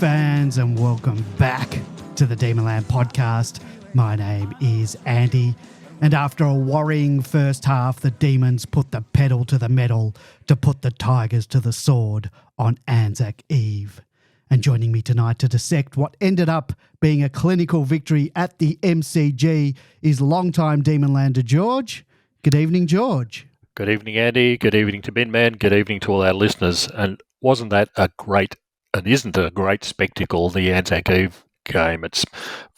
fans, and welcome back to the Demonland podcast. My name is Andy, and after a worrying first half, the Demons put the pedal to the metal to put the Tigers to the sword on ANZAC Eve. And joining me tonight to dissect what ended up being a clinical victory at the MCG is longtime Demonlander George. Good evening, George. Good evening, Andy. Good evening to Binman. Good evening to all our listeners. And wasn't that a great, and isn't a great spectacle, the ANZAC Eve game? It's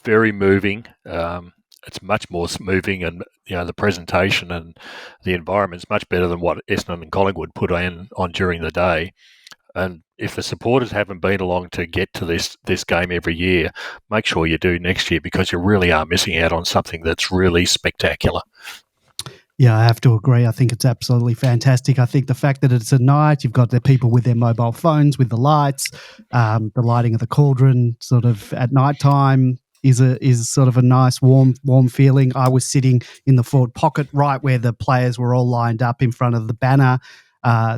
very moving. It's much more moving, and the presentation and the environment is much better than what Essendon and Collingwood put on during the day. And if the supporters haven't been along to get to this game every year, make sure you do next year, because you really are missing out on something that's really spectacular. Yeah, I have to agree. I think it's absolutely fantastic. I think the fact that it's at night, you've got the people with their mobile phones with the lights, the lighting of the cauldron sort of at night time is sort of a nice warm feeling. I was sitting in the forward pocket right where the players were all lined up in front of the banner.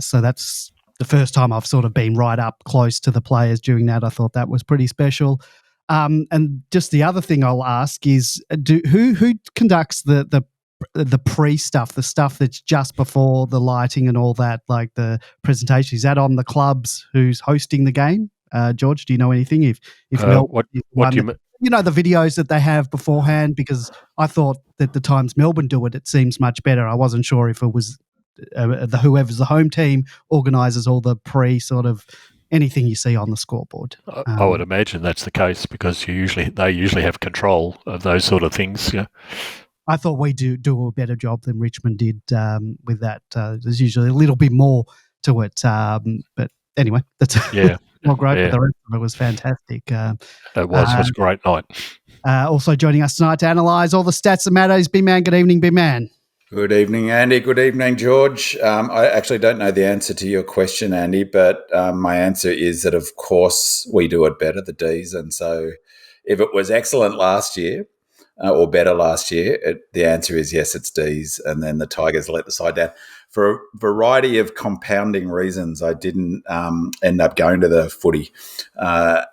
So that's the first time I've sort of been right up close to the players during that. I thought that was pretty special. And just the other thing I'll ask is, who conducts the pre-stuff, the stuff that's just before the lighting and all that, like the presentation? Is that on the clubs who's hosting the game? George, do you know anything? If what do you mean? The videos that they have beforehand, because I thought that the times Melbourne do it seems much better. I wasn't sure if it was whoever's the home team organises all the sort of anything you see on the scoreboard. I would imagine that's the case, because they usually have control of those sort of things. Yeah. I thought we do a better job than Richmond did with that. There's usually a little bit more to it. But anyway, that's not great, but the rest of it was fantastic. It was a great night. Also joining us tonight to analyse all the stats that matter is B-Man. Good evening, B-Man. Good evening, Andy. Good evening, George. I actually don't know the answer to your question, Andy, but my answer is that, of course, we do it better, the Ds. And so if it was excellent last year, or better last year, the answer is yes, it's Ds, and then the Tigers let the side down. For a variety of compounding reasons, I didn't end up going to the footy, so I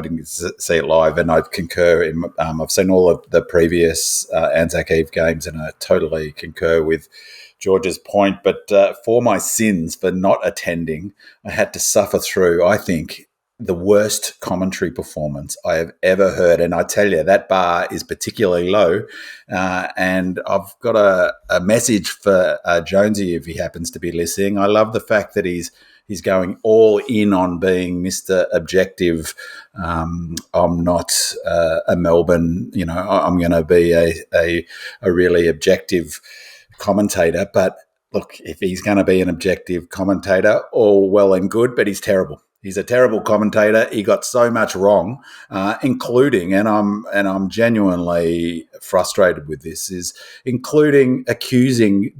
didn't see it live, and I concur. I've seen all of the previous ANZAC Eve games, and I totally concur with George's point. But for my sins for not attending, I had to suffer through, I think, the worst commentary performance I have ever heard. And I tell you, that bar is particularly low. And I've got a message for Jonesy if he happens to be listening. I love the fact that he's going all in on being Mr. Objective. I'm not a Melbourne, I'm going to be a really objective commentator. But look, if he's going to be an objective commentator, all well and good, but he's terrible. He's a terrible commentator. He got so much wrong, including, and I'm genuinely frustrated with this, is including accusing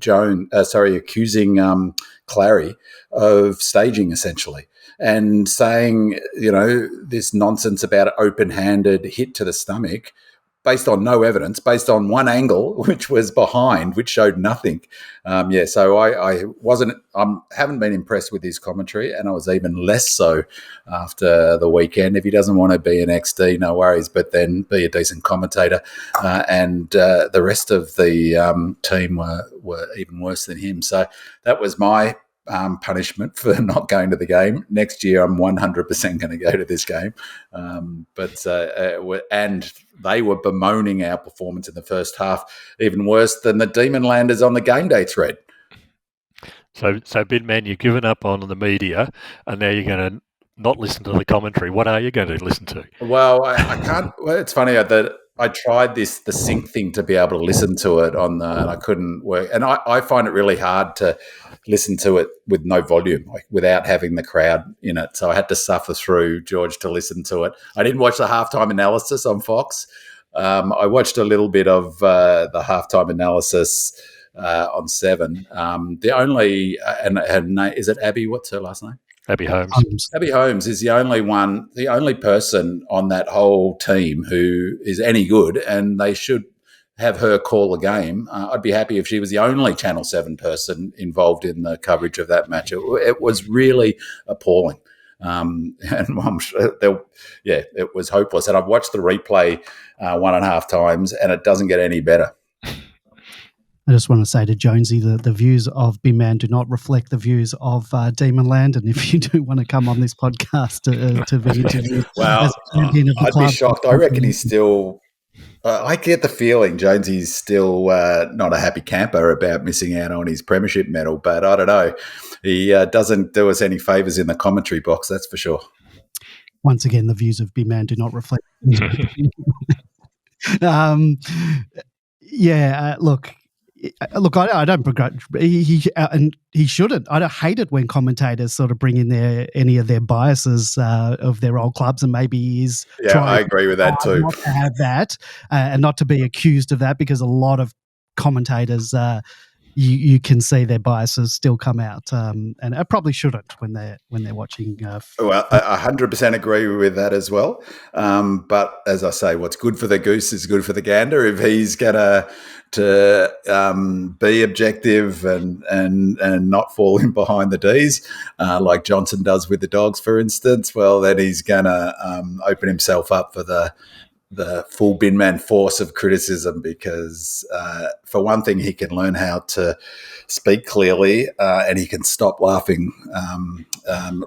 Clary of staging, essentially, and saying, this nonsense about open-handed hit to the stomach, based on no evidence, based on one angle, which was behind, which showed nothing. So I haven't been impressed with his commentary, and I was even less so after the weekend. If he doesn't want to be an XD, no worries, but then be a decent commentator. And the rest of the team were even worse than him. So that was my punishment for not going to the game. Next year, I'm 100% going to go to this game. And they were bemoaning our performance in the first half, even worse than the Demonlanders on the game day thread. So Binman, you've given up on the media, and now you're going to not listen to the commentary. What are you going to listen to? Well, I can't. Well, it's funny that I tried the sync thing to be able to listen to it and I couldn't work. And I find it really hard to listen to it with no volume, like without having the crowd in it. So I had to suffer through, George, to listen to it. I didn't watch the halftime analysis on Fox. I watched a little bit of the halftime analysis on 7. The only and her name, is it Abby? What's her last name? Abby Holmes. Abby Holmes is the only person on that whole team who is any good, and they should have her call a game. I'd be happy if she was the only Channel 7 person involved in the coverage of that match. It was really appalling. And I'm sure it was hopeless. And I've watched the replay 1.5 times, and it doesn't get any better. I just want to say to Jonesy, the views of B-Man do not reflect the views of Demonland. And if you do want to come on this podcast to be interviewed, well, I'd be shocked. I reckon he's still. I get the feeling Jonesy's still not a happy camper about missing out on his premiership medal, but I don't know. He doesn't do us any favours in the commentary box, that's for sure. Once again, the views of B-Man do not reflect. Look, I don't begrudge. He shouldn't. I don't hate it when commentators sort of bring in any of their biases of their old clubs, and maybe he's I agree with that too. Not to have that and not to be accused of that, because a lot of commentators, you can see their biases still come out, and I probably shouldn't when they're watching. Well, I 100% agree with that as well. But as I say, what's good for the goose is good for the gander. If he's gonna be objective and not fall in behind the D's, like Johnson does with the Dogs, for instance, well, then he's gonna open himself up for the full bin man force of criticism, because for one thing, he can learn how to speak clearly, and he can stop laughing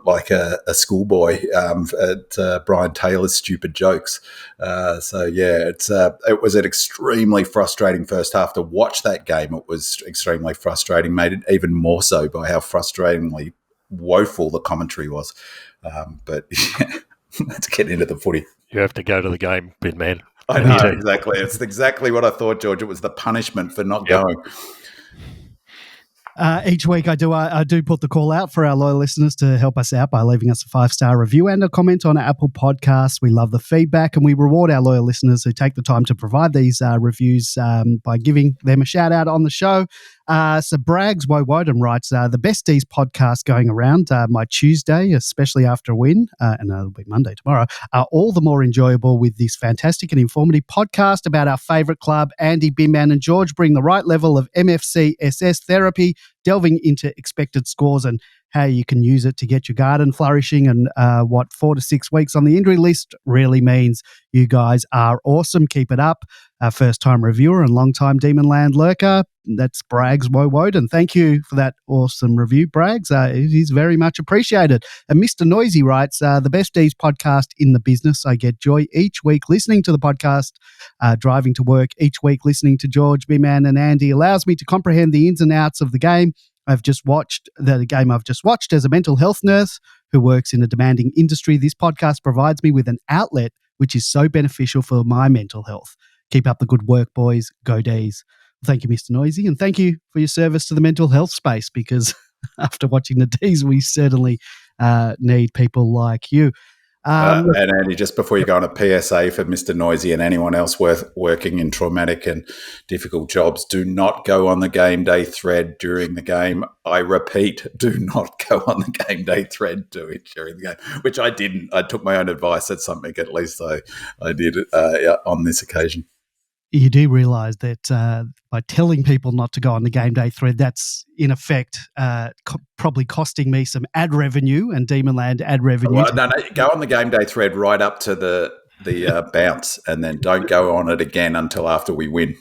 like a schoolboy at Brian Taylor's stupid jokes. It was an extremely frustrating first half to watch that game. It was extremely frustrating, made it even more so by how frustratingly woeful the commentary was. But let's get into the footy. You have to go to the game, bin man. I know, exactly. It's exactly what I thought, George. It was the punishment for not going. Each week I do put the call out for our loyal listeners to help us out by leaving us a 5-star review and a comment on Apple Podcasts. We love the feedback, and we reward our loyal listeners who take the time to provide these reviews by giving them a shout out on the show. So Brags 𝗟𝗟𝘀𝘁𝗀 writes, the best D's podcast going around. My Tuesday, especially after a win, and it'll be Monday tomorrow, are all the more enjoyable with this fantastic and informative podcast about our favourite club. Andy, Binman and George bring the right level of MFCSS therapy, delving into expected scores and how you can use it to get your garden flourishing, and what 4 to 6 weeks on the injury list really means. You guys are awesome. Keep it up. First-time reviewer and long-time Demonland lurker. That's Brags 𝗟𝗟𝘀𝘁𝗏, and thank you for that awesome review, Brags. It is very much appreciated. And Mr. 𝗦ecie writes, the best D's podcast in the business. I get joy each week listening to the podcast, driving to work each week listening to George, B-Man and Andy allows me to comprehend the ins and outs of the game I've just watched as a mental health nurse who works in a demanding industry. This podcast provides me with an outlet which is so beneficial for my mental health. Keep up the good work, boys. Go D's. Thank you, Mr. 𝗦ecie, and thank you for your service to the mental health space, because after watching the D's, we certainly need people like you. And Andy, just before you go on, a PSA for Mr. 𝗦ecie and anyone else working in traumatic and difficult jobs: do not go on the game day thread during the game. I repeat, do not go on the game day thread during the game, which I didn't. I took my own advice. That's something at least I did on this occasion. You do realise that by telling people not to go on the game day thread, that's in effect probably costing me some ad revenue and Demonland ad revenue. Well, no, go on the game day thread right up to the bounce, and then don't go on it again until after we win.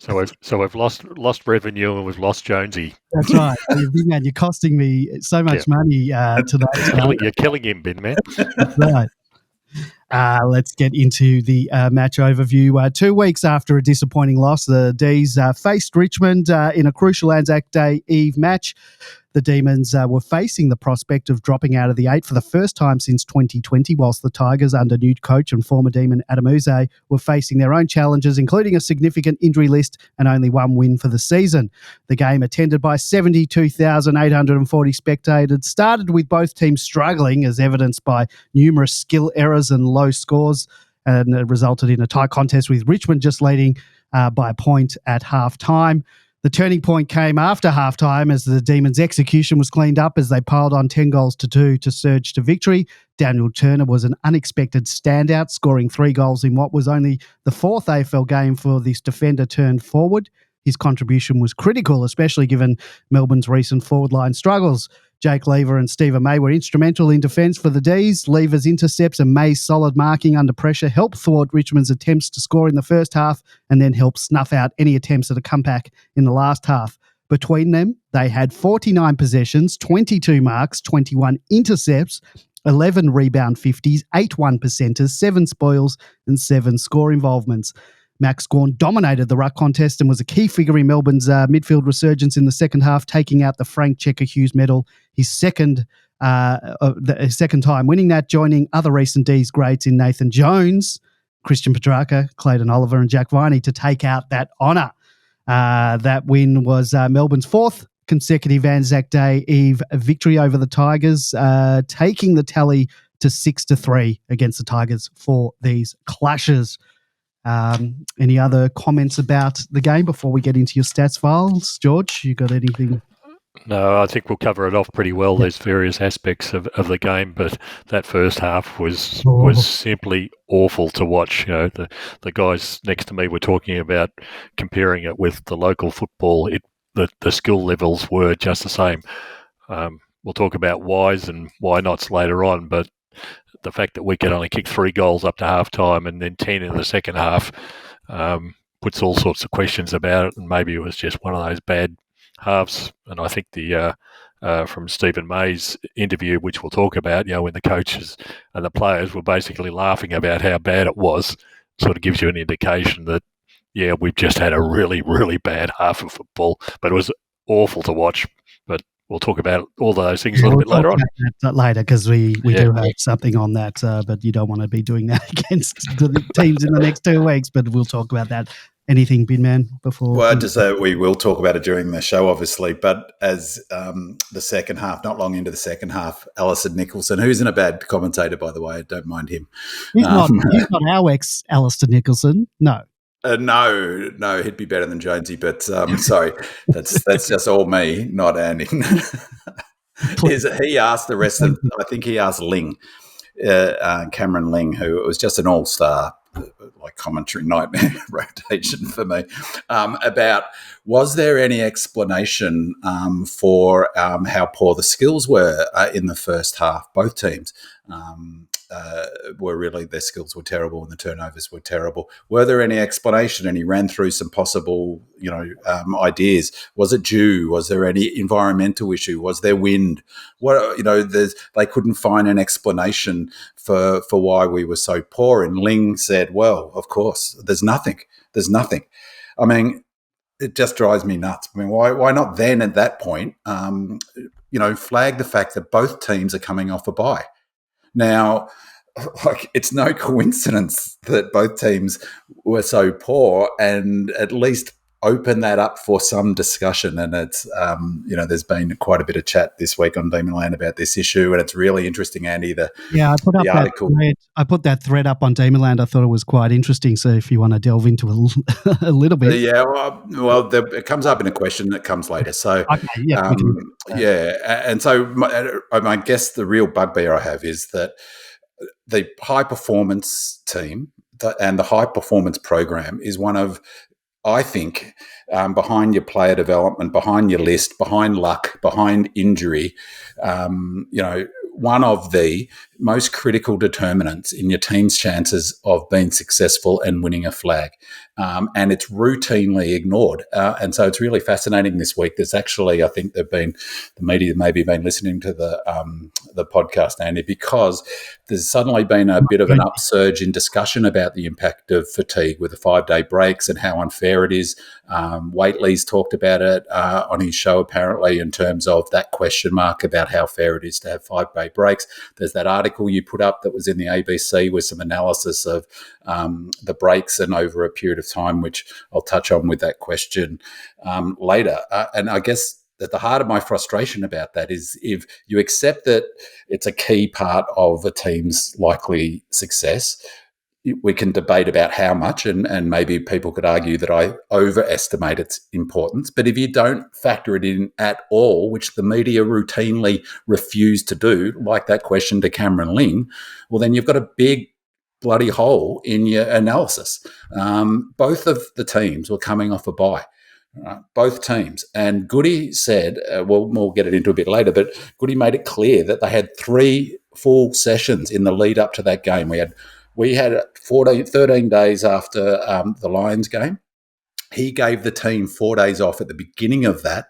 So we've lost revenue and we've lost Jonesy. That's right. Man, you're costing me so much money today. You're killing him, bin man. That's right. Let's get into the match overview. 2 weeks after a disappointing loss, the D's faced Richmond in a crucial ANZAC Eve match. The Demons were facing the prospect of dropping out of the 8 for the first time since 2020, whilst the Tigers, under new coach and former Demon 𝗟𝗏𝘀𝘁𝗏, were facing their own challenges, including a significant injury list and only one win for the season. The game, attended by 72,840 spectators, started with both teams struggling, as evidenced by numerous skill errors and low scores, and it resulted in a tight contest with Richmond just leading by a point at half-time. The turning point came after halftime as the Demons' execution was cleaned up as they piled on 10 goals to 2 to surge to victory. Daniel Turner was an unexpected standout, scoring 3 goals in what was only the 4th AFL game for this defender turned forward. His contribution was critical, especially given Melbourne's recent forward line struggles. Jake Lever and Stephen May were instrumental in defence for the D's. Lever's intercepts and May's solid marking under pressure helped thwart Richmond's attempts to score in the first half and then helped snuff out any attempts at a comeback in the last half. Between them, they had 49 possessions, 22 marks, 21 intercepts, 11 rebound 50s, 8 1%ers, 7 spoils and 7 score involvements. Max Gawn dominated the ruck contest and was a key figure in Melbourne's midfield resurgence in the second half, taking out the Frank Checker-Hughes medal, his second time winning that, joining other recent D's greats in Nathan Jones, Christian Petrarca, Clayton Oliver and Jack Viney to take out that honour. That win was Melbourne's fourth consecutive Anzac Day Eve victory over the Tigers, taking the tally to 6-3 against the Tigers for these clashes. Any other comments about the game before we get into your stats files? George, you got anything? No, I think we'll cover it off pretty well. Yep. There's various aspects of the game, but that first half was simply awful to watch. You know, the guys next to me were talking about comparing it with the local football. The skill levels were just the same. We'll talk about whys and why nots later on, but the fact that we could only kick 3 goals up to half-time and then 10 in the second half puts all sorts of questions about it, and maybe it was just one of those bad halves. And I think the from Stephen May's interview, which we'll talk about, you know, when the coaches and the players were basically laughing about how bad it was, sort of gives you an indication that, yeah, we've just had a really, really bad half of football, but it was awful to watch. But we'll talk about all those things a little bit later on. Later, because we do have something on that, but you don't want to be doing that against the teams in the next 2 weeks, but we'll talk about that. Anything, Binman, before? Well, just we will talk about it during the show, obviously, but as the second half, not long into the second half, Alistair Nicholson, who isn't a bad commentator, by the way, I don't mind him. He's not our ex-Alistair Nicholson, no. No, he'd be better than Jonesy, but sorry, that's just all me, not Andy. He asked the rest of, I think he asked Ling, Cameron Ling, who was just an all-star, like commentary nightmare rotation for me, about was there any explanation for how poor the skills were in the first half, both teams. Were really, their skills were terrible and the turnovers were terrible. Were there any explanation? And he ran through some possible, ideas. Was it dew? Was there any environmental issue? Was there wind? They couldn't find an explanation for why we were so poor. And Ling said, well, of course, there's nothing. I mean, it just drives me nuts. I mean, why not then at that point, flag the fact that both teams are coming off a bye? Now, it's no coincidence that both teams were so poor, and at least open that up for some discussion. And it's, there's been quite a bit of chat this week on Demonland about this issue, and it's really interesting, Andy. I put that thread up on Demonland. I thought it was quite interesting. So if you want to delve into a little bit, it comes up in a question that comes later. So and so I guess the real bugbear I have is that the high performance team and the high performance program is one of, I think, behind your player development, behind your list, behind luck, behind injury, one of the most critical determinants in your team's chances of being successful and winning a flag. And it's routinely ignored. And so it's really fascinating this week. There's actually, I think the media maybe been listening to the podcast, Andy, because there's suddenly been a bit of an upsurge in discussion about the impact of fatigue with the 5-day breaks and how unfair it is. Waitley's talked about it on his show, apparently, in terms of that question mark about how fair it is to have 5-day breaks. There's that article you put up that was in the ABC with some analysis of the breaks and over a period of time, which I'll touch on with that question later. And I guess at the heart of my frustration about that is if you accept that it's a key part of a team's likely success, we can debate about how much, and maybe people could argue that I overestimate its importance. But if you don't factor it in at all, which the media routinely refuse to do, like that question to Cameron Ling, well, then you've got a big bloody hole in your analysis. Both of the teams were coming off a bye. both teams. And Goody said, we'll get it into a bit later, but Goody made it clear that they had 3 full sessions in the lead up to that game. We had 13 days after the Lions game. He gave the team 4 days off at the beginning of that.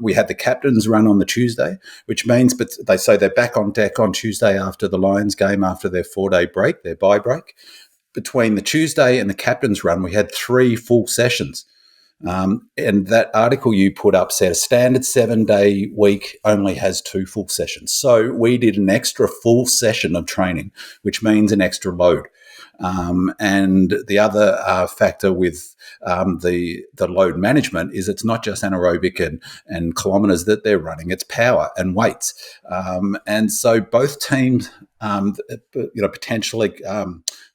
We had the captain's run on the Tuesday, which means, but they say they're back on deck on Tuesday after the Lions game, after their 4-day break, their bye break. Between the Tuesday and the captain's run, we had 3 full sessions. And that article you put up said a standard 7-day week only has 2 full sessions. So we did an extra full session of training, which means an extra load. And the other factor with the load management is it's not just anaerobic and kilometres that they're running, it's power and weights. And so both teams, potentially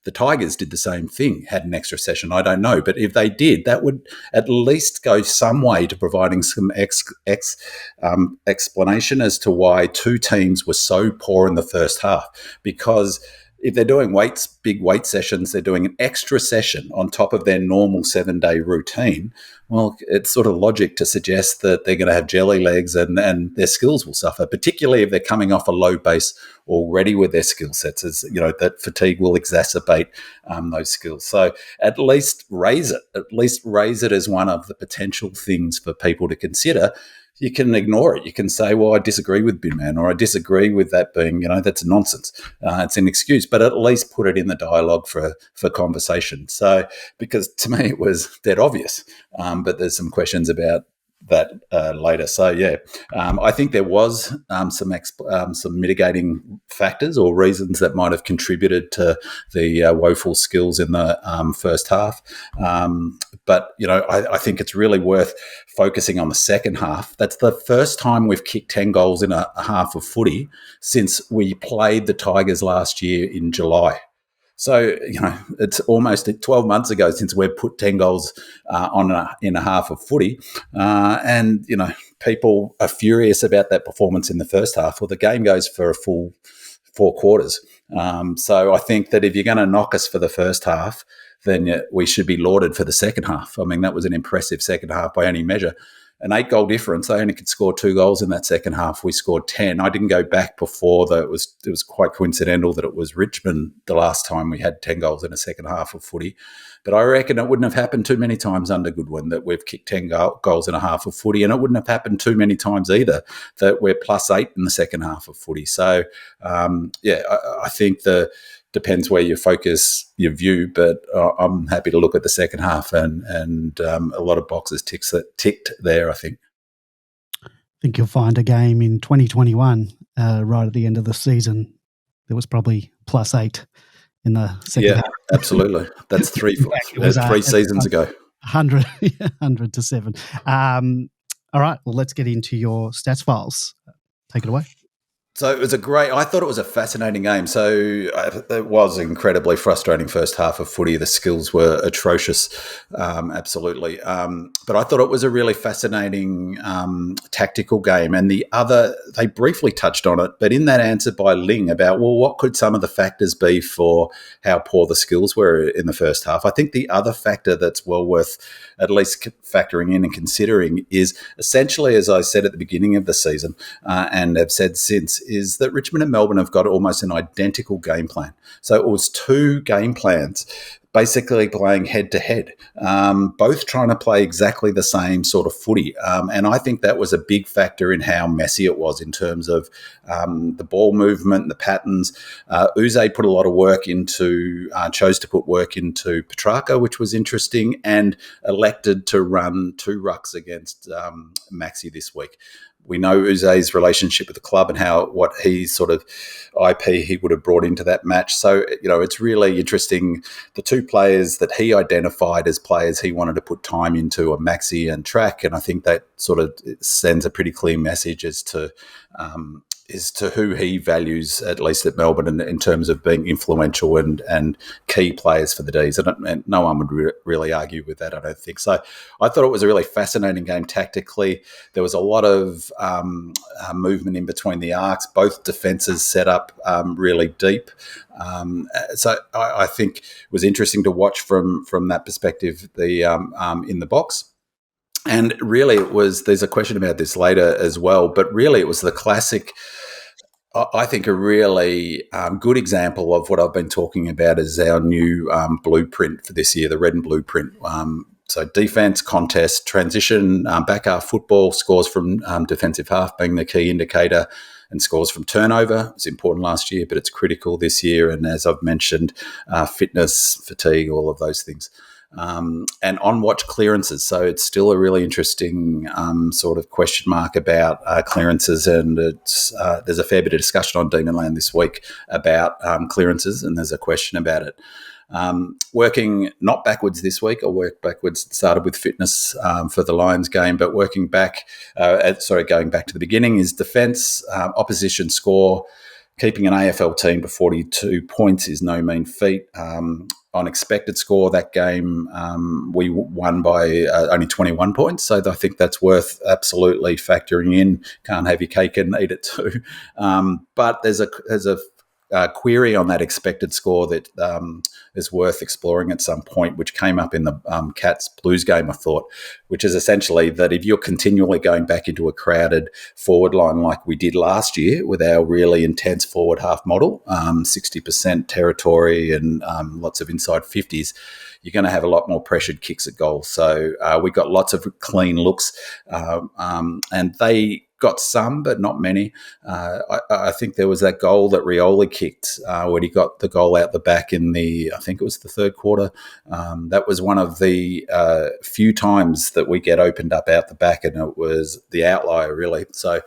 the Tigers did the same thing, had an extra session. I don't know. But if they did, that would at least go some way to providing some explanation as to why 2 teams were so poor in the first half. Because if they're doing big weight sessions, they're doing an extra session on top of their normal 7-day routine. Well, it's sort of logic to suggest that they're going to have jelly legs and their skills will suffer, particularly if they're coming off a low base already with their skill sets, as that fatigue will exacerbate those skills. So at least raise it as one of the potential things for people to consider. You can ignore it. You can say, well, I disagree with Binman, or I disagree with that being, that's nonsense. It's an excuse, but at least put it in the dialogue for conversation. So, because to me it was dead obvious, but there's some questions about that later. So, yeah, I think there was some mitigating factors or reasons that might have contributed to the woeful skills in the first half. But, I think it's really worth focusing on the second half. That's the first time we've kicked 10 goals in a half of footy since we played the Tigers last year in July. So, it's almost 12 months ago since we've put 10 goals in a half of footy. And, people are furious about that performance in the first half. Well, the game goes for a full 4 quarters. So I think that if you're going to knock us for the first half, then we should be lauded for the second half. I mean, that was an impressive second half by any measure. An 8-goal difference. They only could score 2 goals in that second half. We scored 10. I didn't go back before that. It was quite coincidental that it was Richmond the last time we had 10 goals in a second half of footy. But I reckon it wouldn't have happened too many times under Goodwin that we've kicked 10 goals in a half of footy, and it wouldn't have happened too many times either that we're +8 in the second half of footy. So, I think depends where you focus your view, but I'm happy to look at the second half and a lot of boxes ticked there, I think. I think you'll find a game in 2021, right at the end of the season, there was probably +8 in the second half. Yeah, absolutely. That's 3 seasons ago. 100 to 7. All right, well, let's get into your stats files. Take it away. So I thought it was a fascinating game. So it was an incredibly frustrating first half of footy. The skills were atrocious, absolutely. But I thought it was a really fascinating tactical game. And they briefly touched on it, but in that answer by Ling about, well, what could some of the factors be for how poor the skills were in the first half? I think the other factor that's well worth at least factoring in and considering is essentially, as I said at the beginning of the season and have said since, is that Richmond and Melbourne have got almost an identical game plan. So it was 2 game plans basically playing head-to-head, both trying to play exactly the same sort of footy. And I think that was a big factor in how messy it was in terms of the ball movement, the patterns. 𝗟𝗍put a lot of work chose to put work into Petrarca, which was interesting, and elected to run 2 rucks against 𝗪cie this week. We know 𝗟𝗍's relationship with the club and what he sort of IP he would have brought into that match. So, it's really interesting. The 2 players that he identified as players he wanted to put time into are 𝗪cie and Track. And I think that sort of sends a pretty clear message as to who he values, at least at Melbourne, in terms of being influential and key players for the Ds. And no one would really argue with that, I don't think. So I thought it was a really fascinating game tactically. There was a lot of movement in between the arcs. Both defences set up really deep. So I think it was interesting to watch from that perspective, in the box. And really, there's a question about this later as well, but really it was the classic, I think a really good example of what I've been talking about is our new blueprint for this year, the red and blueprint. So defence, contest, transition, back half football, scores from defensive half being the key indicator, and scores from turnover. It was important last year, but it's critical this year. And as I've mentioned, fitness, fatigue, all of those things. And on-watch clearances. So it's still a really interesting sort of question mark about clearances, and there's a fair bit of discussion on Demonland this week about clearances, and there's a question about it. Working not backwards this week, or work backwards, started with fitness for the Lions game, but working back, going back to the beginning is defence, opposition score. Keeping an AFL team to 42 points is no mean feat. On expected score, that game we won by only 21 points, so I think that's worth absolutely factoring in. Can't have your cake and eat it too. But there's a query on that expected score that is worth exploring at some point, which came up in the Cats Blues game, I thought, which is essentially that if you're continually going back into a crowded forward line like we did last year with our really intense forward half model, 60% territory and lots of inside 50s, you're going to have a lot more pressured kicks at goal. So we got lots of clean looks, and they got some, but not many. I think there was that goal that Rioli kicked when he got the goal out the back in I think it was the third quarter. That was one of the few times that we get opened up out the back, and it was the outlier, really. So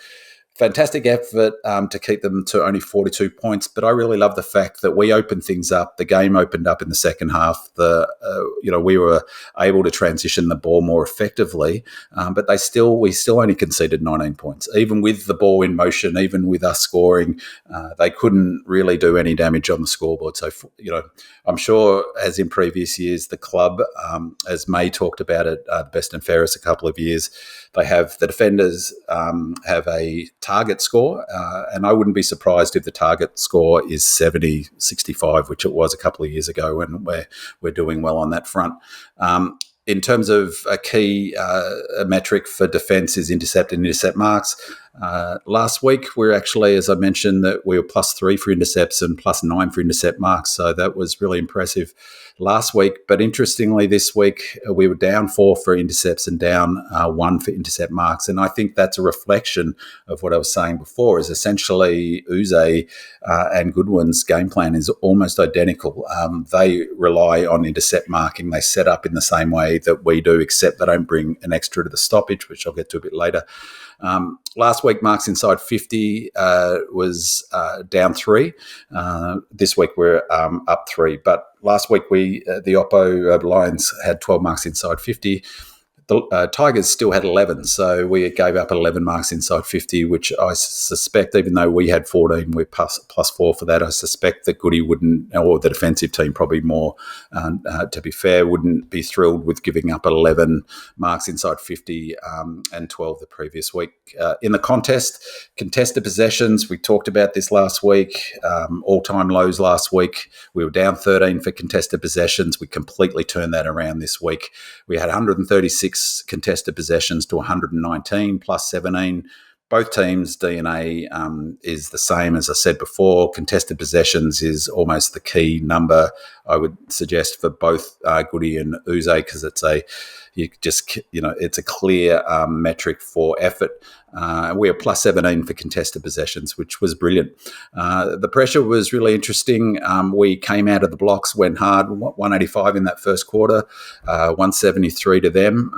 fantastic effort to keep them to only 42 points, but I really love the fact that we opened things up. The game opened up in the second half. We were able to transition the ball more effectively, but we still only conceded 19 points, even with the ball in motion, even with us scoring. They couldn't really do any damage on the scoreboard. So I'm sure, as in previous years, the club, as May talked about it, best and fairest a couple of years, they have the defenders have a target score, and I wouldn't be surprised if the target score is 70-65, which it was a couple of years ago, and we're doing well on that front. In terms of a key metric for defence is intercept marks. Last week, we're actually, as I mentioned, that we were +3 for intercepts and +9 for intercept marks. So that was really impressive last week. But interestingly, this week, we were down 4 for intercepts and down 1 for intercept marks. And I think that's a reflection of what I was saying before, is essentially 𝗍𝗍𝗀 and Goodwin's game plan is almost identical. They rely on intercept marking. They set up in the same way that we do, except they don't bring an extra to the stoppage, which I'll get to a bit later. Last week, marks inside 50 was down 3. This week, we're up 3. But last week, the Oppo Lions had 12 marks inside 50. The Tigers still had 11, so we gave up 11 marks inside 50, which I suspect, even though we had 14, we're +4 for that. I suspect that Goody wouldn't, or the defensive team probably more, to be fair, wouldn't be thrilled with giving up 11 marks inside 50 and 12 the previous week. In the contested possessions, we talked about this last week, all-time lows last week. We were down 13 for contested possessions. We completely turned that around this week. We had 136 contested possessions to 119 +17. Both teams' DNA is the same. As I said before, contested possessions is almost the key number, I would suggest, for both Goody and 𝗍𝗍𝗀, because it's a clear metric for effort. We are +17 for contested possessions, which was brilliant. The pressure was really interesting. We came out of the blocks, went hard, 185 in that first quarter, 173 to them.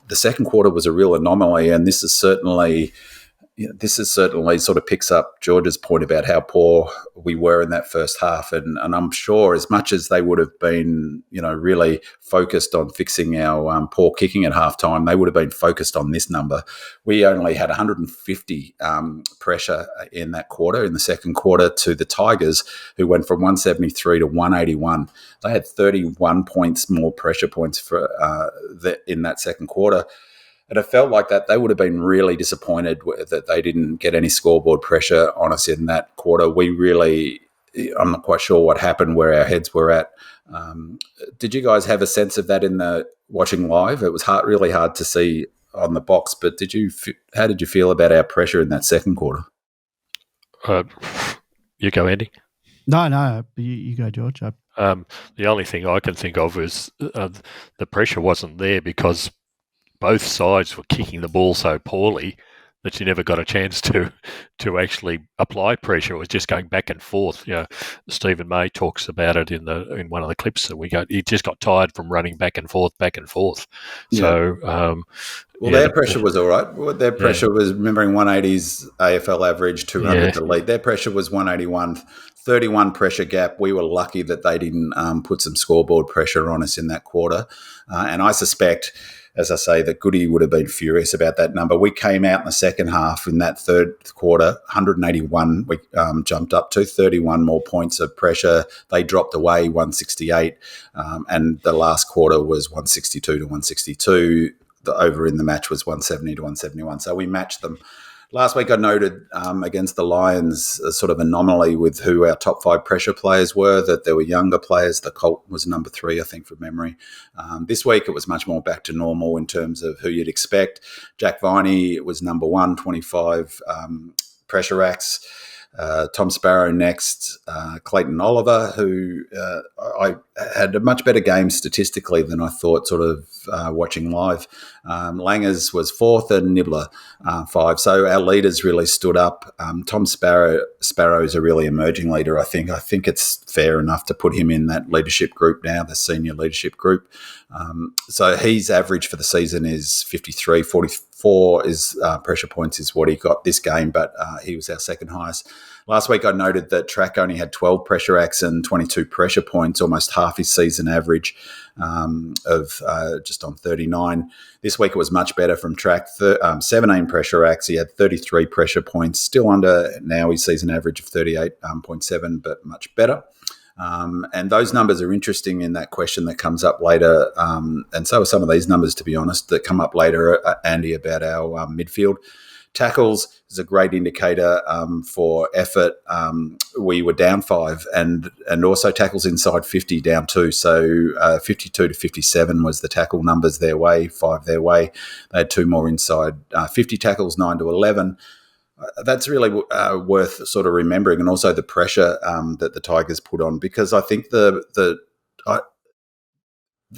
The second quarter was a real anomaly, and this is certainly sort of picks up George's point about how poor we were in that first half. And I'm sure, as much as they would have been, really focused on fixing our poor kicking at halftime, they would have been focused on this number. We only had 150 pressure in that quarter, in the second quarter, to the Tigers, who went from 173 to 181. They had 31 points more pressure points for in that second quarter. And it felt like that they would have been really disappointed that they didn't get any scoreboard pressure on us in that quarter. We really I'm not quite sure what happened, where our heads were at. Did you guys have a sense of that in the watching live? It was really hard to see on the box, but how did you feel about our pressure in that second quarter? You go, Andy. No, you go, George. The only thing I can think of is the pressure wasn't there because both sides were kicking the ball so poorly that you never got a chance to actually apply pressure. It was just going back and forth. Stephen May talks about it in one of the clips that we got. He just got tired from running back and forth. Yeah. So, their pressure was all right. Their pressure was, remembering 180's AFL average, 200 to lead. Their pressure was 181, 31 pressure gap. We were lucky that they didn't put some scoreboard pressure on us in that quarter. And I suspect, as I say, that Goody would have been furious about that number. We came out in the second half in that third quarter, 181. We jumped up to 31 more points of pressure. They dropped away 168, and the last quarter was 162 to 162. The over in the match was 170 to 171. So we matched them. Last week I noted against the Lions a sort of anomaly with who our top 5 pressure players were, that there were younger players. The Colt was number 3, I think, from memory. This week it was much more back to normal in terms of who you'd expect. Jack Viney was number 1, 25 pressure acts. Tom Sparrow next, Clayton Oliver, who I had a much better game statistically than I thought, sort of watching live. Langers was 4th and Nibbler 5. So our leaders really stood up. Tom Sparrow is a really emerging leader, I think. I think it's fair enough to put him in that leadership group now, the senior leadership group. So his average for the season is 53, 44 is pressure points is what he got this game, but he was our second highest. Last week I noted that track only had 12 pressure acts and 22 pressure points, almost half his season average of just on 39. This week it was much better from track, 17 pressure acts. He had 33 pressure points, still under now his season average of 38.7, but much better. And those numbers are interesting in that question that comes up later. And so are some of these numbers, to be honest, that come up later, Andy, about our midfield. Tackles is a great indicator for effort. We were down 5 and also tackles inside 50 down 2. So 52 to 57 was the tackle numbers their way, 5 their way. They had 2 more inside 50 tackles, 9 to 11. That's really worth sort of remembering, and also the pressure that the Tigers put on, because I think the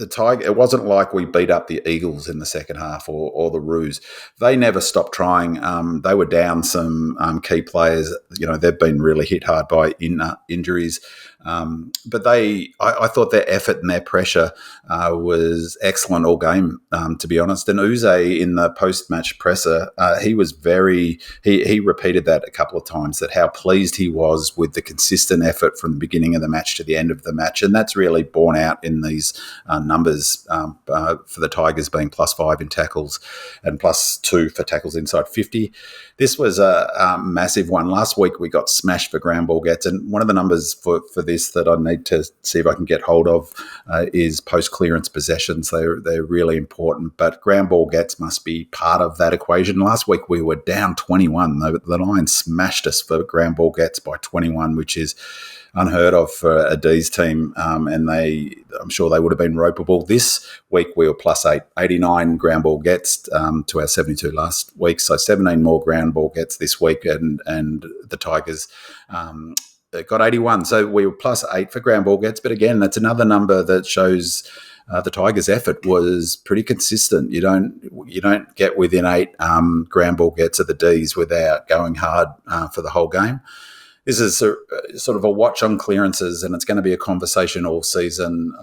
Tiger, it wasn't like we beat up the Eagles in the second half or the Roos. They never stopped trying. They were down some key players. They've been really hit hard by injuries. But I thought their effort and their pressure was excellent all game, to be honest. And 𝗟𝗍 in the post-match presser, he repeated that a couple of times, that how pleased he was with the consistent effort from the beginning of the match to the end of the match. And that's really borne out in these numbers for the Tigers being +5 in tackles and +2 for tackles inside 50. This was a massive one. Last week we got smashed for ground ball gets, and one of the numbers for this that I need to see if I can get hold of is post-clearance possessions. They're really important, but ground ball gets must be part of that equation. Last week we were down 21. The Lions smashed us for ground ball gets by 21, which is unheard of for a D's team, and I'm sure they would have been ropeable. This week we were +8, 89 ground ball gets to our 72 last week, so 17 more ground ball gets this week, and the Tigers got 81. So we were +8 for ground ball gets, but again, that's another number that shows the Tigers' effort was pretty consistent. You don't get within 8 ground ball gets of the D's without going hard for the whole game. This is sort of a watch on clearances, and it's going to be a conversation all season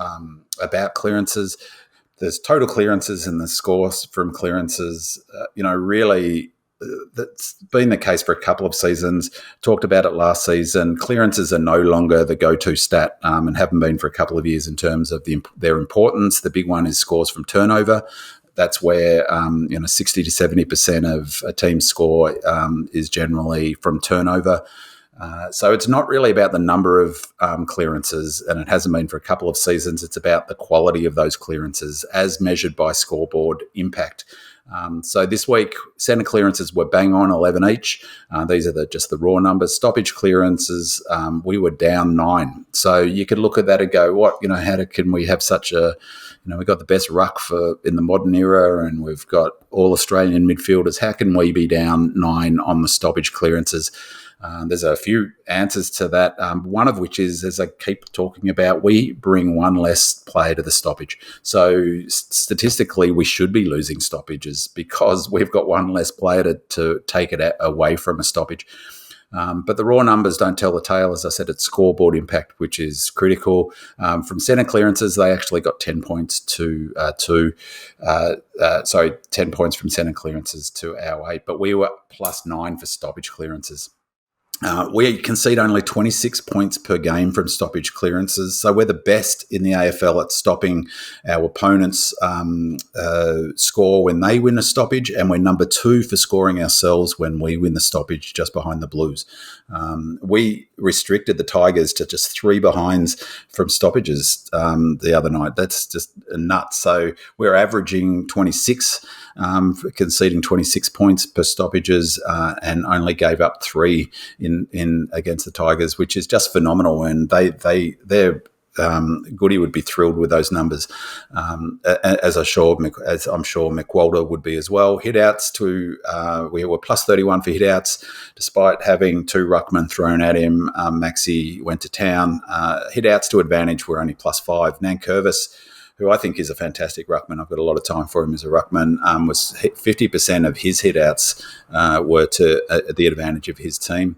about clearances. There's total clearances and the scores from clearances. Really, that's been the case for a couple of seasons. Talked about it last season. Clearances are no longer the go-to stat and haven't been for a couple of years in terms of their importance. The big one is scores from turnover. That's where 60 to 70% of a team's score is generally from turnover. So it's not really about the number of clearances, and it hasn't been for a couple of seasons. It's about the quality of those clearances as measured by scoreboard impact. So this week, centre clearances were bang on 11 each. These are just the raw numbers. Stoppage clearances, we were down 9. So you could look at that and go, can we have such a, we've got the best ruck in the modern era, and we've got all Australian midfielders. How can we be down 9 on the stoppage clearances? There's a few answers to that, one of which is, as I keep talking about, we bring one less player to the stoppage. So statistically, we should be losing stoppages because we've got one less player to take it away from a stoppage. But the raw numbers don't tell the tale. As I said, it's scoreboard impact, which is critical. From centre clearances, they actually got 10 points 10 points from centre clearances to our 8, but we were +9 for stoppage clearances. We concede only 26 points per game from stoppage clearances. So we're the best in the AFL at stopping our opponents' score when they win a stoppage, and we're number 2 for scoring ourselves when we win the stoppage, just behind the Blues. We restricted the Tigers to just 3 behinds from stoppages the other night. That's just nuts. So we're averaging 26, conceding 26 points per stoppages, and only gave up 3 in against the Tigers, which is just phenomenal. And they're Goody would be thrilled with those numbers, as I'm sure McWalter would be as well. Hitouts we were +31 for hitouts, despite having 2 ruckmen thrown at him. Maxi went to town. Hitouts to advantage were only +5. 𝗟𝗶𝘀𝘁𝗃, who I think is a fantastic ruckman, I've got a lot of time for him as a ruckman, was 50% of his hitouts were to the advantage of his team.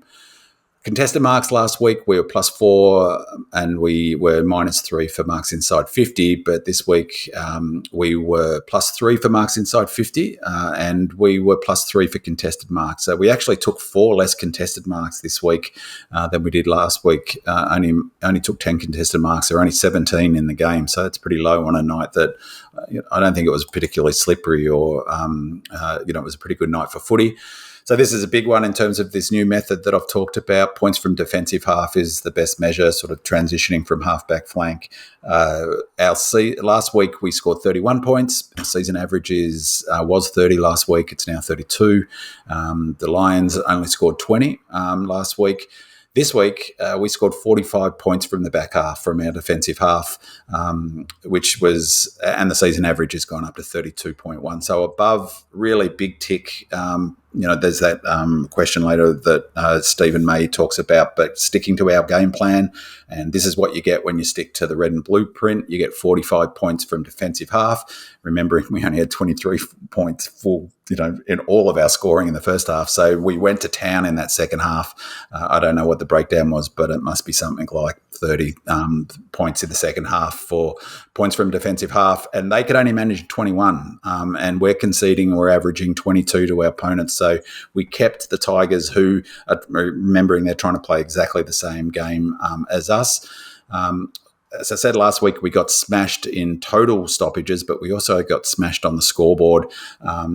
Contested marks last week, we were +4 and we were -3 for marks inside 50. But this week we were +3 for marks inside 50 and we were +3 for contested marks. So we actually took 4 less contested marks this week than we did last week. Only took 10 contested marks, or only 17 in the game. So it's pretty low on a night that I don't think it was particularly slippery, or it was a pretty good night for footy. So this is a big one in terms of this new method that I've talked about. Points from defensive half is the best measure, sort of transitioning from half-back flank. Last week we scored 31 points. Season average was 30 last week. It's now 32. The Lions only scored 20 last week. This week, we scored 45 points from the back half, from our defensive half, and the season average has gone up to 32.1. So above, really big tick. There's that question later that Stephen May talks about, but sticking to our game plan. And this is what you get when you stick to the red and blue print. You get 45 points from defensive half. Remembering we only had 23 points full, in all of our scoring in the first half. So we went to town in that second half. I don't know what the breakdown was, but it must be something like 30 points in the second half for points from defensive half. And they could only manage 21. And we're averaging 22 to our opponents. So we kept the Tigers, who are remembering they're trying to play exactly the same game as us. As I said last week, we got smashed in total stoppages, but we also got smashed on the scoreboard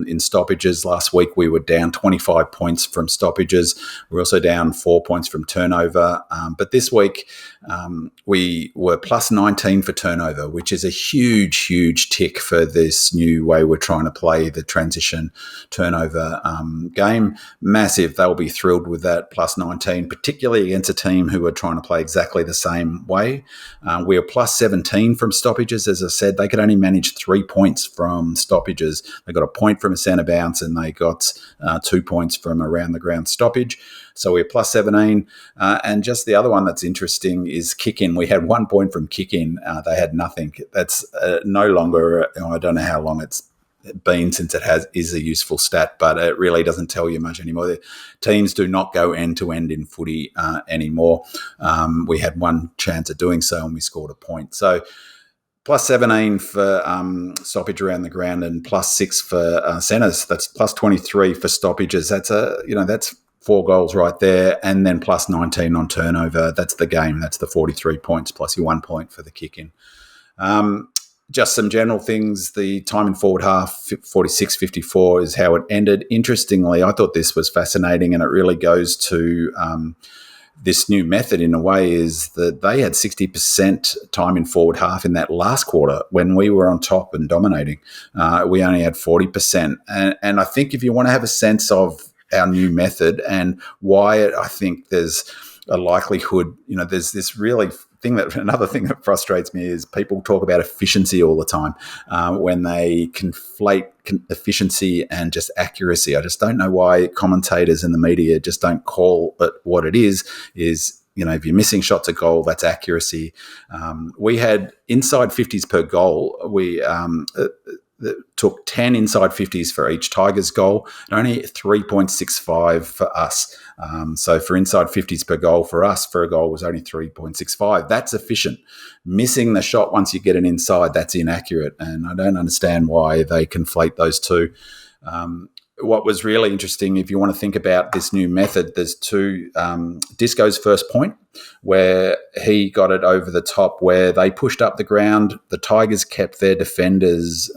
in stoppages. Last week, we were down 25 points from stoppages. We're also down 4 points from turnover. But this week, we were +19 for turnover, which is a huge, huge tick for this new way we're trying to play the transition turnover game. Massive. They'll be thrilled with that +19, particularly against a team who are trying to play exactly the same way. We were +17 from stoppages. As I said, they could only manage 3 points from stoppages. They got a point from a centre bounce, and they got 2 points from a round the ground stoppage. So we're +17. And just the other one that's interesting is kick-in. We had 1 point from kick-in. They had nothing. That's no longer, I don't know how long it's been since it is a useful stat, but it really doesn't tell you much anymore. The teams do not go end-to-end in footy anymore. We had 1 chance of doing so, and we scored a point. So +17 for stoppage around the ground, and +6 for centres. That's +23 for stoppages. That's that's 4 goals right there, and then +19 on turnover. That's the game. That's the 43 points plus your 1 point for the kick-in. Just some general things. The time in forward half, 46-54, is how it ended. Interestingly, I thought this was fascinating, and it really goes to this new method in a way is that they had 60% time in forward half in that last quarter when we were on top and dominating. We only had 40%. And I think if you want to have a sense of our new method and why I think there's a likelihood, there's this really another thing that frustrates me is people talk about efficiency all the time when they conflate efficiency and just accuracy. I just don't know why commentators in the media just don't call it what it is, if you're missing shots at goal, that's accuracy. We had inside 50s per goal. We took 10 inside 50s for each Tigers goal and only 3.65 for us. So for inside 50s per goal for us, for a goal was only 3.65. That's efficient. Missing the shot once you get it inside, that's inaccurate. And I don't understand why they conflate those two. What was really interesting, if you want to think about this new method, there's two. Disco's first point, where he got it over the top, where they pushed up the ground. The Tigers kept their defenders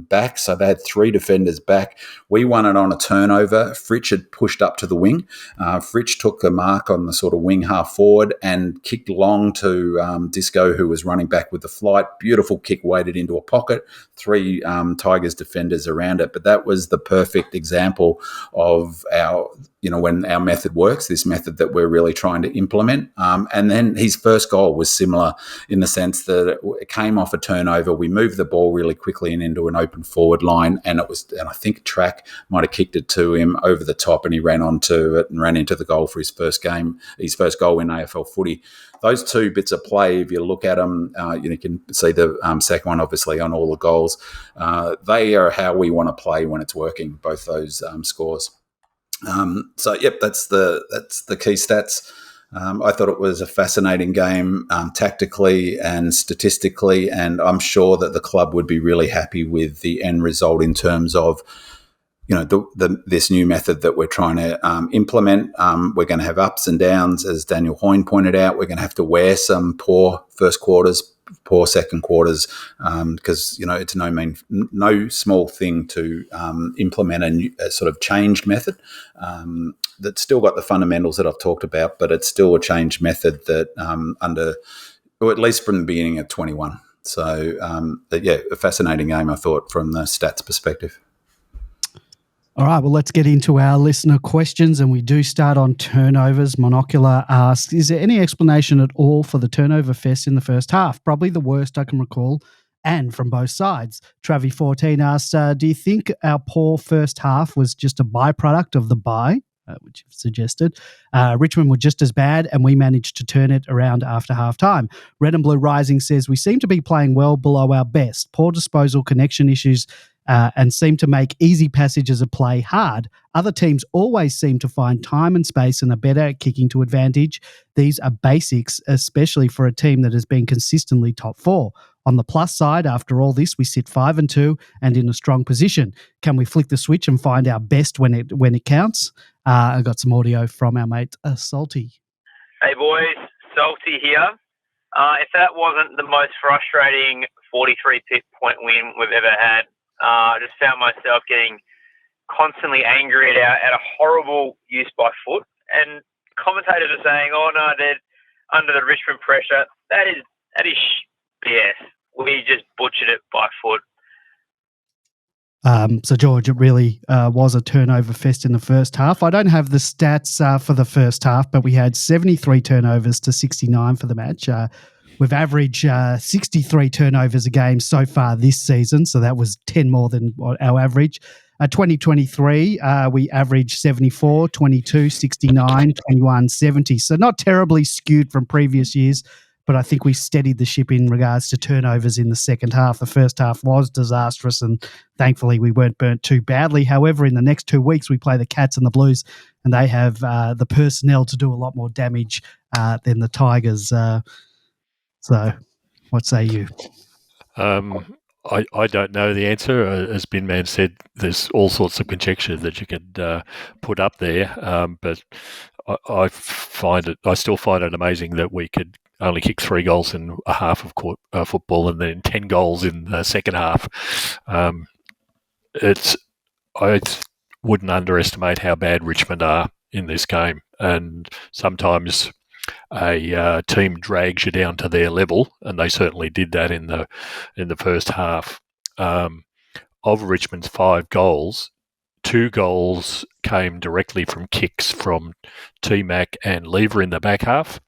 back, so they had 3 defenders back. We won it on a turnover. 𝗏𝗏 had pushed up to the wing. 𝗏𝗏 took the mark on the sort of wing half forward and kicked long to Disco, who was running back with the flight. Beautiful kick, weighted into a pocket. 3 Tigers defenders around it. But that was the perfect example of our, when our method works, this method that we're really trying to implement. And then his first goal was similar in the sense that it came off a turnover. We moved the ball really quickly and into an open forward line, and I think Track might have kicked it to him over the top, and he ran onto it and ran into the goal for his first goal in AFL footy. Those 2 bits of play, if you look at them, you can see the second one obviously on all the goals. They are how we want to play when it's working, both those scores. That's the key stats. I thought it was a fascinating game tactically and statistically, and I'm sure that the club would be really happy with the end result in terms of, this new method that we're trying to implement. We're going to have ups and downs, as Daniel Hoyne pointed out. We're going to have to wear some poor first quarters, poor second quarters, because it's no small thing to implement a sort of changed method that's still got the fundamentals that I've talked about, but it's still a changed method that at least from the beginning of 21. So a fascinating game, I thought, from the stats perspective. All right, well, let's get into our listener questions, and we do start on turnovers. Monocular asks, is there any explanation at all for the turnover fest in the first half? Probably the worst I can recall, and from both sides. 𝗏𝗏𝘀𝗁 asks, do you think our poor first half was just a byproduct of the bye, which you've suggested? Richmond were just as bad, and we managed to turn it around after half-time. Red and Blue Rising says, we seem to be playing well below our best. Poor disposal, connection issues, and seem to make easy passages of play hard. Other teams always seem to find time and space and are better at kicking to advantage. These are basics, especially for a team that has been consistently top 4. On the plus side, after all this, we sit 5-2 and in a strong position. Can we flick the switch and find our best when it counts? I got some audio from our mate 𝗟𝗏𝗀𝗀. Hey boys, 𝗟𝗏𝗀𝗀 here. If that wasn't the most frustrating 43-point win we've ever had, I just found myself getting constantly angry at a horrible use by foot. And commentators are saying, oh no, they're under the Richmond pressure. That is BS. We just butchered it by foot. So, George, it really was a turnover fest in the first half. I don't have the stats for the first half, but we had 73 turnovers to 69 for the match. We've averaged 63 turnovers a game so far this season, so that was 10 more than our average. 2023, we averaged 74, 22, 69, 21, 70. So not terribly skewed from previous years, but I think we steadied the ship in regards to turnovers in the second half. The first half was disastrous, and thankfully we weren't burnt too badly. However, in the next 2 weeks, we play the Cats and the Blues, and they have the personnel to do a lot more damage than the Tigers. So what say you? I don't know the answer. As Binman said, there's all sorts of conjecture that you could put up there, but I still find it amazing that we could only kick 3 goals in a half of football and then 10 goals in the second half. I wouldn't underestimate how bad Richmond are in this game. and sometimes a team drags you down to their level, and they certainly did that in the first half. Of Richmond's 5 goals, 2 goals came directly from kicks from T-Mac and Lever in the back half.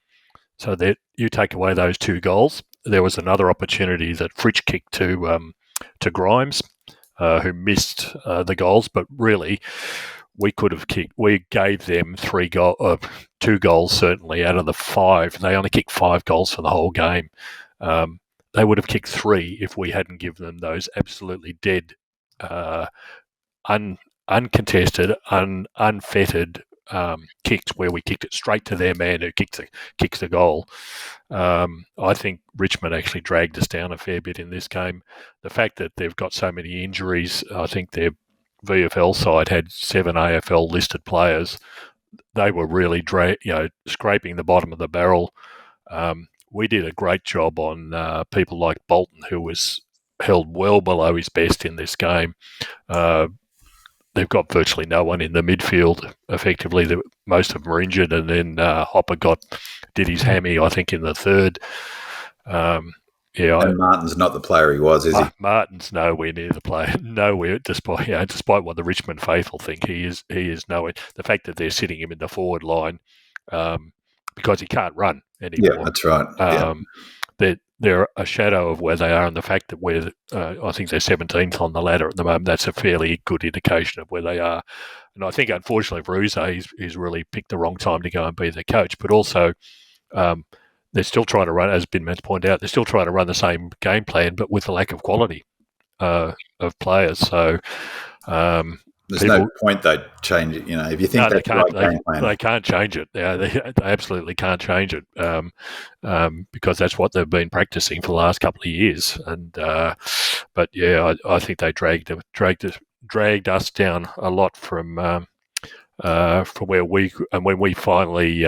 So that you take away those 2 goals, there was another opportunity that Fritsch kicked to Grimes, who missed the goals, but really we could have kicked. We gave them 2 goals certainly out of the 5. They only kicked 5 goals for the whole game. They would have kicked 3 if we hadn't given them those absolutely dead, uncontested, unfettered kicks where we kicked it straight to their man who kicks the goal. I think Richmond actually dragged us down a fair bit in this game. The fact that they've got so many injuries, I think their VFL side had 7 AFL listed players. They were really scraping the bottom of the barrel. We did a great job on people like Bolton, who was held well below his best in this game. They've got virtually no one in the midfield. Effectively, most of them are injured, and then Hopper did his hammy, I think, in the third. And Martin's not the player he was, is he? Martin's nowhere near the player. Nowhere, despite what the Richmond faithful think, he is nowhere. The fact that they're sitting him in the forward line because he can't run anymore. Yeah, that's right. They're a shadow of where they are, and the fact that I think they're 17th on the ladder at the moment, that's a fairly good indication of where they are. And I think, unfortunately for 𝗟𝗍, he's really picked the wrong time to go and be the coach. But also, they're still trying to run, as Ben Metz pointed out, they're still trying to run the same game plan, but with a lack of quality of players. So there's no point they change it. If you think that's the right game plan, they can't change it. They absolutely can't change it because that's what they've been practicing for the last couple of years. And I think they dragged us down a lot from where we, and when we finally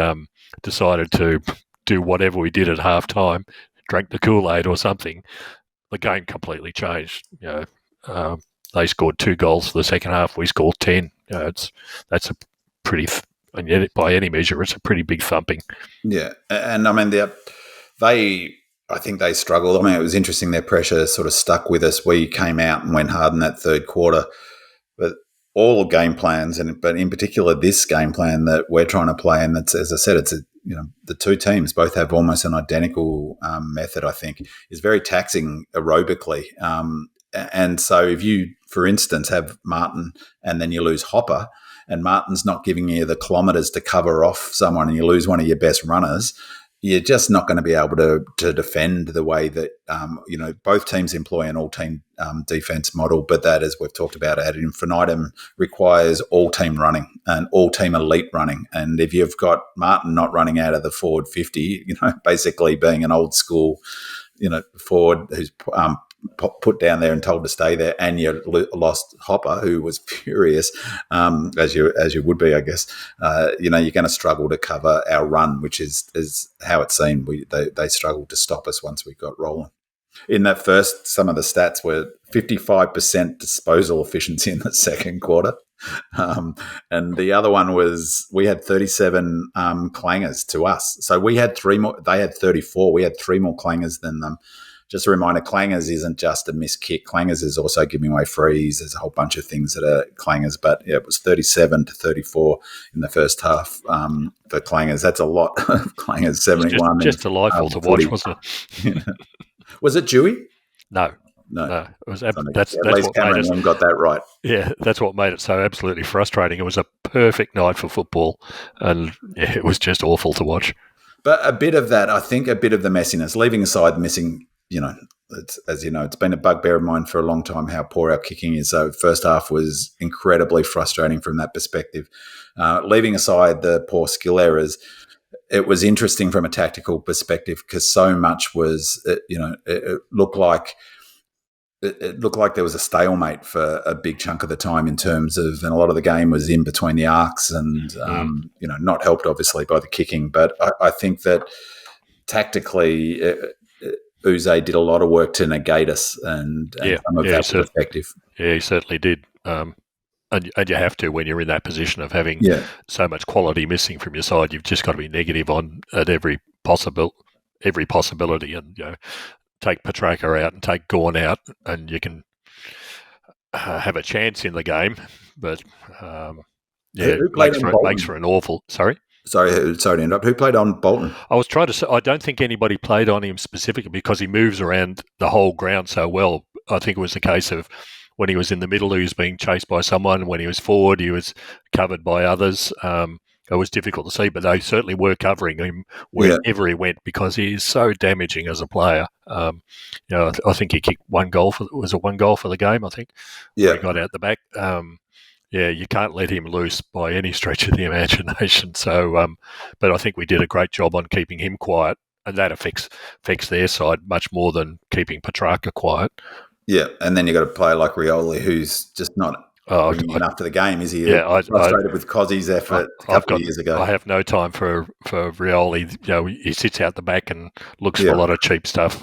decided to do whatever we did at halftime, drank the Kool-Aid or something, the game completely changed. They scored 2 goals for the second half. We scored 10. That's a pretty, and yet by any measure, it's a pretty big thumping. Yeah, and I mean I think they struggled. I mean, it was interesting. Their pressure sort of stuck with us. We came out and went hard in that third quarter, but all game plans, but in particular this game plan that we're trying to play, and that's, as I said, it's the 2 teams both have almost an identical method. I think is very taxing aerobically. And so if you, for instance, have Martin and then you lose Hopper, and Martin's not giving you the kilometres to cover off someone, and you lose one of your best runners, you're just not going to be able to defend the way that, both teams employ an all-team defence model, but that, as we've talked about ad infinitum, requires all-team running and all-team elite running. And if you've got Martin not running out of the forward 50, basically being an old school, forward who's put down there and told to stay there, and you lost Hopper, who was furious, as you would be, I guess. You're going to struggle to cover our run, which is how it seemed. They struggled to stop us once we got rolling. In that first, some of the stats were 55% disposal efficiency in the second quarter. And the other one was we had 37 clangers to us. So we had 3 more. They had 34. We had 3 more clangers than them. Just a reminder, clangers isn't just a missed kick. Clangers is also giving away frees. There's a whole bunch of things that are clangers. But it was 37 to 34 in the first half for clangers. That's a lot of clangers, 71. Just delightful to watch, wasn't it? Was it Dewey? No. It was that's what Cameron made it, got that right. Yeah, that's what made it so absolutely frustrating. It was a perfect night for football, and it was just awful to watch. But a bit of that, I think, a bit of the messiness, leaving aside missing, it's been a bugbear of mine for a long time how poor our kicking is. So first half was incredibly frustrating from that perspective. Leaving aside the poor skill errors, it was interesting from a tactical perspective because so much was, it looked like there was a stalemate for a big chunk of the time in terms of, and a lot of the game was in between the arcs and, not helped obviously by the kicking. But I think that tactically, 𝗟𝗍 did a lot of work to negate us and some of that was effective. Yeah, he certainly did. and you have to when you're in that position of having so much quality missing from your side. You've just got to be negative at every possibility, and take Petrarca out and take Gawn out, and you can have a chance in the game. But it makes for an awful. Sorry to interrupt. Who played on Bolton? I was trying to say, I don't think anybody played on him specifically because he moves around the whole ground so well. I think it was the case of when he was in the middle, he was being chased by someone. When he was forward, he was covered by others. It was difficult to see, but they certainly were covering him wherever he went because he is so damaging as a player. I think he kicked one goal for the game, I think. Yeah. He got out the back. You can't let him loose by any stretch of the imagination. So, but I think we did a great job on keeping him quiet, and that affects their side much more than keeping Petrarca quiet. Yeah, and then you've got a player like Rioli who's just not enough to the game, is he? Yeah, frustrated with Kozzy's effort a couple of years ago. I have no time for Rioli. He sits out the back and looks for a lot of cheap stuff.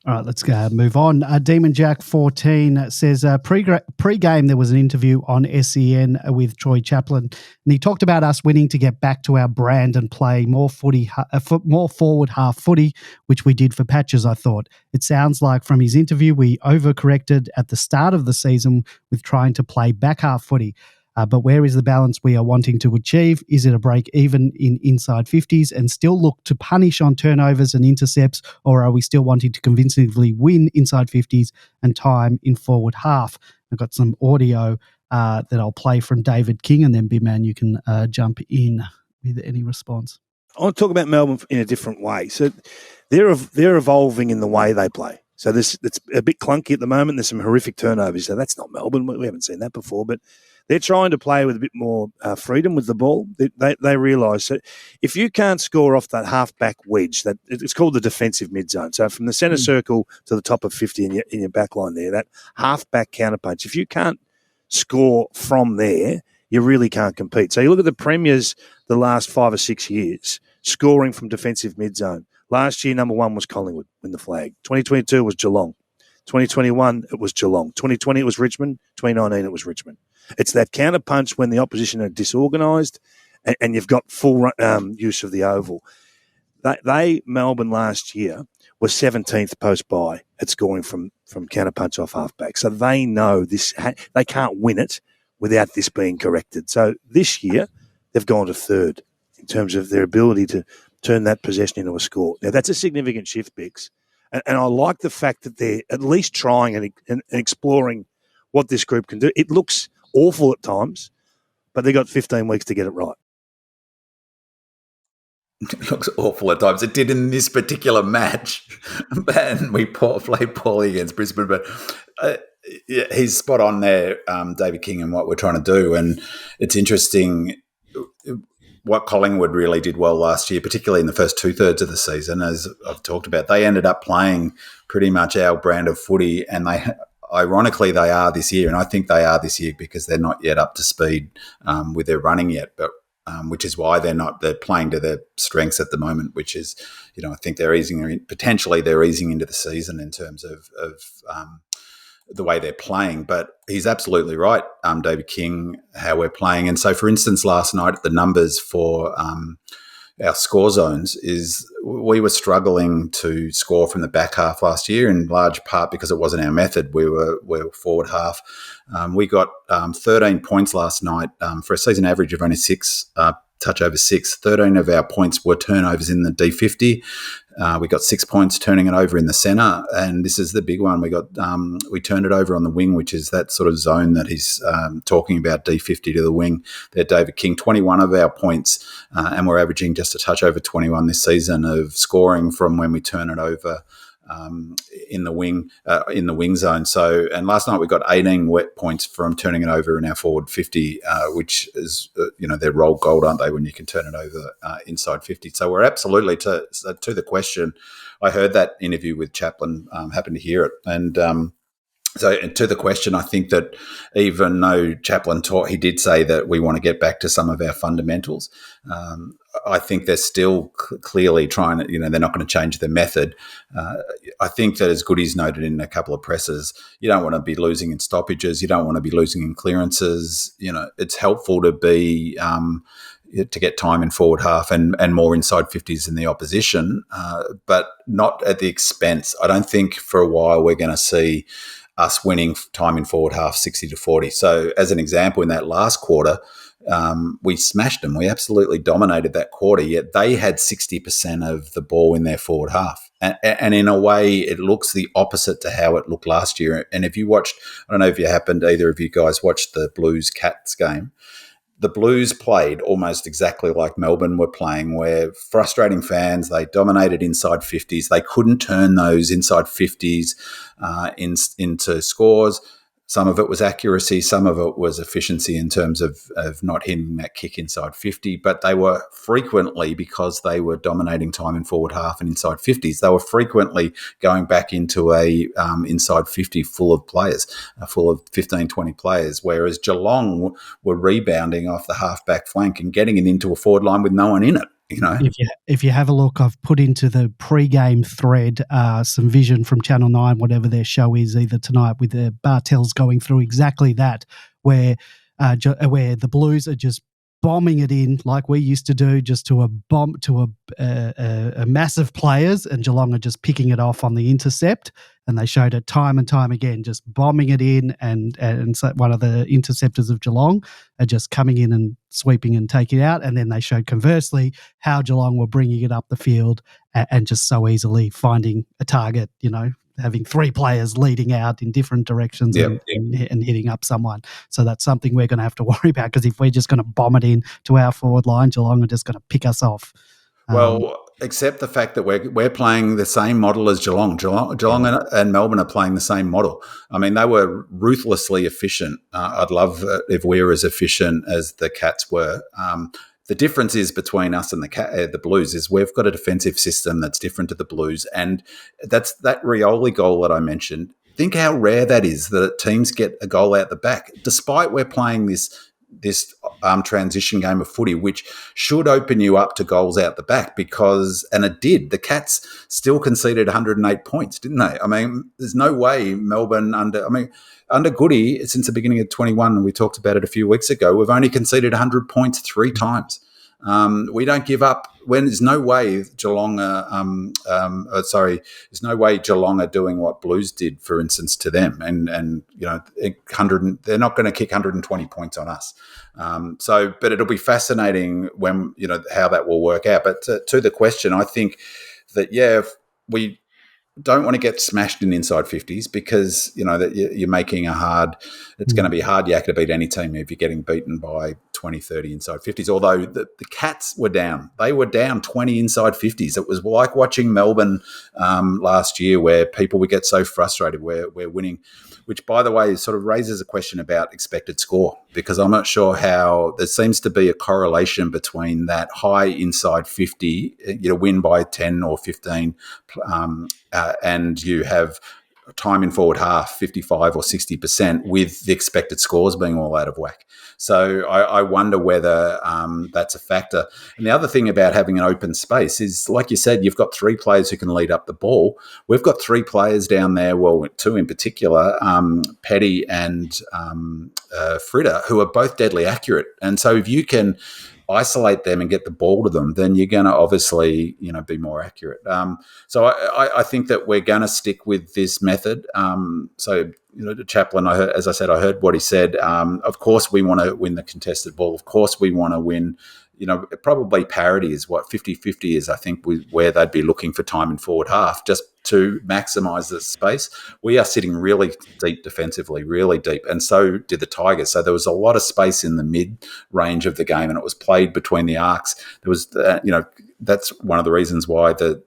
All right, let's move on. Demon Jack 14 says, pre-game there was an interview on SEN with Troy Chaplin, and he talked about us winning to get back to our brand and play more forward half footy, which we did for patches, I thought. It sounds like from his interview we overcorrected at the start of the season with trying to play back half footy. But where is the balance we are wanting to achieve? Is it a break even in inside 50s and still look to punish on turnovers and intercepts, or are we still wanting to convincingly win inside 50s and time in forward half? I've got some audio that I'll play from David King, and then Big Man, you can jump in with any response. I want to talk about Melbourne in a different way. So they're evolving in the way they play. So it's a bit clunky at the moment. There's some horrific turnovers. So that's not Melbourne. We haven't seen that before, but they're trying to play with a bit more freedom with the ball. They realise that if you can't score off that half-back wedge, that it's called the defensive mid-zone. So from the centre circle to the top of 50 in your back line there, that half-back counterpunch, if you can't score from there, you really can't compete. So you look at the Premiers the last 5 or 6 years, scoring from defensive mid-zone. Last year, number 1 was Collingwood, win the flag. 2022 was Geelong. 2021, it was Geelong. 2020, it was Richmond. 2019, it was Richmond. It's that counter-punch when the opposition are disorganised and you've got full use of the oval. Melbourne last year was 17th post-bye at scoring from counter-punch off half-back. So they know this. They can't win it without this being corrected. So this year, they've gone to third in terms of their ability to turn that possession into a score. Now, that's a significant shift, Bix. And I like the fact that they're at least trying and exploring what this group can do. It looks awful at times, but they got 15 weeks to get it right. It looks awful at times. It did in this particular match, and we played poorly against Brisbane. But he's spot on there, David King, and what we're trying to do. And it's interesting what Collingwood really did well last year, particularly in the first 2/3 of the season, as I've talked about. They ended up playing pretty much our brand of footy, and ironically, they are this year, and I think they are this year because they're not yet up to speed with their running yet, but which is why they're playing to their strengths at the moment, which is, I think they're easing into the season in terms of the way they're playing. But he's absolutely right, David King, how we're playing. And so, for instance, last night, the numbers for our score zones is we were struggling to score from the back half last year, in large part because it wasn't our method. We were forward half. We got 13 points last night for a season average of only 6, touch over 6. 13 of our points were turnovers in the D50. We got 6 points turning it over in the centre, and this is the big one. We turned it over on the wing, which is that sort of zone that he's talking about, D50 to the wing. There, David King, 21 of our points, and we're averaging just a touch over 21 this season of scoring from when we turn it over in the wing zone. So, and last night we got 18 wet points from turning it over in our forward 50, which is they're roll gold, aren't they, when you can turn it over inside 50. So we're absolutely to the question. I heard that interview with Chaplin, happened to hear it, and so to the question, I think that even though Chaplin he did say that we want to get back to some of our fundamentals. I think they're still clearly trying to, they're not going to change their method. I think that, as Goody's noted in a couple of presses, you don't want to be losing in stoppages. You don't want to be losing in clearances. It's helpful to be to get time in forward half and more inside 50s in the opposition, but not at the expense. I don't think for a while we're going to see us winning time in forward half 60-40. So as an example, in that last quarter, we smashed them. We absolutely dominated that quarter, yet they had 60% of the ball in their forward half. And in a way, it looks the opposite to how it looked last year. And if you watched, I don't know if either of you guys watched the Blues Cats game. The Blues played almost exactly like Melbourne were playing, where frustrating fans, they dominated inside 50s. They couldn't turn those inside 50s into scores. Some of it was accuracy, some of it was efficiency in terms of not hitting that kick inside 50, but they were frequently, because they were dominating time in forward half and inside 50s, they were frequently going back into a inside 50 full of players, full of 15, 20 players, whereas Geelong were rebounding off the half-back flank and getting it into a forward line with no one in it. If you have a look, I've put into the pre-game thread some vision from Channel 9, whatever their show is, either tonight, with the Bartels going through exactly that, where the Blues are just bombing it in like we used to do, just to a massive players, and Geelong are just picking it off on the intercept. And they showed it time and time again, just bombing it in, and so one of the interceptors of Geelong are just coming in and sweeping and taking it out. And then they showed conversely how Geelong were bringing it up the field and just so easily finding a target, having three players leading out in different directions and hitting up someone. So that's something we're going to have to worry about, because if we're just going to bomb it in to our forward line, Geelong are just going to pick us off. Well, except the fact that we're playing the same model as Geelong. Geelong and Melbourne are playing the same model. I mean, they were ruthlessly efficient. I'd love if we were as efficient as the Cats were. The difference is between us and the Blues is we've got a defensive system that's different to the Blues, and that's that Rioli goal that I mentioned. Think how rare that is, that teams get a goal out the back, despite we're playing this transition game of footy, which should open you up to goals out the back, and it did. The Cats still conceded 108 points, didn't they? I mean, there's no way Melbourne under Goody, since the beginning of 21, and we talked about it a few weeks ago, we've only conceded 100 points 3 times. We don't give up. When there's no way Geelong there's no way Geelong are doing what Blues did, for instance, to them, and they're not going to kick 120 points on us. But it'll be fascinating when how that will work out. But to the question, I think that if we don't want to get smashed in inside 50s, because that you're making it's going to be a hard yakka to beat any team if you're getting beaten by 20, 30 inside 50s. Although the Cats were down. They were down 20 inside 50s. It was like watching Melbourne last year, where people would get so frustrated where we're winning, which, by the way, sort of raises a question about expected score, because I'm not sure how there seems to be a correlation between that high inside 50, win by 10 or 15, and you have time in forward half 55 or 60%, with the expected scores being all out of whack. So I wonder whether that's a factor. And the other thing about having an open space is, like you said, you've got 3 players who can lead up the ball. We've got 3 players down there, well, 2 in particular, Petty and Fritter, who are both deadly accurate. And so if you can isolate them and get the ball to them, then you're going to obviously, be more accurate. So I think that we're going to stick with this method. Chaplin, I heard what he said. Of course, we want to win the contested ball. Of course, we want to win. Probably parity is what 50-50 is, I think, where they'd be looking for time in forward half, just to maximise the space. We are sitting really deep defensively, really deep, and so did the Tigers. So there was a lot of space in the mid-range of the game, and it was played between the arcs. There was, that's one of the reasons why the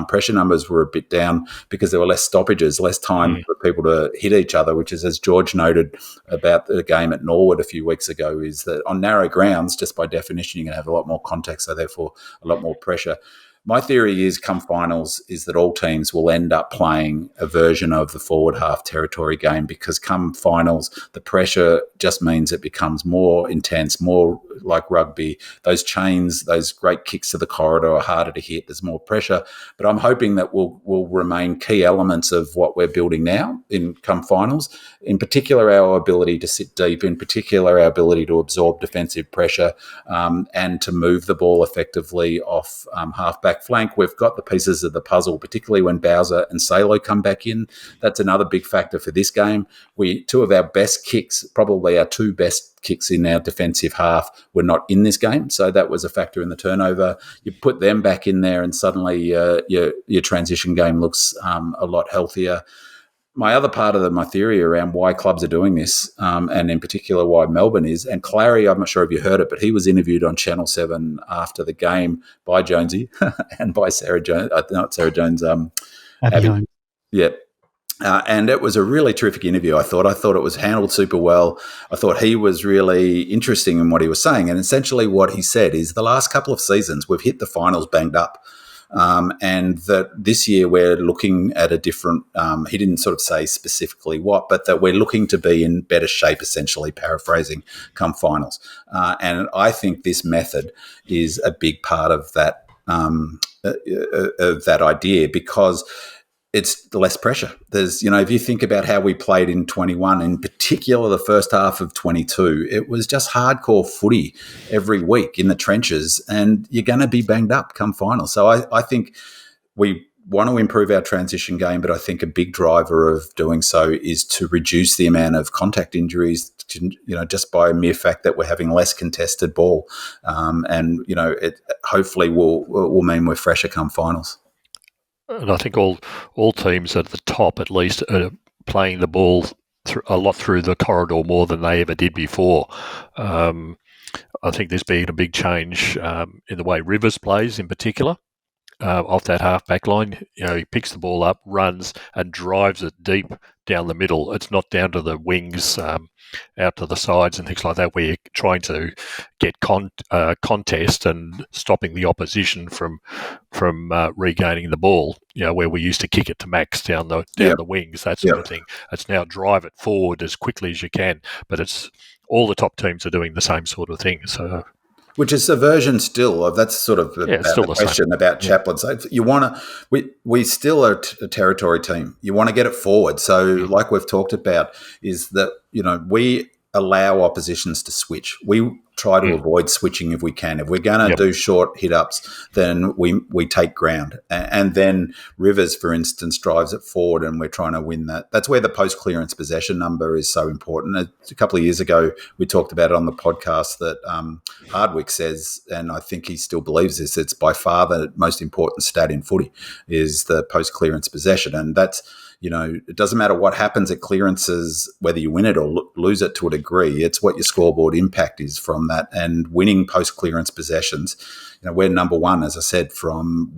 pressure numbers were a bit down, because there were less stoppages, less time for people to hit each other, which is, as George noted about the game at Norwood a few weeks ago, is that on narrow grounds, just by definition, you're going to have a lot more contact, so therefore a lot more pressure. My theory is, come finals, is that all teams will end up playing a version of the forward half territory game, because come finals, the pressure just means it becomes more intense, more like rugby. Those chains, those great kicks to the corridor are harder to hit. There's more pressure. But I'm hoping that will remain key elements of what we're building now in come finals. In particular, our ability to sit deep, in particular, our ability to absorb defensive pressure, and to move the ball effectively off half-back flank. We've got the pieces of the puzzle, particularly when Bowser and 𝗟𝗯 come back in. That's another big factor for this game. Two of our best kicks, probably our two best kicks in our defensive half, were not in this game, so that was a factor in the turnover. You put them back in there and suddenly your transition game looks a lot healthier. My other part of my theory around why clubs are doing this, and in particular why Melbourne is, and Clarry, I'm not sure if you heard it, but he was interviewed on Channel 7 after the game by Jonesy and by Abby. Yeah. And it was a really terrific interview, I thought. I thought it was handled super well. I thought he was really interesting in what he was saying. And essentially what he said is, the last couple of seasons, we've hit the finals banged up. And that this year we're looking at a different, he didn't sort of say specifically what, but that we're looking to be in better shape, essentially, paraphrasing, come finals. And I think this method is a big part of that idea, because it's less pressure. There's, if you think about how we played in 21, in particular the first half of 22, it was just hardcore footy every week in the trenches, and you're going to be banged up come final. So I think we want to improve our transition game, but I think a big driver of doing so is to reduce the amount of contact injuries, just by a mere fact that we're having less contested ball. And it hopefully will mean we're fresher come finals. And I think all teams at the top, at least, are playing the ball a lot through the corridor more than they ever did before. I think there's been a big change in the way Rivers plays, in particular, off that half-back line. He picks the ball up, runs, and drives it deep down the middle. It's not down to the wings, out to the sides and things like that, where you're trying to get contest and stopping the opposition from regaining the ball. Where we used to kick it to Max down the wings, that sort of thing. It's now drive it forward as quickly as you can. But it's all the top teams are doing the same sort of thing. So. Which is a version still of, that's sort of still the question same. About Chaplin. So you want to, we still are a territory team. You want to get it forward. So like we've talked about, is that, we allow oppositions to switch. We try to avoid switching if we can. If we're going to do short hit-ups, then we take ground. And then Rivers, for instance, drives it forward, and we're trying to win that. That's where the post-clearance possession number is so important. A couple of years ago, we talked about it on the podcast that Hardwick says, and I think he still believes this, it's by far the most important stat in footy is the post-clearance possession. And that's, it doesn't matter what happens at clearances, whether you win it or lose it to a degree. It's what your scoreboard impact is from that. And winning post-clearance possessions, we're number one, as I said, from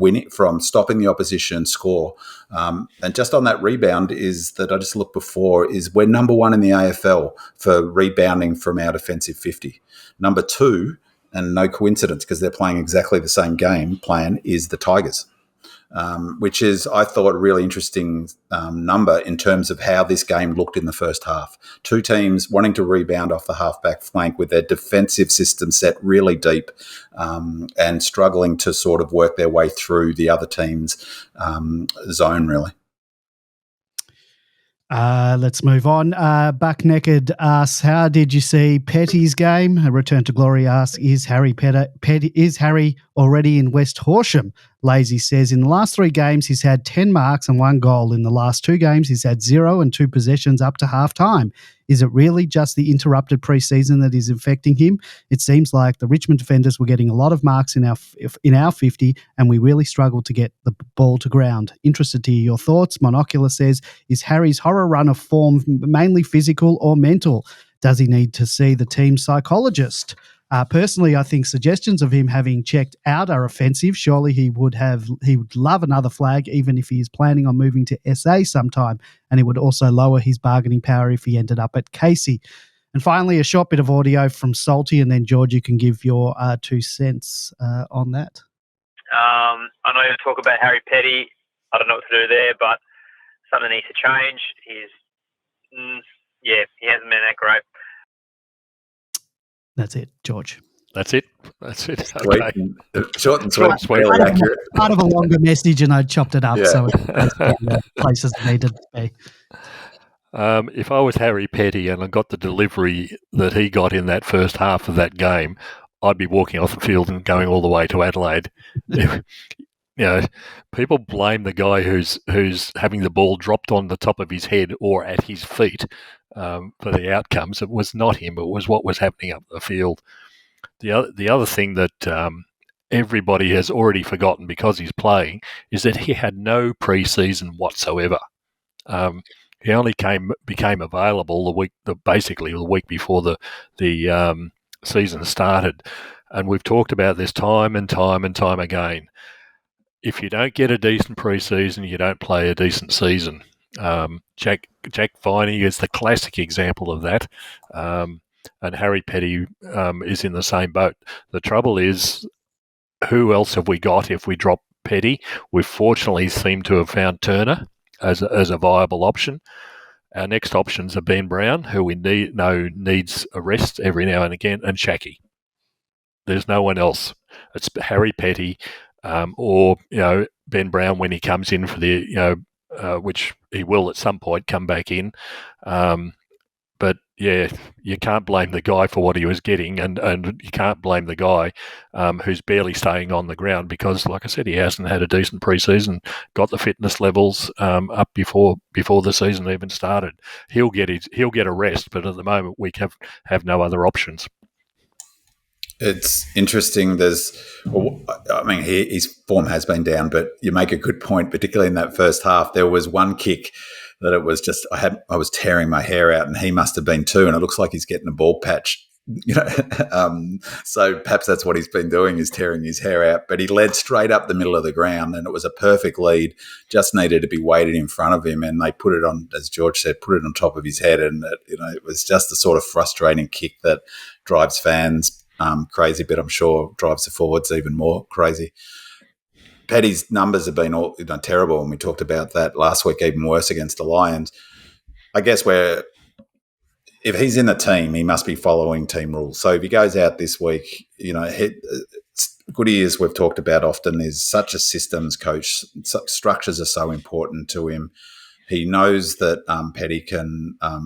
stopping the opposition score. And just on that rebound is that I just looked before, is we're number one in the AFL for rebounding from our defensive 50. Number two, and no coincidence because they're playing exactly the same game plan, is the Tigers. Which is, I thought, a really interesting number in terms of how this game looked in the first half. Two teams wanting to rebound off the half-back flank with their defensive system set really deep, and struggling to sort of work their way through the other team's zone, really. Let's move on. Buck Naked asks, how did you see Petty's game? A Return to Glory asks, is Harry already in West Horsham? Lazy says, in the last 3 games, he's had 10 marks and 1 goal. In the last 2 games, he's had 0 and 2 possessions up to half-time. Is it really just the interrupted pre-season that is affecting him? It seems like the Richmond defenders were getting a lot of marks in our 50, and we really struggled to get the ball to ground. Interested to hear your thoughts. Monocular says, is Harry's horror run of form mainly physical or mental? Does he need to see the team psychologist? Personally, I think suggestions of him having checked out are offensive. Surely he would love another flag, even if he is planning on moving to SA sometime, and it would also lower his bargaining power if he ended up at 𝗙cie. And finally, a short bit of audio from Salty, and then George, you can give your 2 cents on that. I know you talk about Harry Petty. I don't know what to do there, but something needs to change. He hasn't been that great. That's it, George. That's it. Sweet. Okay. Short and sweet. Sweet. Fairly accurate. Part of a longer message, and I chopped it up Yeah. so it's in the places it needed to be. If I was Harry Petty and I got the delivery that he got in that first half of that game, I'd be walking off the field and going all the way to Adelaide. People blame the guy who's having the ball dropped on the top of his head or at his feet for the outcomes. It was not him. It was what was happening up the field. The other thing that everybody has already forgotten because he's playing is that he had no pre-season whatsoever. He only became available basically the week before the season started, and we've talked about this time and time and time again. If you don't get a decent pre-season, you don't play a decent season. Jack 𝗍𝗯𝘀𝗀 is the classic example of that, and Harry Petty is in the same boat. The trouble is, who else have we got if we drop Petty? We fortunately seem to have found Turner as a viable option. Our next options are Ben Brown, who we know needs a rest every now and again, and 𝗟𝗍𝗋𝗁. There's no one else. It's Harry Petty or Ben Brown when he comes in for the which he will at some point come back in. But yeah, you can't blame the guy for what he was getting, and you can't blame the guy who's barely staying on the ground because, like I said, he hasn't had a decent pre-season, got the fitness levels up before the season even started. He'll get a rest, but at the moment we have no other options. It's interesting. His form has been down, but you make a good point, particularly in that first half. There was one kick that it was just I was tearing my hair out, and he must have been too. And it looks like he's getting a ball patch, So perhaps that's what he's been doing, is tearing his hair out. But he led straight up the middle of the ground, and it was a perfect lead. Just needed to be weighted in front of him, and they put it on, as George said, put it on top of his head. And it was just the sort of frustrating kick that drives fans crazy, but I'm sure drives the forwards even more crazy. Petty's numbers have been all terrible, and we talked about that last week, even worse against the Lions. I guess if he's in the team, he must be following team rules. So if he goes out this week, Goody, as we've talked about often, is such a systems coach. Structures are so important to him. He knows that Petty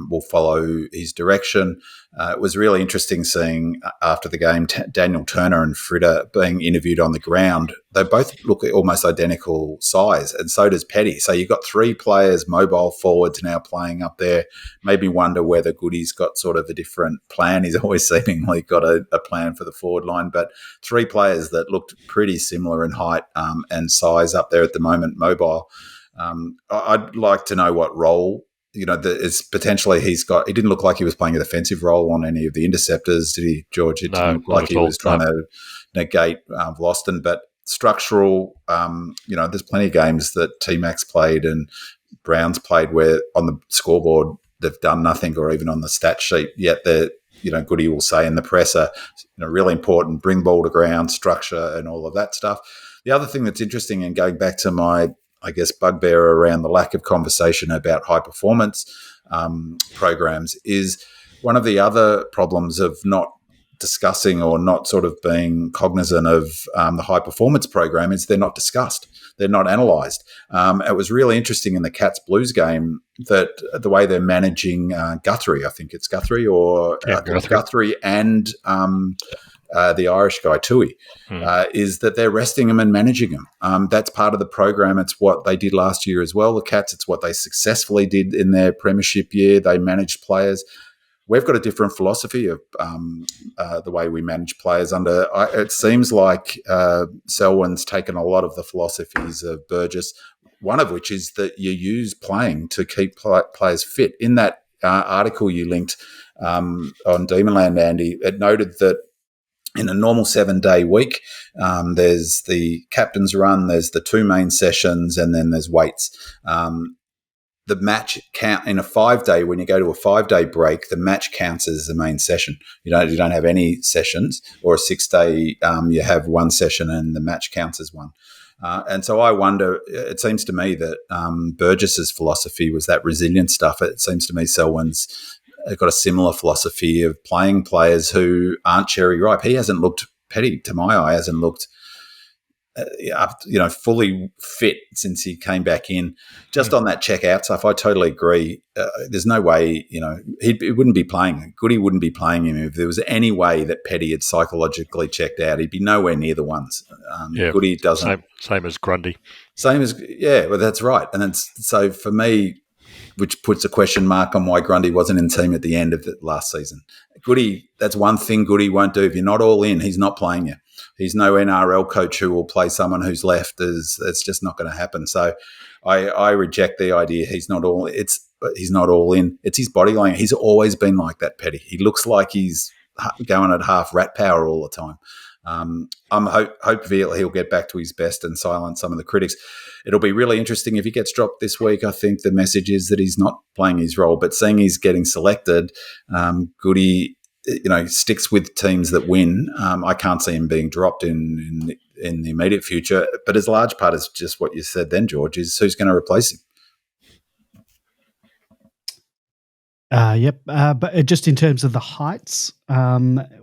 will follow his direction. It was really interesting seeing after the game Daniel Turner and Fritter being interviewed on the ground. They both look almost identical size, and so does Petty. So you've got three players, mobile forwards, now playing up there. Maybe wonder whether Goody's got sort of a different plan. He's always seemingly got a plan for the forward line, but three players that looked pretty similar in height and size up there at the moment, mobile. I'd like to know what role, is potentially he's got. He didn't look like he was playing a defensive role on any of the interceptors, did he, George? It didn't look like he was trying to negate Vlosten, but structural, there's plenty of games that T-Max played and Brown's played where on the scoreboard they've done nothing, or even on the stat sheet, yet they're, Goody will say in the presser, really important, bring ball to ground, structure and all of that stuff. The other thing that's interesting, and going back to my, I guess, bugbear around the lack of conversation about high performance programs, is one of the other problems of not discussing or not sort of being cognizant of the high performance program is they're not discussed. They're not analysed. It was really interesting in the Cats Blues game that the way they're managing Guthrie, I think it's Guthrie, or Guthrie and the Irish guy, Tui, is that they're resting him and managing him. That's part of the program. It's what they did last year as well, the Cats. It's what they successfully did in their premiership year. They managed players. We've got a different philosophy of the way we manage players. It seems like Selwyn's taken a lot of the philosophies of Burgess, one of which is that you use playing to keep players fit. In that article you linked on Demonland, Andy, it noted that in a normal 7-day week, there's the captain's run, there's the two main sessions, and then there's weights. the match count in a 5-day. When you go to a 5-day break, the match counts as the main session. You don't have any sessions, or a 6-day. You have one session and the match counts as one. And so I wonder. It seems to me that Burgess's philosophy was that resilient stuff. It seems to me Selwyn's got a similar philosophy of playing players who aren't cherry ripe. He hasn't looked, Petty, to my eye, hasn't looked fully fit since he came back in. Just on that check-out stuff, I totally agree. There's no way, he wouldn't be playing. Goody wouldn't be playing him if there was any way that Petty had psychologically checked out. He'd be nowhere near the ones. Goody doesn't. Same as Grundy. Well, that's right. And then, so for me, which puts a question mark on why Grundy wasn't in the team at the end of the last season. Goody, that's one thing Goody won't do. If you're not all in, he's not playing you. He's no NRL coach who will play someone who's left. It's just not going to happen. So I reject the idea he's not all in. It's his body language. He's always been like that, Petty. He looks like he's going at half rat power all the time. I'm hopefully he'll get back to his best and silence some of the critics. It'll be really interesting if he gets dropped this week. I think the message is that he's not playing his role, but seeing he's getting selected, Goody, sticks with teams that win. I can't see him being dropped in the immediate future. But as large part is just what you said then, George, is who's going to replace him. Yep. But just in terms of the heights,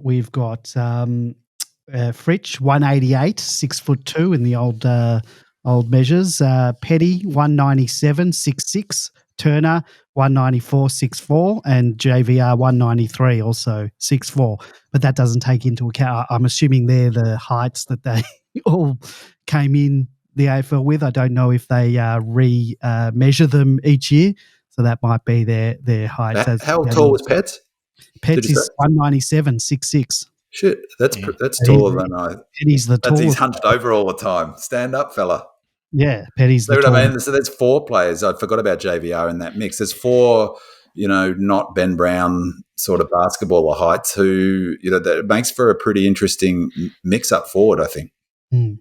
we've got Fritsch 188, 6'2" in the old measures. Petty 197, 6'6". Turner 194, 6'4", and JVR 193, also 6'4". But that doesn't take into account. I'm assuming they're the heights that they all came in the AFL with. I don't know if they measure them each year, so that might be their heights. How tall was Pets? Pets is 197, 6'6". Shit, that's taller than I. Petty's the tallest. He's hunched over all the time. Stand up, fella. Yeah, Petty's the tallest. I mean? So there's 4 players. I forgot about JVR in that mix. There's 4, not Ben Brown sort of basketballer heights who, that makes for a pretty interesting mix-up forward, I think. Mm.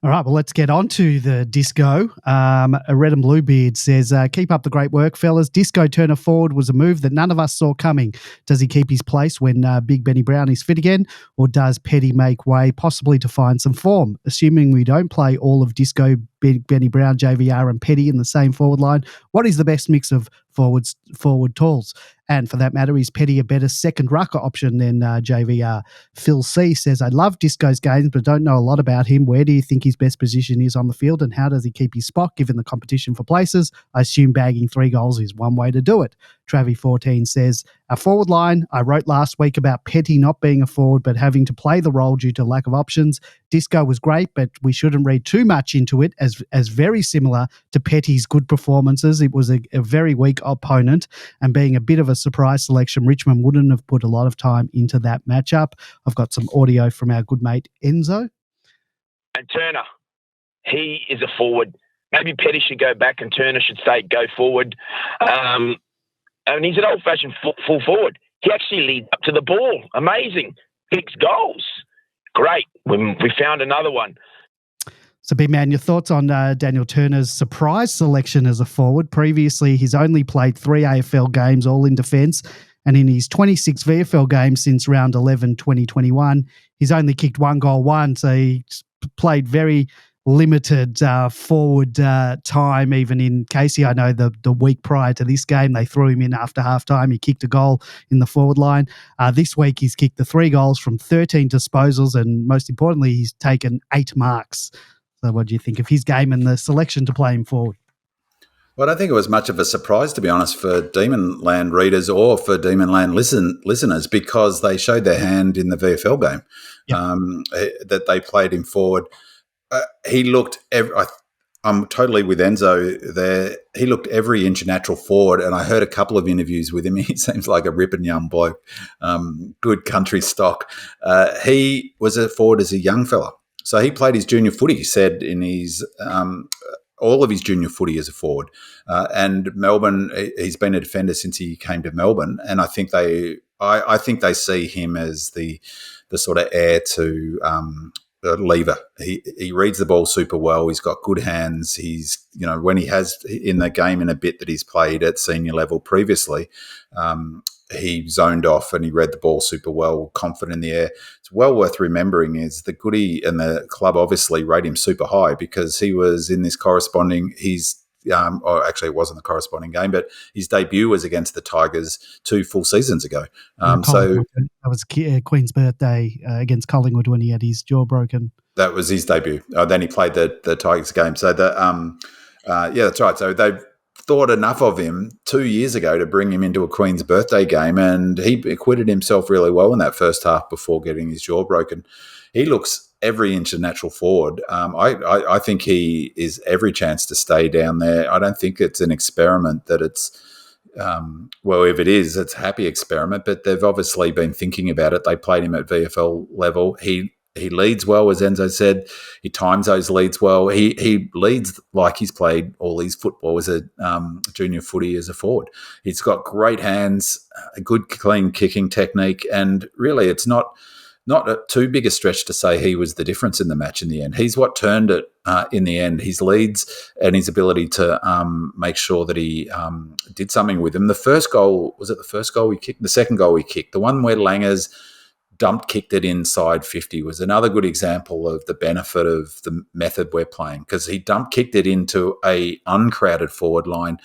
All right, well, let's get on to the disco. A Red and Bluebeard says, keep up the great work, fellas. Disco Turner forward was a move that none of us saw coming. Does he keep his place when Big Benny Brown is fit again, or does Petty make way possibly to find some form? Assuming we don't play all of Disco, Big Benny Brown, JVR and Petty in the same forward line, what is the best mix of forward talls? And for that matter, is Petty a better second rucker option than JVR? Phil C says, I love Disco's games, but don't know a lot about him. Where do you think his best position is on the field, and how does he keep his spot given the competition for places? I assume bagging 3 goals is one way to do it. Travi14 says, our forward line, I wrote last week about Petty not being a forward but having to play the role due to lack of options. Disco was great, but we shouldn't read too much into it as very similar to Petty's good performances. It was a very weak opponent, and being a bit of a surprise selection, Richmond wouldn't have put a lot of time into that matchup. I've got some audio from our good mate Enzo. And Turner, he is a forward. Maybe Petty should go back and Turner should say go forward. And he's an old-fashioned full forward. He actually leads up to the ball. Amazing. Kicks goals. Great. We found another one. So, Big Man, your thoughts on Daniel Turner's surprise selection as a forward? Previously, he's only played 3 AFL games, all in defence, and in his 26 VFL games since round 11, 2021, he's only kicked 1 goal, so he's played very limited forward time, even in Casey. I know the week prior to this game, they threw him in after halftime. He kicked a goal in the forward line. This week, he's kicked the 3 goals from 13 disposals, and most importantly, he's taken 8 marks. So what do you think of his game and the selection to play him forward? Well, I don't think it was much of a surprise, to be honest, for Demonland readers or for Demonland listeners, because they showed their hand in the VFL game. That they played him forward. He looked I'm totally with Enzo there. He looked every inch natural forward, and I heard a couple of interviews with him. He seems like a ripping young bloke, good country stock. He was a forward as a young fella. So he played his junior footy, he said, in his all of his junior footy as a forward. And Melbourne, he's been a defender since he came to Melbourne, and I think they see him as the sort of heir to lever. He reads the ball super well. He's got good hands. He's, when he has in the game in a bit that he's played at senior level previously, he zoned off and he read the ball super well, confident in the air. It's well worth remembering is the Goody and the club obviously rate him super high because he was in this corresponding, or actually it wasn't the corresponding game, but his debut was against the Tigers 2 full seasons ago. So that was Queen's birthday against Collingwood when he had his jaw broken. That was his debut. Then he played the Tigers game. So that's right. So they've thought enough of him 2 years ago to bring him into a Queen's birthday game, and he acquitted himself really well in that first half before getting his jaw broken. He looks every inch a natural forward. I think he is every chance to stay down there. I don't think it's an experiment that it's, if it is, it's a happy experiment, but they've obviously been thinking about it. They played him at VFL level. He leads well, as Enzo said. He times those leads well. He leads like he's played all his football as a junior footy as a forward. He's got great hands, a good clean kicking technique, and really it's not too big a stretch to say he was the difference in the match in the end. He's what turned it in the end. His leads and his ability to make sure that he did something with him. The first goal, was it the first goal we kicked? The second goal we kicked, the one where Langers kicked it inside 50 was another good example of the benefit of the method we're playing because he kicked it into a uncrowded forward line,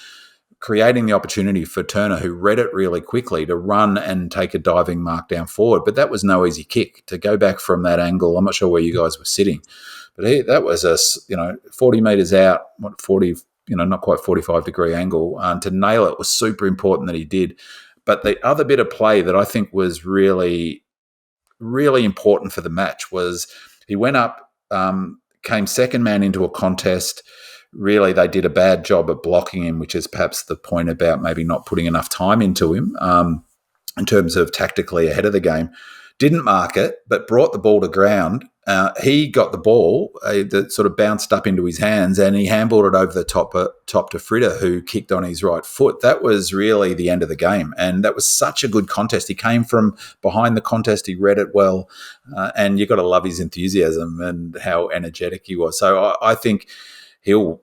creating the opportunity for Turner, who read it really quickly, to run and take a diving mark down forward. But that was no easy kick to go back from that angle. I'm not sure where you guys were sitting, but that was a 40 metres out, 40, not quite 45-degree angle. To nail it was super important that he did. But the other bit of play that I think was really important for the match was he went up, came second man into a contest. Really, they did a bad job at blocking him, which is perhaps the point about maybe not putting enough time into him in terms of tactically ahead of the game. Didn't mark it, but brought the ball to ground. He got the ball that sort of bounced up into his hands, and he handballed it over the top to Fritter, who kicked on his right foot. That was really the end of the game, and that was such a good contest. He came from behind the contest. He read it well, and you've got to love his enthusiasm and how energetic he was. So I think he'll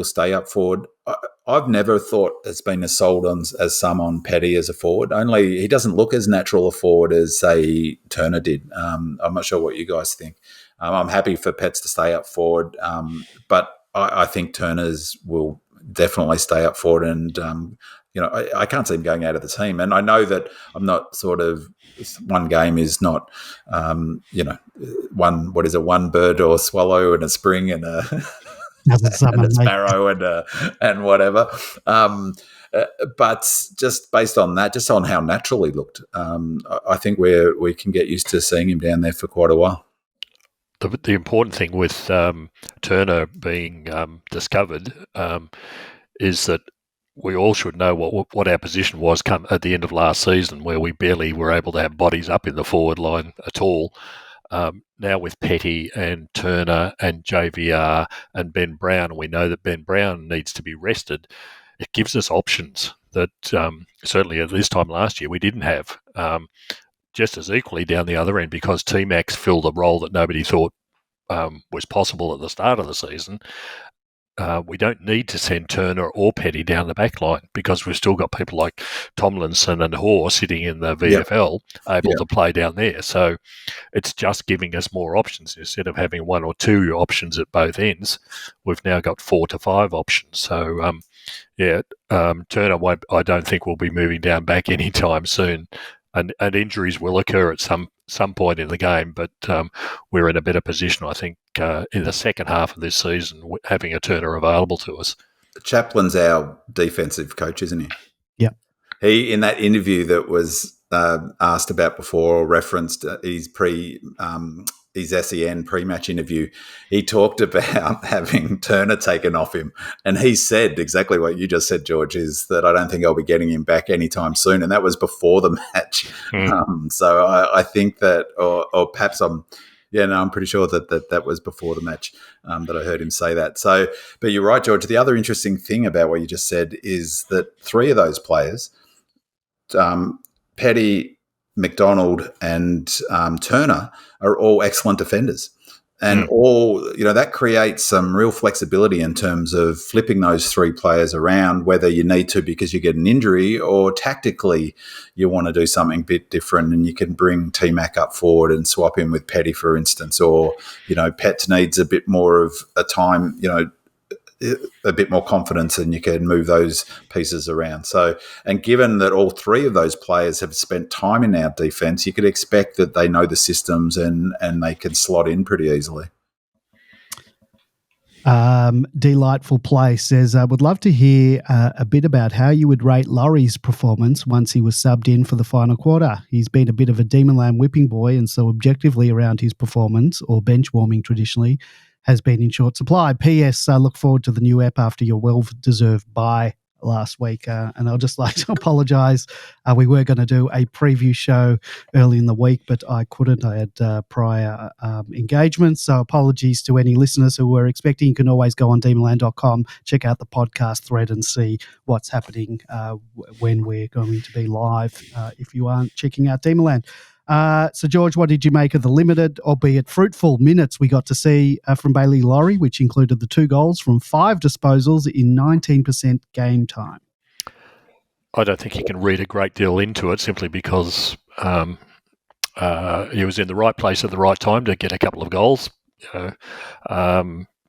stay up forward. I've never thought it's been as sold on as some on Petty as a forward. Only he doesn't look as natural a forward as, say, Turner did. I'm not sure what you guys think. I'm happy for Pets to stay up forward, but I think Turner's will definitely stay up forward. And I can't see him going out of the team. And I know that I'm not sort of one game is not one bird or swallow and a spring and a and a sparrow and whatever. But just based on that, just on how natural he looked, I think we can get used to seeing him down there for quite a while. The important thing with Turner being discovered is that we all should know what our position was at the end of last season, where we barely were able to have bodies up in the forward line at all. Now with Petty and Turner and JVR and Ben Brown, we know that Ben Brown needs to be rested. It gives us options that certainly at this time last year we didn't have. Just as equally down the other end, because T-Max filled a role that nobody thought was possible at the start of the season. We don't need to send Turner or Petty down the back line because we've still got people like Tomlinson and Hoare sitting in the VFL able to play down there. So it's just giving us more options. Instead of having one or two options at both ends, we've now got 4 to 5 options. So, Turner I don't think will be moving down back anytime soon. And injuries will occur at some point in the game, but we're in a better position, I think, in the second half of this season, having a Turner available to us. Chaplin's our defensive coach, isn't he? Yeah. He, in that interview that was asked about before or referenced his SEN pre-match interview, he talked about having Turner taken off him. And he said exactly what you just said, George, is that I don't think I'll be getting him back anytime soon. And that was before the match. So I think that, or perhaps I'm pretty sure that was before the match that I heard him say that. So, but you're right, George. The other interesting thing about what you just said is that 3 of those players, Petty, McDonald and Turner are all excellent defenders. And that creates some real flexibility in terms of flipping those three players around, whether you need to because you get an injury or tactically you want to do something a bit different and you can bring T-Mac up forward and swap him with Petty, for instance, or, Pets needs a bit more of a time, a bit more confidence and you can move those pieces around. So, and given that all three of those players have spent time in our defence, you could expect that they know the systems and they can slot in pretty easily. Delightful Play says, would love to hear a bit about how you would rate Laurie's performance once he was subbed in for the final quarter. He's been a bit of a Demonland whipping boy, and so objectively around his performance, or bench warming traditionally, has been in short supply. P.S. Look forward to the new app after your well-deserved bye last week. And I'll just like to apologise. We were going to do a preview show early in the week, but I couldn't. I had prior engagements. So apologies to any listeners who were expecting. You can always go on demonland.com, check out the podcast thread and see what's happening when we're going to be live if you aren't checking out Demonland. So, George, what did you make of the limited, albeit fruitful, minutes we got to see from Bailey Laurie, which included the 2 goals from 5 disposals in 19% game time? I don't think you can read a great deal into it simply because he was in the right place at the right time to get a couple of goals.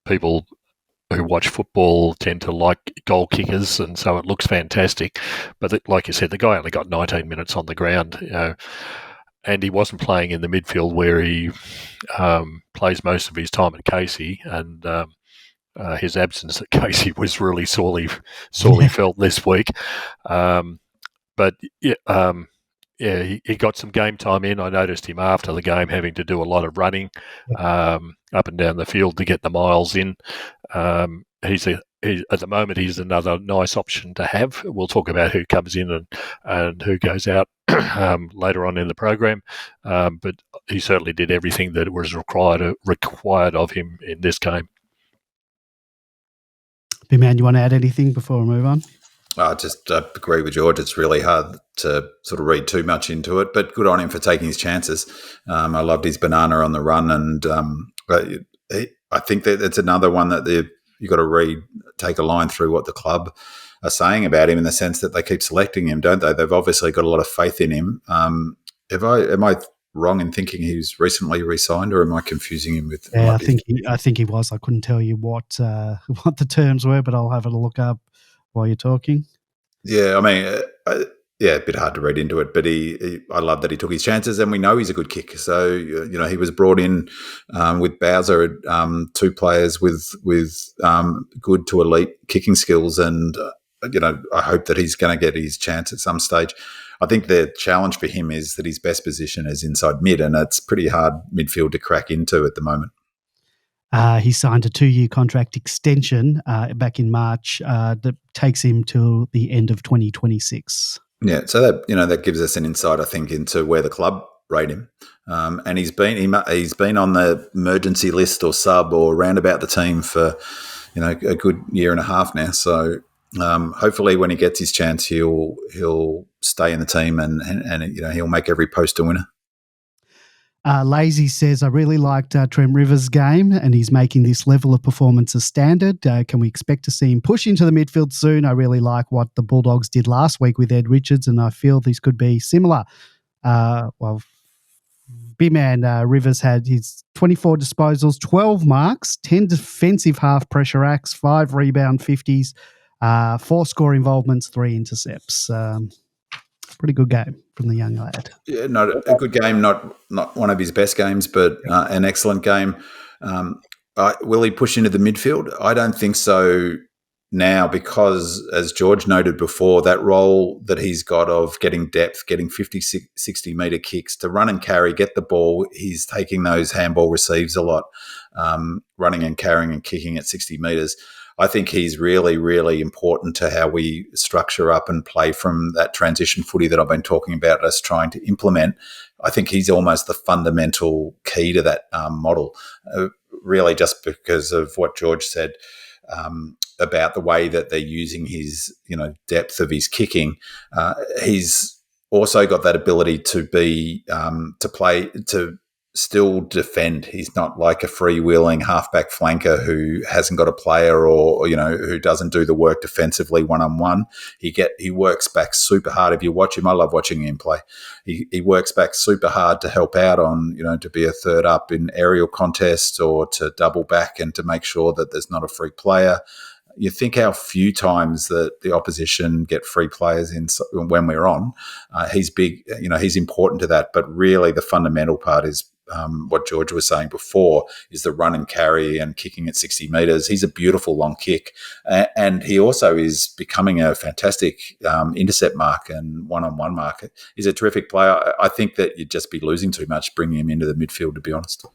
People who watch football tend to like goal kickers, and so it looks fantastic. But like you said, the guy only got 19 minutes on the ground, and he wasn't playing in the midfield where he plays most of his time at 𝗙cie, and his absence at 𝗙cie was really sorely felt this week. But he got some game time in. I noticed him after the game having to do a lot of running up and down the field to get the miles in. At the moment, he's another nice option to have. We'll talk about who comes in and who goes out later on in the program. But he certainly did everything that was required of him in this game. B-Man, you want to add anything before we move on? I just agree with George. It's really hard to sort of read too much into it, but good on him for taking his chances. I loved his banana on the run, and I think that it's another one that you've got to take a line through what the club are saying about him in the sense that they keep selecting him, don't they? They've obviously got a lot of faith in him. Am I wrong in thinking he was recently re-signed, or am I confusing him with? Yeah, I think he was. I couldn't tell you what the terms were, but I'll have a look up while you're talking. Yeah, I mean, a bit hard to read into it, but I love that he took his chances, and we know he's a good kicker. So he was brought in with Bowser, 2 players with good to elite kicking skills, and I hope that he's going to get his chance at some stage. I think the challenge for him is that his best position is inside mid, and it's pretty hard midfield to crack into at the moment. He signed a 2-year contract extension back in March that takes him to the end of 2026. Yeah, so that gives us an insight, I think, into where the club rate him. And he's been on the emergency list or sub or round about the team for a good year and a half now. So hopefully, when he gets his chance, he'll stay in the team and he'll make every post a winner. Lazy says, I really liked Trent Rivers' game, and he's making this level of performance a standard. Can we expect to see him push into the midfield soon? I really like what the Bulldogs did last week with Ed Richards, and I feel this could be similar. B-Man Rivers had his 24 disposals, 12 marks, 10 defensive half pressure acts, 5 rebound 50s, 4 score involvements, 3 intercepts. Pretty good game from the young lad. Yeah, not a good game, not one of his best games, but an excellent game. Will he push into the midfield? I don't think so now because, as George noted before, that role that he's got of getting depth, getting 50, 60-metre kicks to run and carry, get the ball, he's taking those handball receives a lot, running and carrying and kicking at 60 metres. I think he's really, really important to how we structure up and play from that transition footy that I've been talking about us trying to implement. I think he's almost the fundamental key to that model, really just because of what George said about the way that they're using his, depth of his kicking. He's also got that ability to be to play to still defend. He's not like a freewheeling halfback flanker who hasn't got a player or who doesn't do the work defensively one-on-one. He works back super hard. If you watch him, I love watching him play. He works back super hard to help out on, to be a third up in aerial contests or to double back and to make sure that there's not a free player. You think how few times that the opposition get free players in when we're on. He's big, he's important to that. But really the fundamental part is what George was saying before, is the run and carry and kicking at 60 metres. He's a beautiful long kick. And he also is becoming a fantastic intercept mark and one-on-one mark. He's a terrific player. I think that you'd just be losing too much bringing him into the midfield, to be honest.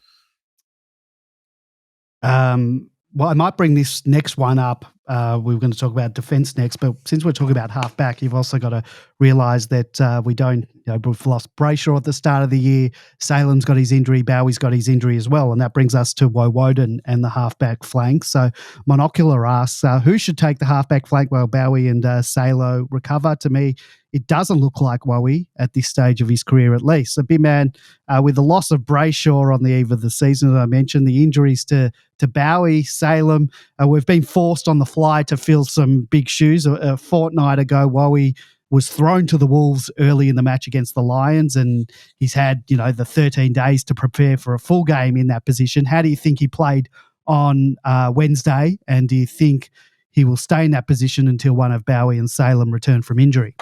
Well, I might bring this next one up. We were going to talk about defence next, but since we're talking about half-back, you've also got to realise that we don't, we've lost Brayshaw at the start of the year. Salem's got his injury. Bowie's got his injury as well, and that brings us to Woden and the half-back flank. So Monocular asks, who should take the half-back flank while Bowie and Salo recover? To me, it doesn't look like Wowie at this stage of his career, at least. So, big man, with the loss of Brayshaw on the eve of the season, as I mentioned, the injuries to Bowie, Salem, we've been forced on the fly to fill some big shoes. A fortnight ago, Wowie was thrown to the Wolves early in the match against the Lions, and he's had, the 13 days to prepare for a full game in that position. How do you think he played on Wednesday, and do you think he will stay in that position until one of Bowie and Salem return from injury?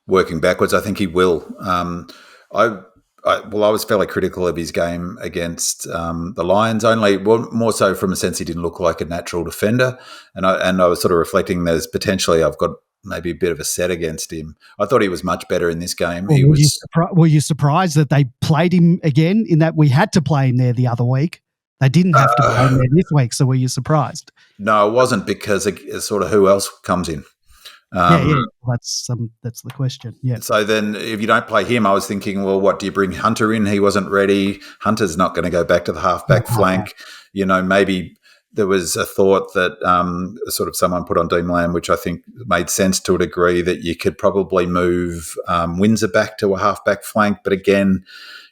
Working backwards, I think he will. I was fairly critical of his game against the Lions, more so from a sense he didn't look like a natural defender, and I was sort of reflecting there's potentially I've got maybe a bit of a set against him. I thought he was much better in this game. Well, were you surprised that they played him again, in that we had to play him there the other week? They didn't have to play him there this week, so were you surprised? No, I wasn't, because it's sort of who else comes in. That's the question. Yeah. So then, if you don't play him, I was thinking, well, what do you bring Hunter in? He wasn't ready. Hunter's not going to go back to the halfback flank. Maybe there was a thought that sort of someone put on Demonland, which I think made sense to a degree, that you could probably move Windsor back to a halfback flank, but again,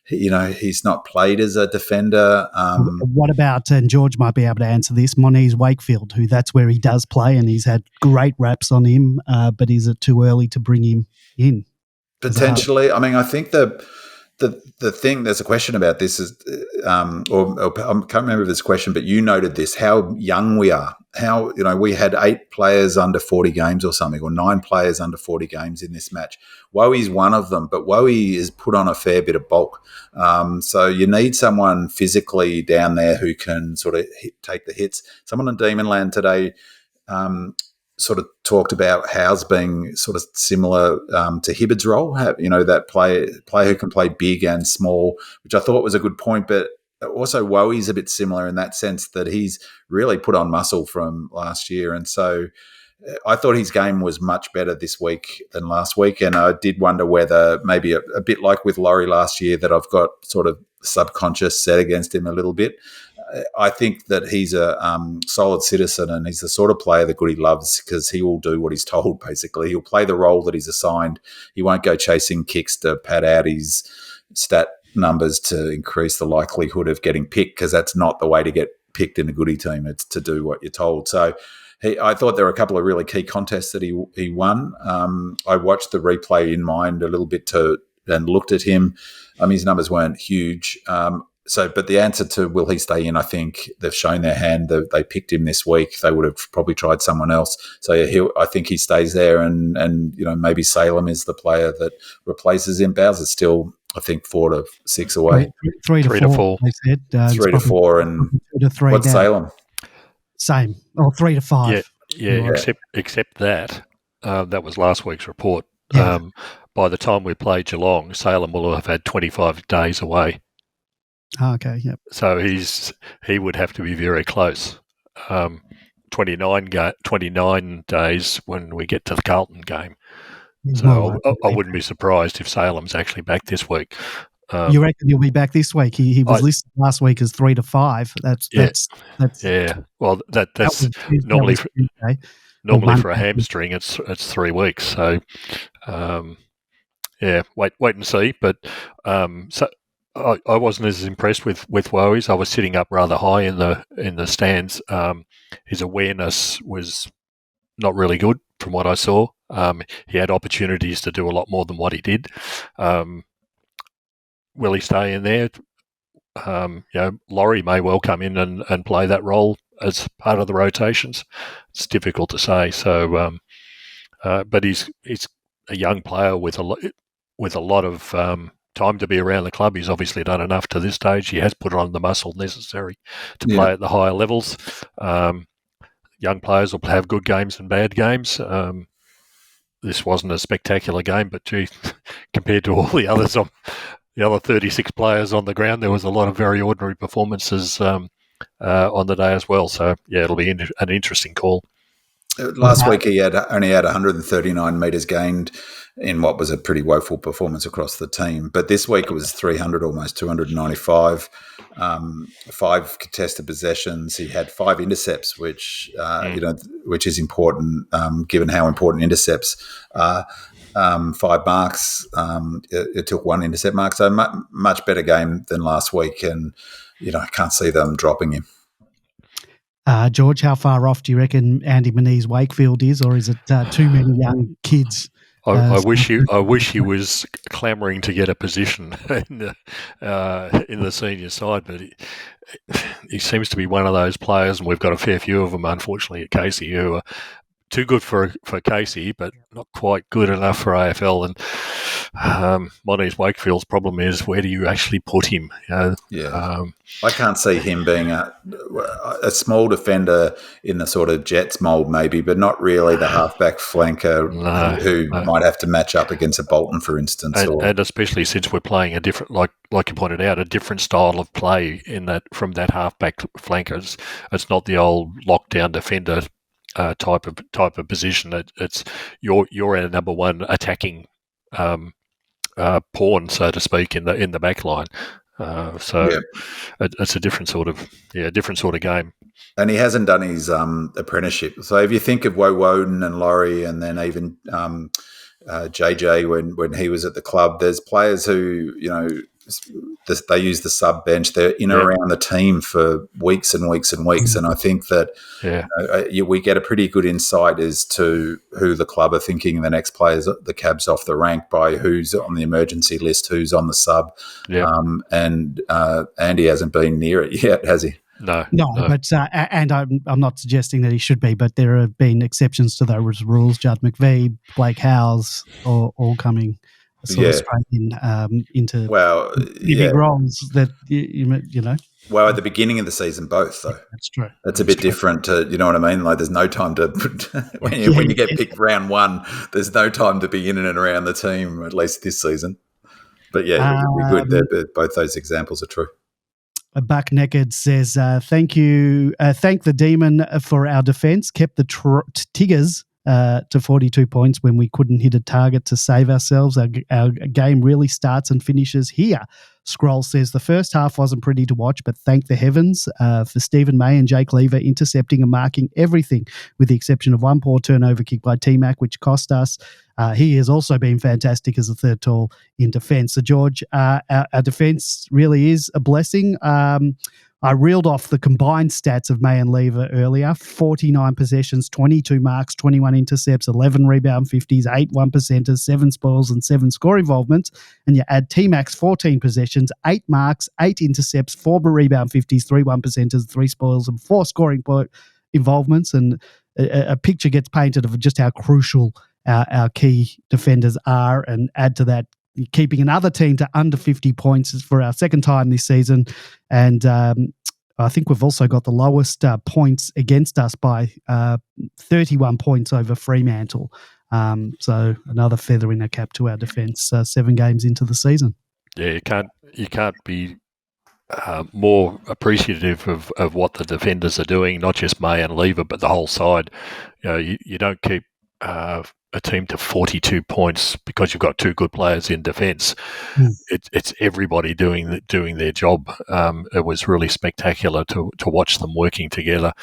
he's not played as a defender. What about, and George might be able to answer this, Moniz Wakefield, who that's where he does play, and he's had great raps on him, but is it too early to bring him in? Potentially. I mean, I think the thing, there's a question about this, is, or I can't remember this question, but you noted this, how young we are. How, we had 8 players under 40 games or something, or 9 players under 40 games in this match. Wowie's one of them, but Wowie is put on a fair bit of bulk. So you need someone physically down there who can sort of take the hits. Someone on Demonland today sort of talked about Howes being sort of similar to Hibbard's role, that player who can play big and small, which I thought was a good point, but also Wowie's a bit similar in that sense that he's really put on muscle from last year. And so I thought his game was much better this week than last week, and I did wonder whether maybe a bit like with Laurie last year that I've got sort of subconscious set against him a little bit. I think that he's a solid citizen, and he's the sort of player that Goody loves, because he will do what he's told, basically. He'll play the role that he's assigned. He won't go chasing kicks to pad out his stat numbers to increase the likelihood of getting picked, because that's not the way to get picked in a Goody team. It's to do what you're told. So I thought there were a couple of really key contests that he won. I watched the replay in mind a little bit and looked at him. His numbers weren't huge. But the answer to will he stay in, I think they've shown their hand. They picked him this week. They would have probably tried someone else. So I think he stays there, and maybe Salem is the player that replaces him. Bowes is still, I think, 4 to 6 away. 3 to 4. They said 3 to 4, and 2 to 3. What's down. Salem? Same. 3 to 5. Yeah. Except that that was last week's report. Yeah. By the time we play Geelong, Salem will have had 25 days away. Okay, yep. So he would have to be very close. 29 days when we get to the Carlton game. So I wouldn't be surprised if Salem's actually back this week. You reckon he'll be back this week? He was listed last week as 3 to 5. That's Well, that's normally for a hamstring. It's 3 weeks. So wait and see. But so I wasn't as impressed with 𝗟𝗏𝘀𝘁. I was sitting up rather high in the stands. His awareness was not really good from what I saw. He had opportunities to do a lot more than what he did. Will he stay in there? Laurie may well come in and play that role as part of the rotations. It's difficult to say. So, but he's a young player with a lot of time to be around the club. He's obviously done enough to this stage. He has put on the muscle necessary to play at the higher levels. Young players will have good games and bad games. This wasn't a spectacular game, but gee, compared to all the others the other 36 players on the ground, there was a lot of very ordinary performances on the day as well. So, it'll be an interesting call. Last week he only had 139 metres gained in what was a pretty woeful performance across the team. But this week it was 300, almost 295, 5 contested possessions. He had 5 intercepts, which which is important given how important intercepts are. 5 marks. It took 1 intercept mark, so much better game than last week, and I can't see them dropping him. George, how far off do you reckon Andy Manise Wakefield is, or is it too many young kids? I wish he was clamouring to get a position in the senior side, but he seems to be one of those players, and we've got a fair few of them, unfortunately, at 𝗙cie, who are too good for 𝗙cie, but not quite good enough for AFL. And Manise Wakefield's problem is, where do you actually put him? I can't see him being a small defender in the sort of Jets mould, maybe, but not really the halfback flanker who might have to match up against a Bolton, for instance. And especially since we're playing a different, like you pointed out, a different style of play in that from that halfback flankers. It's not the old lockdown defender type of position. It's you're our number one attacking pawn, so to speak, in the back line. It's a different sort of game. And he hasn't done his apprenticeship. So if you think of Woden and Laurie, and then even JJ when he was at the club, there's players who they use the sub bench. They're in and around the team for weeks and weeks and weeks, and I think that we get a pretty good insight as to who the club are thinking the next players, the cabs off the rank, by who's on the emergency list, who's on the sub. And Andy hasn't been near it yet, has he? No. But and I'm not suggesting that he should be, but there have bbeen exceptions to those rules. Judd McVie, Blake Howes, all coming straight into big roles that you know. Well, at the beginning of the season, both though. That's true. That's a bit different. You know what I mean? Like, there's no time to when you get picked round 1. There's no time to be in and around the team, at least this season. But we're good. Both those examples are true. Buck Naked says, thank you. Thank the Demon for our defence. Kept the Tigers to 42 points when we couldn't hit a target to save ourselves. Our game really starts and finishes here. Scroll says, the first half wasn't pretty to watch, but thank the heavens for Stephen May and Jake Lever intercepting and marking everything, with the exception of one poor turnover kick by T-Mac, which cost us. He has also been fantastic as a third tall in defence. So, George, our defence really is a blessing. I reeled off the combined stats of May and Lever earlier: 49 possessions, 22 marks, 21 intercepts, 11 rebound 50s, 8 1%ers, 7 spoils and 7 score involvements. And you add T-Mac's 14 possessions, 8 marks, 8 intercepts, 4 rebound 50s, 3 1%ers, 3 spoils and 4 scoring involvements. And a picture gets painted of just how crucial our key defenders are. And add to that, keeping another team to under 50 points for our second time this season. And I think we've also got the lowest points against us by 31 points over Fremantle. So another feather in our cap to our defence 7 games into the season. Yeah, you can't be more appreciative of what the defenders are doing, not just May and Lever, but the whole side. You don't keep a team to 42 points because you've got 2 good players in defence. It's everybody doing their job. It was really spectacular to watch them working together.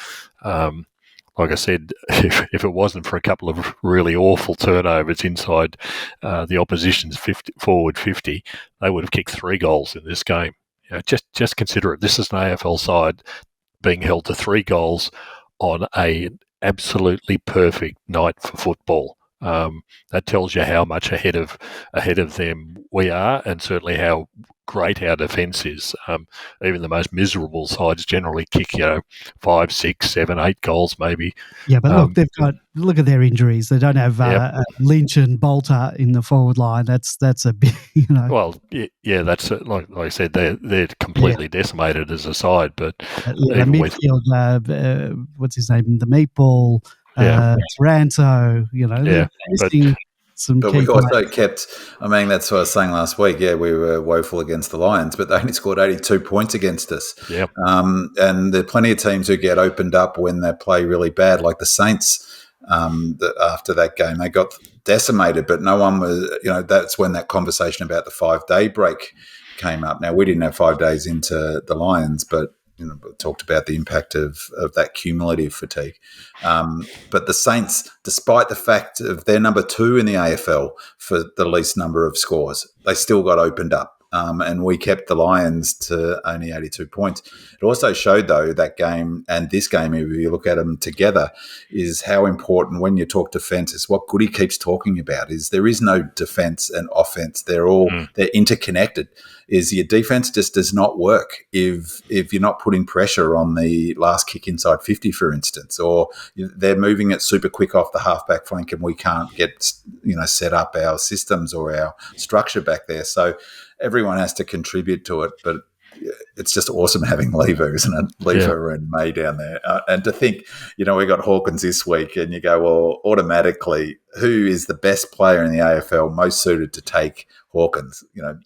like I said, if it wasn't for a couple of really awful turnovers inside the opposition's forward 50, they would have kicked 3 goals in this game. Just consider it. This is an AFL side being held to 3 goals on an absolutely perfect night for football. That tells you how much ahead of them we are, and certainly how great our defence is. Even the most miserable sides generally kick 5, 6, 7, 8 goals maybe. Yeah, but look at their injuries. They don't have Lynch and Bolter in the forward line. That's a big, Well, yeah, that's like I said, they're completely decimated as a side. But the midfield, what's his name? The meatball, Taranto. They're missing some. But we also kept. I mean, that's what I was saying last week. Yeah, we were woeful against the Lions, but they only scored 82 points against us. Yep. And there are plenty of teams who get opened up when they play really bad, like the Saints. After that game, they got decimated, but no one was. That's when that conversation about the 5-day break came up. Now, we didn't have 5 days into the Lions, but talked about the impact of that cumulative fatigue. But the Saints, despite the fact of they're number 2 in the AFL for the least number of scores, they still got opened up. And we kept the Lions to only 82 points. It also showed, though, that game and this game, if you look at them together, is how important when you talk defence is what Goody keeps talking about is there is no defence and offence. They're interconnected. Is your defence just does not work if you're not putting pressure on the last kick inside 50, for instance, or they're moving it super quick off the halfback flank and we can't get set up our systems or our structure back there. So everyone has to contribute to it, but it's just awesome having Lever, isn't it? Lever and May down there. And to think, we got Hawkins this week and you go, well, automatically, who is the best player in the AFL most suited to take Hawkins?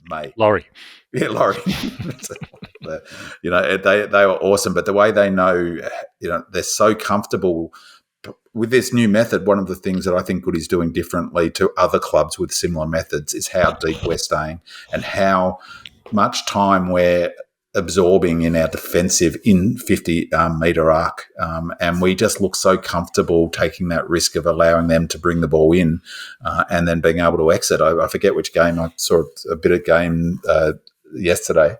May. Laurie. Yeah, Laurie. They were awesome, but the way they know, they're so comfortable with this new method. One of the things that I think Goody's doing differently to other clubs with similar methods is how deep we're staying and how much time we're absorbing in our defensive in 50-metre arc. And we just look so comfortable taking that risk of allowing them to bring the ball in and then being able to exit. I forget which game. I saw a bit of game yesterday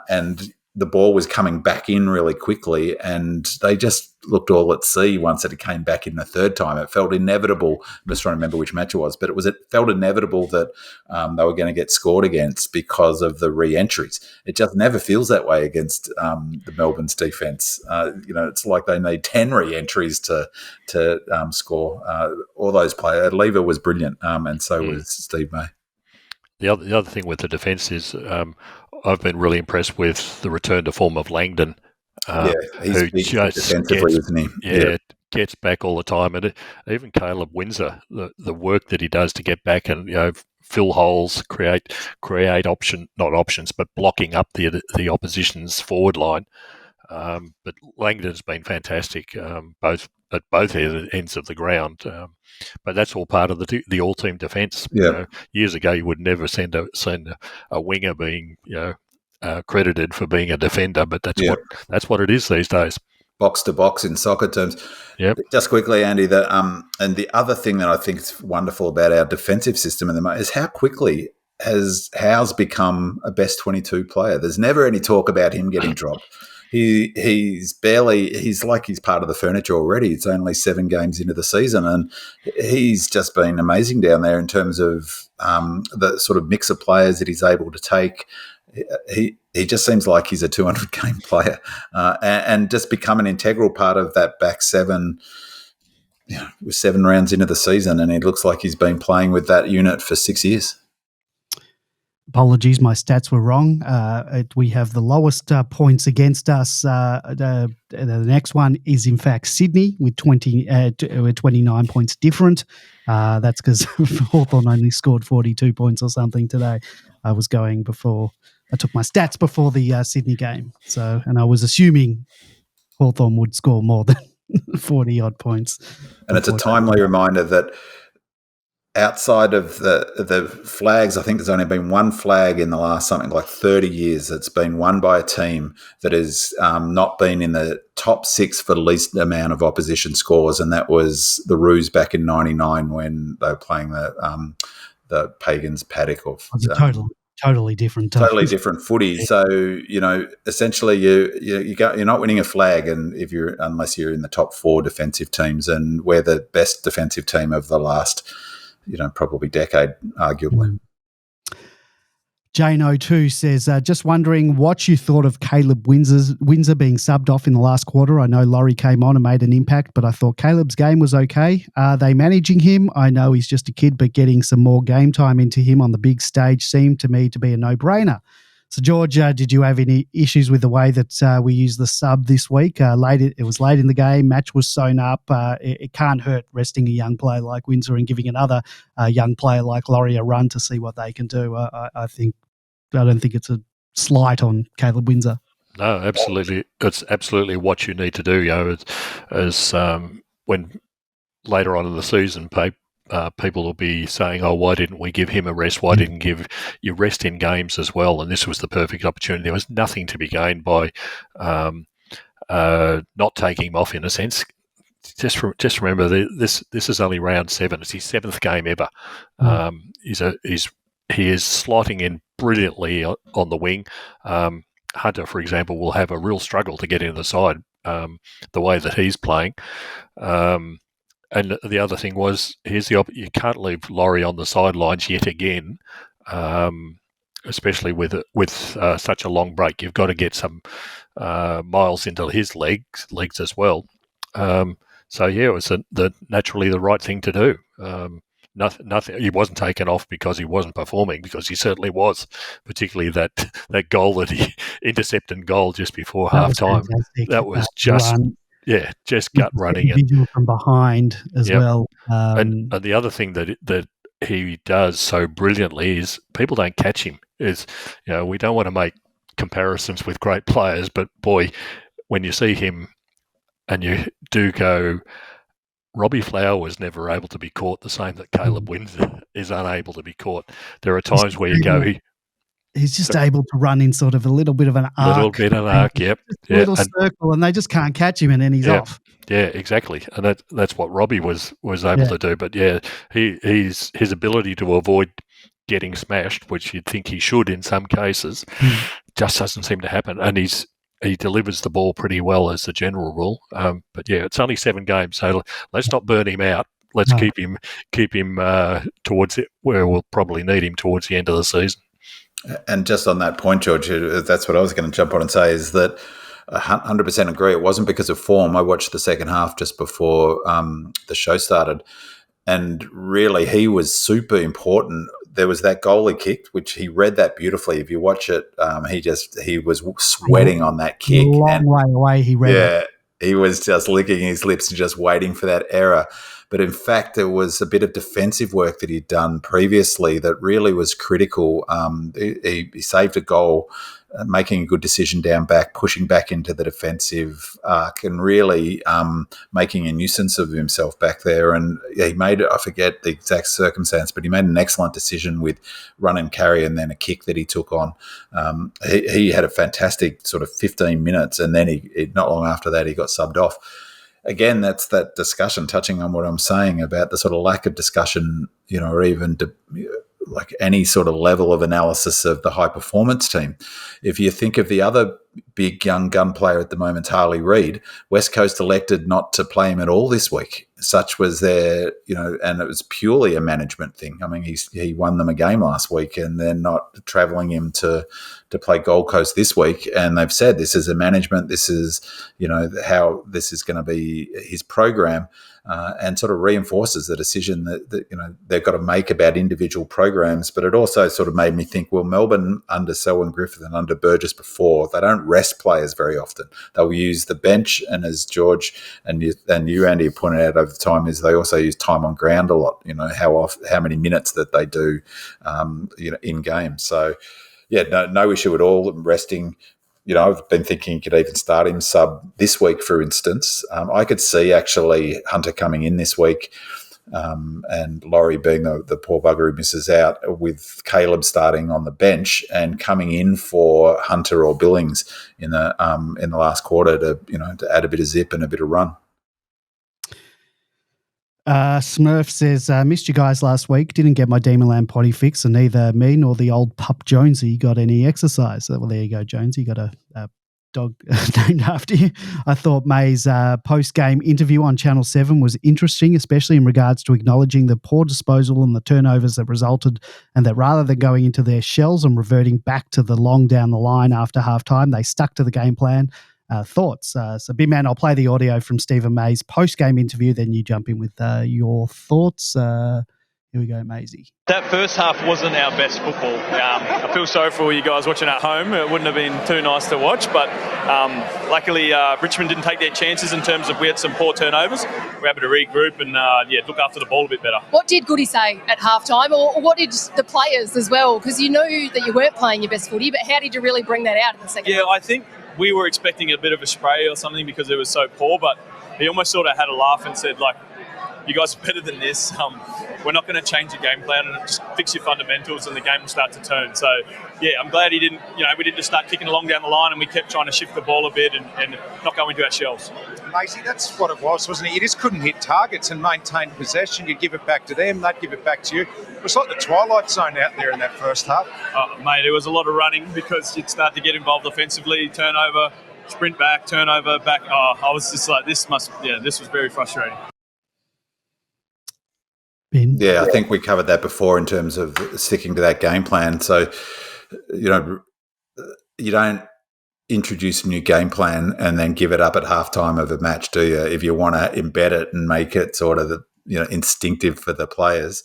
and the ball was coming back in really quickly and they just looked all at sea once it came back in the third time. It felt inevitable. I'm just trying to remember which match it was, but it felt inevitable that they were going to get scored against because of the re-entries. It just never feels that way against the Melbourne's defence. It's like they need 10 re-entries to score. All those players. Lever was brilliant and so was Steve May. The other thing with the defence is I've been really impressed with the return to form of Langdon. He's big defensively, isn't he? Gets back all the time. And even Caleb Windsor, the work that he does to get back and fill holes, create not options, but blocking up the opposition's forward line. But Langdon's been fantastic, both at both ends of the ground. But that's all part of the all-team defence. Yeah. Years ago, you would never send a winger being credited for being a defender, but that's what it is these days. Box to box in soccer terms. Yep. Just quickly, Andy, and the other thing that I think is wonderful about our defensive system is how quickly has Howe's become a best 22 player. There's never any talk about him getting dropped. He's like he's part of the furniture already. It's only 7 games into the season, and he's just been amazing down there in terms of the sort of mix of players that he's able to take. He just seems like he's a 200-game player and just become an integral part of that back 7. With 7 rounds into the season, and it looks like he's been playing with that unit for 6 years. Apologies, my stats were wrong. We have the lowest points against us. The next one is, in fact, Sydney with 29 points different. That's because Hawthorn only scored 42 points or something today. I took my stats before the Sydney game, and I was assuming Hawthorn would score more than 40-odd points. And it's a timely reminder that outside of the flags, I think there's only been one flag in the last something like 30 years that's been won by a team that has not been in the top 6 for the least amount of opposition scores, and that was the Roos back in '99 when they were playing the Pagans paddock. Totally different. Totally different footy. So, essentially you're not winning a flag unless you're in the top 4 defensive teams, and we're the best defensive team of the last, probably decade, arguably. Jane02 says, just wondering what you thought of Caleb Windsor being subbed off in the last quarter. I know Laurie came on and made an impact, but I thought Caleb's game was okay. Are they managing him? I know he's just a kid, but getting some more game time into him on the big stage seemed to me to be a no-brainer. So, George, did you have any issues with the way that we used the sub this week? It was late in the game, match was sewn up. It can't hurt resting a young player like Windsor and giving another young player like Laurie a run to see what they can do. I don't think it's a slight on Caleb Windsor. No, absolutely. It's absolutely what you need to do. As when later on in the season, people will be saying, "Oh, why didn't we give him a rest? Why didn't give you rest in games as well?" And this was the perfect opportunity. There was nothing to be gained by not taking him off. In a sense, just remember this is only round 7. It's his 7th game ever. He is slotting in brilliantly on the wing. Hunter, for example, will have a real struggle to get in the side the way that he's playing. And the other thing was, you can't leave Laurie on the sidelines yet again, especially with such a long break. You've got to get some miles into his legs as well. So yeah, it was naturally the right thing to do. Nothing. He wasn't taken off because he wasn't performing, because he certainly was. Particularly that goal that he intercepted goal just before half time. That was just run. Just gut running and from behind as well. And the other thing that he does so brilliantly is people don't catch him. We don't want to make comparisons with great players, but boy, when you see him and you do go, Robbie Flower was never able to be caught the same that Caleb Windsor is unable to be caught. There are times where you go, he's just able to run in sort of a little bit of an arc. Yep. A little circle, and they just can't catch him, and then he's off. Yeah, exactly. And that's what Robbie was able to do. But yeah, his ability to avoid getting smashed, which you'd think he should in some cases, just doesn't seem to happen. And he delivers the ball pretty well as the general rule. But yeah, it's only 7 games, so let's not burn him out. Let's keep him towards it where we'll probably need him towards the end of the season. And just on that point, George, that's what I was going to jump on and say, is that 100% agree. It wasn't because of form. I watched the second half just before the show started, and really he was super important. There was that goal he kicked, which he read that beautifully. If you watch it, he was sweating on that kick. Long way away, he read it. He was just licking his lips and just waiting for that error. But in fact, there was a bit of defensive work that he'd done previously that really was critical. He saved a goal, making a good decision down back, pushing back into the defensive arc, and really making a nuisance of himself back there. And he made, I forget the exact circumstance, but he made an excellent decision with run and carry and then a kick that he took on. He had a fantastic sort of 15 minutes, and then he not long after that he got subbed off. Again, that's that discussion, touching on what I'm saying about the sort of lack of discussion, or even like any sort of level of analysis of the high performance team. If you think of the other big young gun player at the moment, Harley Reid, West Coast elected not to play him at all this week. Such was their, and it was purely a management thing. I mean, he won them a game last week, and they're not travelling him to play Gold Coast this week. And they've said this is a management, this is, how this is going to be his program, and sort of reinforces the decision that they've got to make about individual programs. But it also sort of made me think, well, Melbourne under Selwyn Griffith and under Burgess before, they don't rest players very often. They'll use the bench, and as George and you, Andy, have pointed out over time, is they also use time on ground a lot. How many minutes that they do, in games. So, yeah, no issue at all resting. I've been thinking you could even start him sub this week, for instance. I could see actually Hunter coming in this week and Laurie being the poor bugger who misses out, with Caleb starting on the bench and coming in for Hunter or Billings in the last quarter to add a bit of zip and a bit of run. Smurf says, missed you guys last week. Didn't get my Demonland potty fix, and neither me nor the old pup Jonesy got any exercise. Well, there you go, Jonesy. Got a dog named after you. I thought May's post-game interview on Channel 7 was interesting, especially in regards to acknowledging the poor disposal and the turnovers that resulted, and that rather than going into their shells and reverting back to the long down the line after halftime, they stuck to the game plan. Thoughts? So, Big Man, I'll play the audio from Stephen May's post-game interview, then you jump in with your thoughts. Here we go, Maisie. That first half wasn't our best football. I feel sorry for all you guys watching at home. It wouldn't have been too nice to watch, but luckily Richmond didn't take their chances in terms of we had some poor turnovers. We're able to regroup and look after the ball a bit better. What did Goody say at halftime, or what did the players as well? Because you knew that you weren't playing your best footy, but how did you really bring that out in the second half? I think we were expecting a bit of a spray or something because it was so poor, but he almost sort of had a laugh and said, like, you guys are better than this. We're not going to change the game plan and just fix your fundamentals and the game will start to turn. So, I'm glad he didn't, we didn't just start kicking along down the line and we kept trying to shift the ball a bit and not go into our shells. Maisie, that's what it was, wasn't it? You just couldn't hit targets and maintain possession. You'd give it back to them, they'd give it back to you. It was like the twilight zone out there in that first half. Oh, mate, it was a lot of running because you'd start to get involved offensively, turnover, sprint back, turnover, back. I was just like, this was very frustrating. Ben? Yeah, I think we covered that before in terms of sticking to that game plan. So, you don't introduce a new game plan and then give it up at halftime of a match, do you? If you want to embed it and make it sort of instinctive for the players.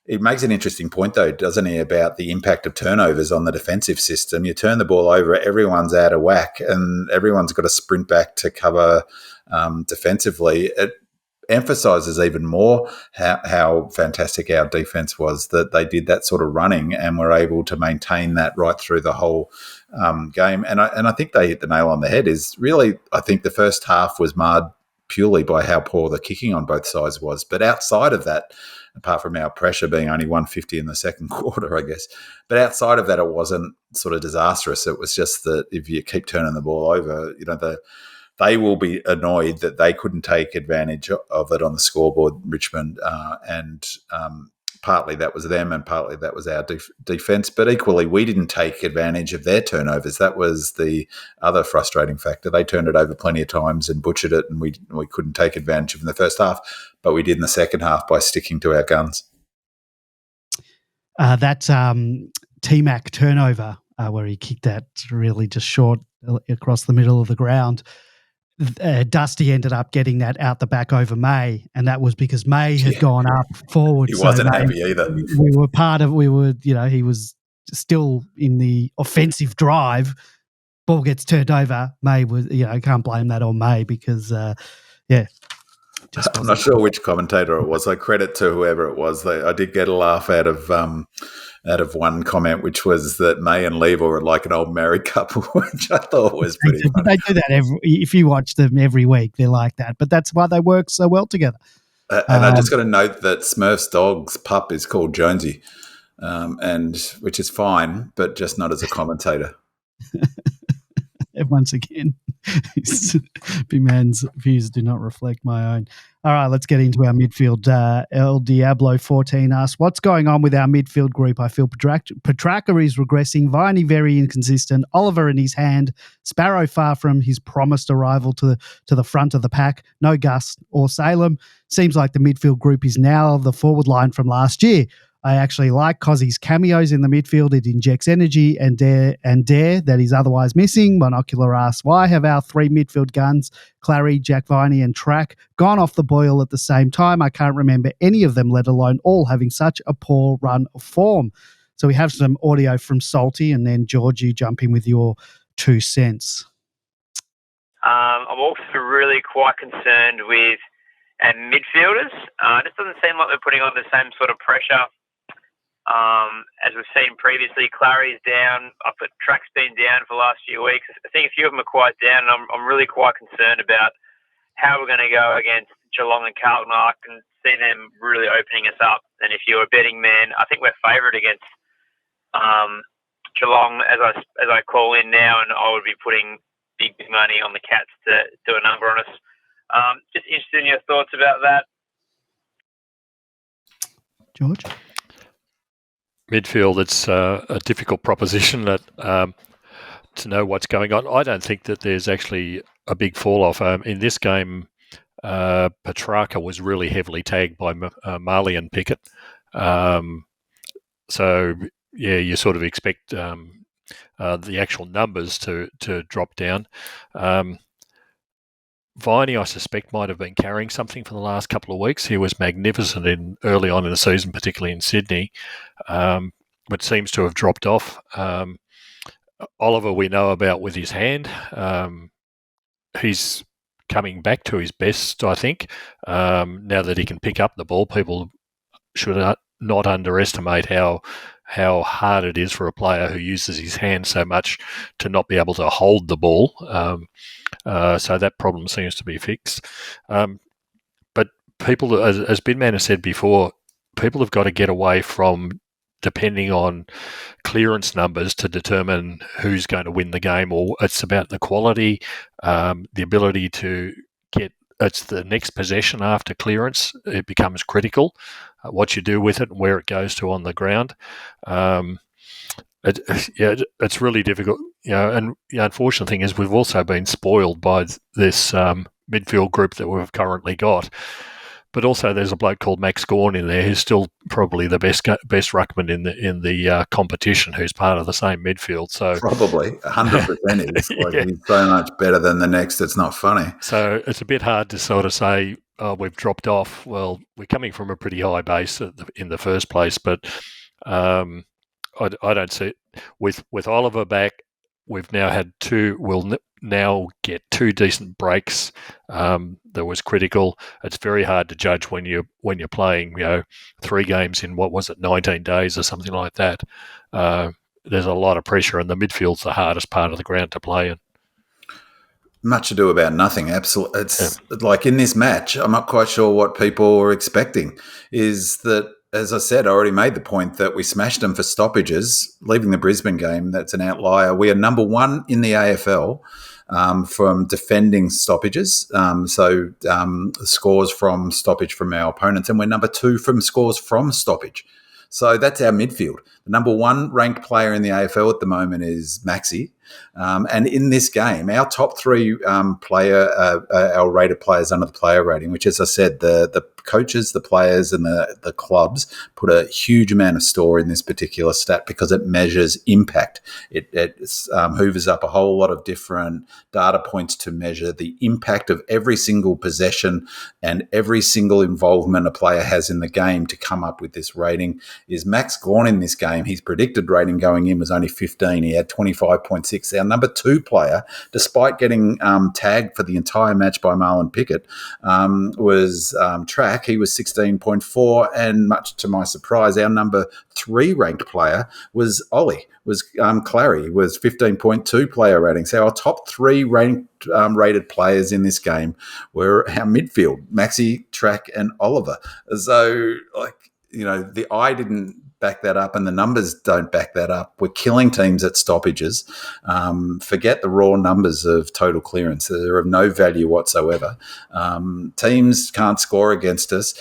It makes an interesting point, though, doesn't he, about the impact of turnovers on the defensive system. You turn the ball over, everyone's out of whack, and everyone's got to sprint back to cover defensively. It emphasises even more how fantastic our defence was, that they did that sort of running and were able to maintain that right through the whole game. And I think they hit the nail on the head. Is really, I think the first half was marred purely by how poor the kicking on both sides was. But outside of that, apart from our pressure being only 150 in the second quarter, I guess, but outside of that, it wasn't sort of disastrous. It was just that if you keep turning the ball over, they will be annoyed that they couldn't take advantage of it on the scoreboard, Richmond, and partly that was them and partly that was our defence. But equally, we didn't take advantage of their turnovers. That was the other frustrating factor. They turned it over plenty of times and butchered it, and we couldn't take advantage of it in the first half, but we did in the second half by sticking to our guns. That T-Mac turnover where he kicked that really just short across the middle of the ground, Dusty ended up getting that out the back over May, and that was because May had gone up forward. He wasn't happy either. He was still in the offensive drive. Ball gets turned over. May was, can't blame that on May because, I'm not sure which commentator it was. I credit to whoever it was. I did get a laugh out of one comment, which was that May and Lever were like an old married couple, which I thought was pretty funny. They do that if you watch them every week, they're like that. But that's why they work so well together. And I just got to note that Smurf's dog's pup is called Jonesy, and which is fine, but just not as a commentator. Once again, Big Man's views do not reflect my own. All right, let's get into our midfield. El Diablo 14 asks, what's going on with our midfield group? I feel Petrarca is regressing, Viney very inconsistent, Oliver in his hand, Sparrow far from his promised arrival to the front of the pack, no Gus or Salem. Seems like the midfield group is now the forward line from last year. I actually like 𝗍ici's cameos in the midfield. It injects energy and dare that is otherwise missing. Monocular asks, why have our three midfield guns, Clary, Jack Viney and Track, gone off the boil at the same time? I can't remember any of them, let alone all having such a poor run of form. So we have some audio from Salty, and then George, you jump in with your 2 cents. I'm also really quite concerned with our midfielders. It just doesn't seem like we're putting on the same sort of pressure as we've seen previously. Clary's down. Track's been down for the last few weeks. I think a few of them are quite down, and I'm really quite concerned about how we're going to go against Geelong and Carlton. I can see them really opening us up. And if you're a betting man, I think we're favourite against Geelong as I call in now, and I would be putting big money on the Cats to do a number on us. Just interested in your thoughts about that. George? Midfield, it's a difficult proposition that to know what's going on. I don't think that there's actually a big fall-off. In this game, Petrarca was really heavily tagged by Marley and Pickett. So, yeah, you sort of expect the actual numbers to drop down. 𝗦nie, I suspect, might have been carrying something for the last couple of weeks. He was magnificent early on in the season, particularly in Sydney, but seems to have dropped off. Oliver we know about with his hand. He's coming back to his best, I think. Now that he can pick up the ball, people should not underestimate how hard it is for a player who uses his hand so much to not be able to hold the ball. So that problem seems to be fixed. But people, as Binman has said before, people have got to get away from depending on clearance numbers to determine who's going to win the game, or it's about the quality, the ability to get, it's the next possession after clearance. It becomes critical, what you do with it and where it goes to on the ground. It's really difficult, and the unfortunate thing is we've also been spoiled by this midfield group that we've currently got. But also there's a bloke called Max Gawn in there who's still probably the best ruckman in the competition, who's part of the same midfield. So probably 100% is. He's so much better than the next. It's not funny. So it's a bit hard to sort of say, oh, we've dropped off. Well, we're coming from a pretty high base in the first place, but I don't see it. With Oliver back, we've now had two. We'll now get two decent breaks. That was critical. It's very hard to judge when you're playing, 3 games in 19 days or something like that. There's a lot of pressure, and the midfield's the hardest part of the ground to play in. Much ado about nothing. Absolutely, it's like in this match. I'm not quite sure what people were expecting. Is that, as I said, I already made the point that we smashed them for stoppages, leaving the Brisbane game. That's an outlier. We are number 1 in the AFL from defending stoppages. So scores from stoppage from our opponents, and we're number 2 from scores from stoppage. So that's our midfield. The number 1 ranked player in the AFL at the moment is 𝗍𝗀𝗀𝗀. And in this game, our top 3 our rated players under the player rating, which, as I said, the coaches, the players and the clubs put a huge amount of store in this particular stat because it measures impact. It hoovers up a whole lot of different data points to measure the impact of every single possession and every single involvement a player has in the game to come up with this rating. Is Max Gawn in this game? His predicted rating going in was only 15. He had 25.6. Our number 2 player, despite getting tagged for the entire match by Marlon Pickett, was track. He was 16.4, and much to my surprise, our number 3 ranked player was Ollie, 𝗟𝗏𝘀𝗁, was 15.2 player rating. So our top 3 rated players in this game were our midfield, 𝗍𝗀𝗀𝗀, Track and Oliver. So, the eye didn't back that up, and the numbers don't back that up. We're killing teams at stoppages. Forget the raw numbers of total clearance. They're of no value whatsoever. Teams can't score against us.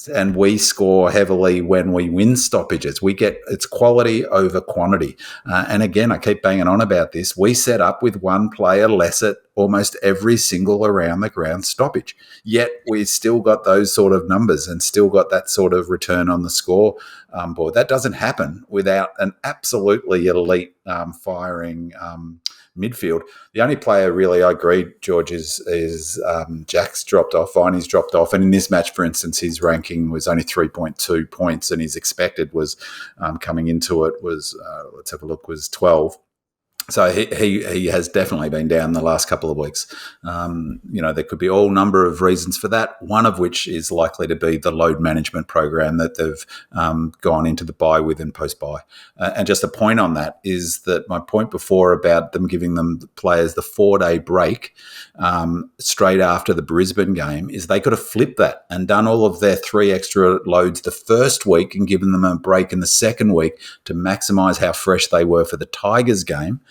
And we score heavily when we win stoppages. It's quality over quantity. And again, I keep banging on about this. We set up with 1 player less at almost every single around the ground stoppage. Yet we still got those sort of numbers and still got that sort of return on the score board. That doesn't happen without an absolutely elite firing midfield. The only player really, I agree, George, is Jack's dropped off, 𝗦nie's dropped off, and in this match, for instance, his ranking was only 3.2 points, and his expected was coming into it was let's have a look, was 12. So he has definitely been down the last couple of weeks. There could be all number of reasons for that, one of which is likely to be the load management program that they've gone into the bye with and post-bye. And just a point on that is that my point before about them giving them players the 4-day break straight after the Brisbane game is they could have flipped that and done all of their 3 extra loads the first week and given them a break in the second week to maximise how fresh they were for the Tigers game.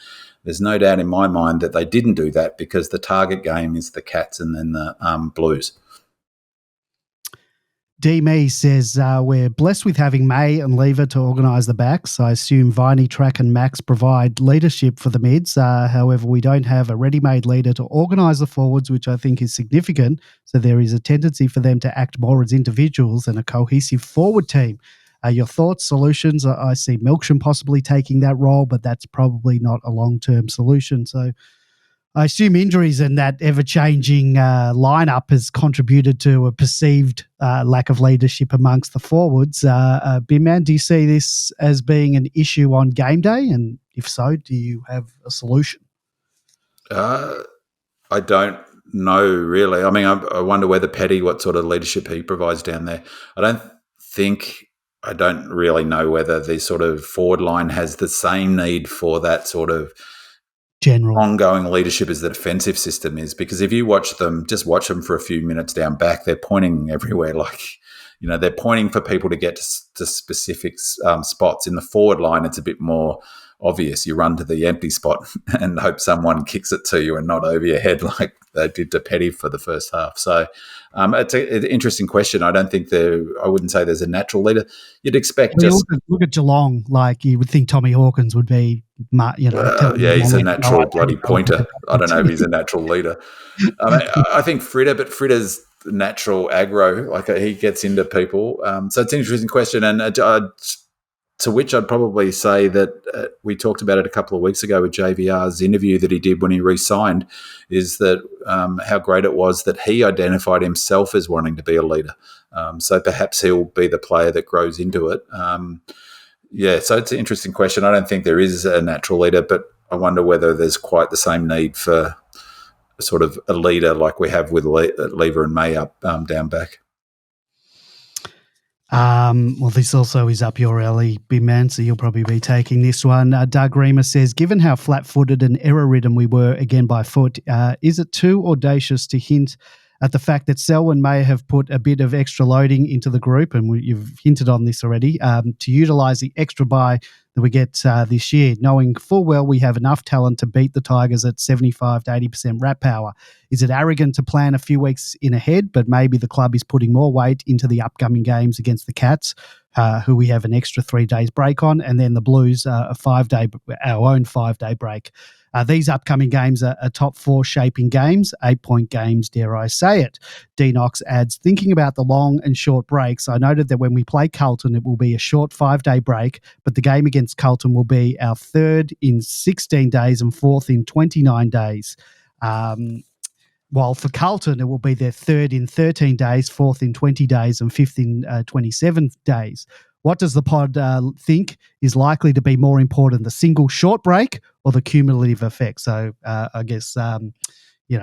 There's no doubt in my mind that they didn't do that because the target game is the Cats and then the Blues. D-Me says, we're blessed with having May and Lever to organise the backs. I assume Viney, Track and Max provide leadership for the mids. However, we don't have a ready-made leader to organise the forwards, which I think is significant. So there is a tendency for them to act more as individuals than a cohesive forward team. Your thoughts, solutions? I see Milksham possibly taking that role, but that's probably not a long-term solution. So I assume injuries and that ever-changing lineup has contributed to a perceived lack of leadership amongst the forwards. Binman, do you see this as being an issue on game day? And if so, do you have a solution? I don't know, really. I mean, I wonder whether Petty, what sort of leadership he provides down there. I don't really know whether the sort of forward line has the same need for that sort of general ongoing leadership as the defensive system is, because if you watch them for a few minutes down back, they're pointing everywhere. They're pointing for people to get to specific spots. In the forward line, it's a bit more obvious. You run to the empty spot and hope someone kicks it to you and not over your head like they did to Petty for the first half. So it's an interesting question. I wouldn't say there's a natural leader. You'd expect look at Geelong. Like you would think Tommy Hawkins would be, he's a natural bloody pointer. I don't know if he's a natural leader. I think Fritter's natural aggro, he gets into people. So it's an interesting question. And to which I'd probably say that we talked about it a couple of weeks ago with JVR's interview that he did when he re-signed, is that how great it was that he identified himself as wanting to be a leader. So perhaps he'll be the player that grows into it. So it's an interesting question. I don't think there is a natural leader, but I wonder whether there's quite the same need for sort of a leader like we have with Lever and May up down back. Well, this also is up your alley, Binman, so you'll probably be taking this one. Doug Reamer says, given how flat-footed and error-ridden we were again by foot, is it too audacious to hint at the fact that Selwyn may have put a bit of extra loading into the group, and you've hinted on this already, to utilise the extra bye that we get this year, knowing full well we have enough talent to beat the Tigers at 75 to 80% rat power? Is it arrogant to plan a few weeks in ahead, but maybe the club is putting more weight into the upcoming games against the Cats, who we have an extra 3 days break on, and then the Blues, our own 5-day break? These upcoming games are top 4 shaping games, 8-point games, dare I say it. Knox adds, thinking about the long and short breaks, I noted that when we play Carlton, it will be a short 5-day break, but the game against Carlton will be our 3rd in 16 days and 4th in 29 days. While for Carlton, it will be their 3rd in 13 days, 4th in 20 days and 5th in 27 days. What does the pod think is likely to be more important, the single short break or the cumulative effect? So I guess,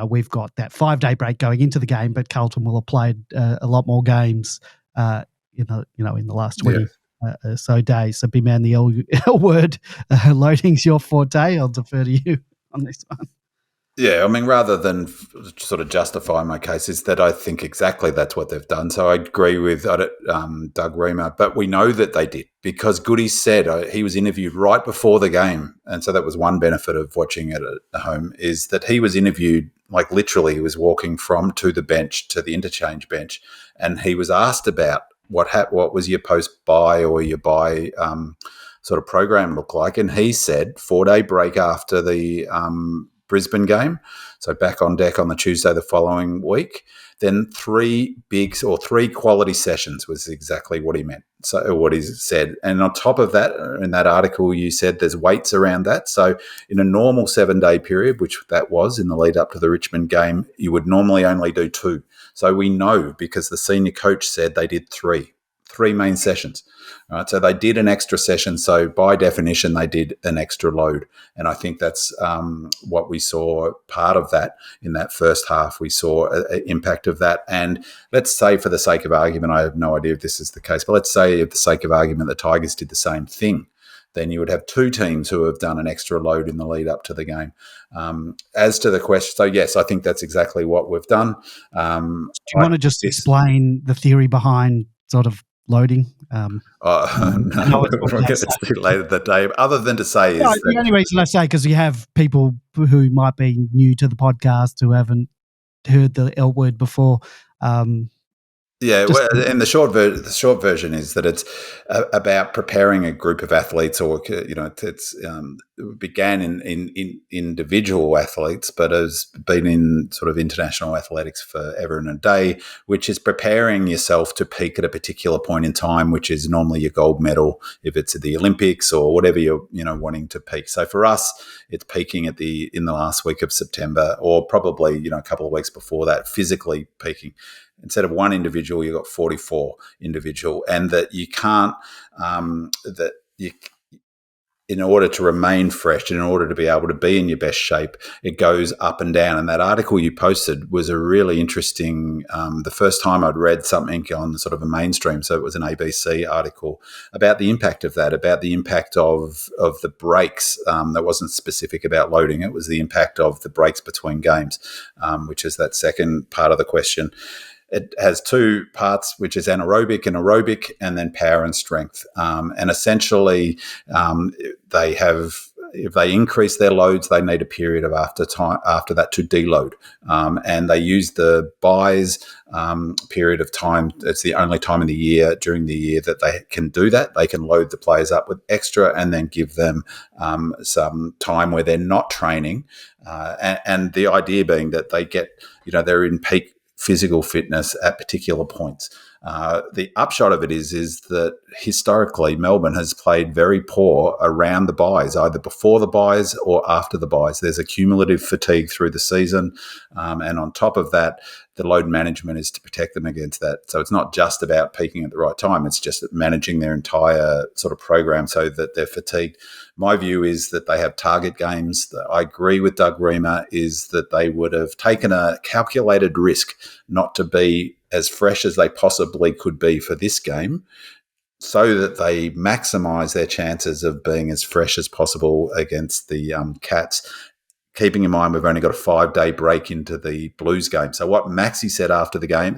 we've got that 5-day break going into the game, but Carlton will have played a lot more games, in the last 20 so days. So, Binman, the L word, loading's your forte. I'll defer to you on this one. Yeah, I mean, rather than sort of justify my case, is that I think exactly that's what they've done. So I agree with Doug Reamer, but we know that they did because Goody said he was interviewed right before the game. And so that was one benefit of watching it at home, is that he was interviewed, like literally he was walking to the bench, to the interchange bench, and he was asked about what was your post-buy or your buy sort of program look like. And he said 4-day break after the Brisbane game, so back on deck on the Tuesday the following week. Then 3 quality sessions was exactly what he meant. So what he said, and on top of that, in that article you said there's weights around that. So in a normal 7-day period, which that was in the lead up to the Richmond game, you would normally only do 2. So we know because the senior coach said they did 3 3 main sessions. Right, so they did an extra session. So by definition, they did an extra load, and I think that's what we saw. Part of that in that first half, we saw an impact of that. And let's say, for the sake of argument, I have no idea if this is the case, but let's say, for the sake of argument, the Tigers did the same thing. Then you would have 2 teams who have done an extra load in the lead up to the game. As to the question, so yes, I think that's exactly what we've done. Do you want to just explain the theory behind sort of loading? No, it's too late in the day. Other than to say, the only reason I say, because you have people who might be new to the podcast who haven't heard the L word before. And the short version is that it's about preparing a group of athletes, or it began in individual athletes, but has been in sort of international athletics forever and a day, which is preparing yourself to peak at a particular point in time, which is normally your gold medal if it's at the Olympics or whatever you're wanting to peak. So for us, it's peaking in the last week of September, or probably a couple of weeks before that, physically peaking. Instead of 1 individual, you've got 44 individual, and that you can't, in order to remain fresh, in order to be able to be in your best shape, it goes up and down. And that article you posted was a really interesting, the first time I'd read something on sort of a mainstream, so it was an ABC article about the impact of that, about the impact of the breaks. That wasn't specific about loading. It was the impact of the breaks between games, which is that second part of the question. It has 2 parts, which is anaerobic and aerobic, and then power and strength. And essentially, if they increase their loads, they need a period of after that to deload. And they use the buys period of time. It's the only time in the year, during the year, that they can do that. They can load the players up with extra and then give them some time where they're not training. And the idea being that they get, they're in peak physical fitness at particular points. The upshot of it is that historically Melbourne has played very poor around the buys, either before the buys or after the buys. There's a cumulative fatigue through the season, and on top of that, the load management is to protect them against that. So it's not just about peaking at the right time, it's just managing their entire sort of program so that they're fatigued. My view is that they have target games. I agree with Doug Reamer, is that they would have taken a calculated risk not to be as fresh as they possibly could be for this game, so that they maximise their chances of being as fresh as possible against the Cats. Keeping in mind, we've only got a 5-day break into the Blues game. So what Maxi said after the game,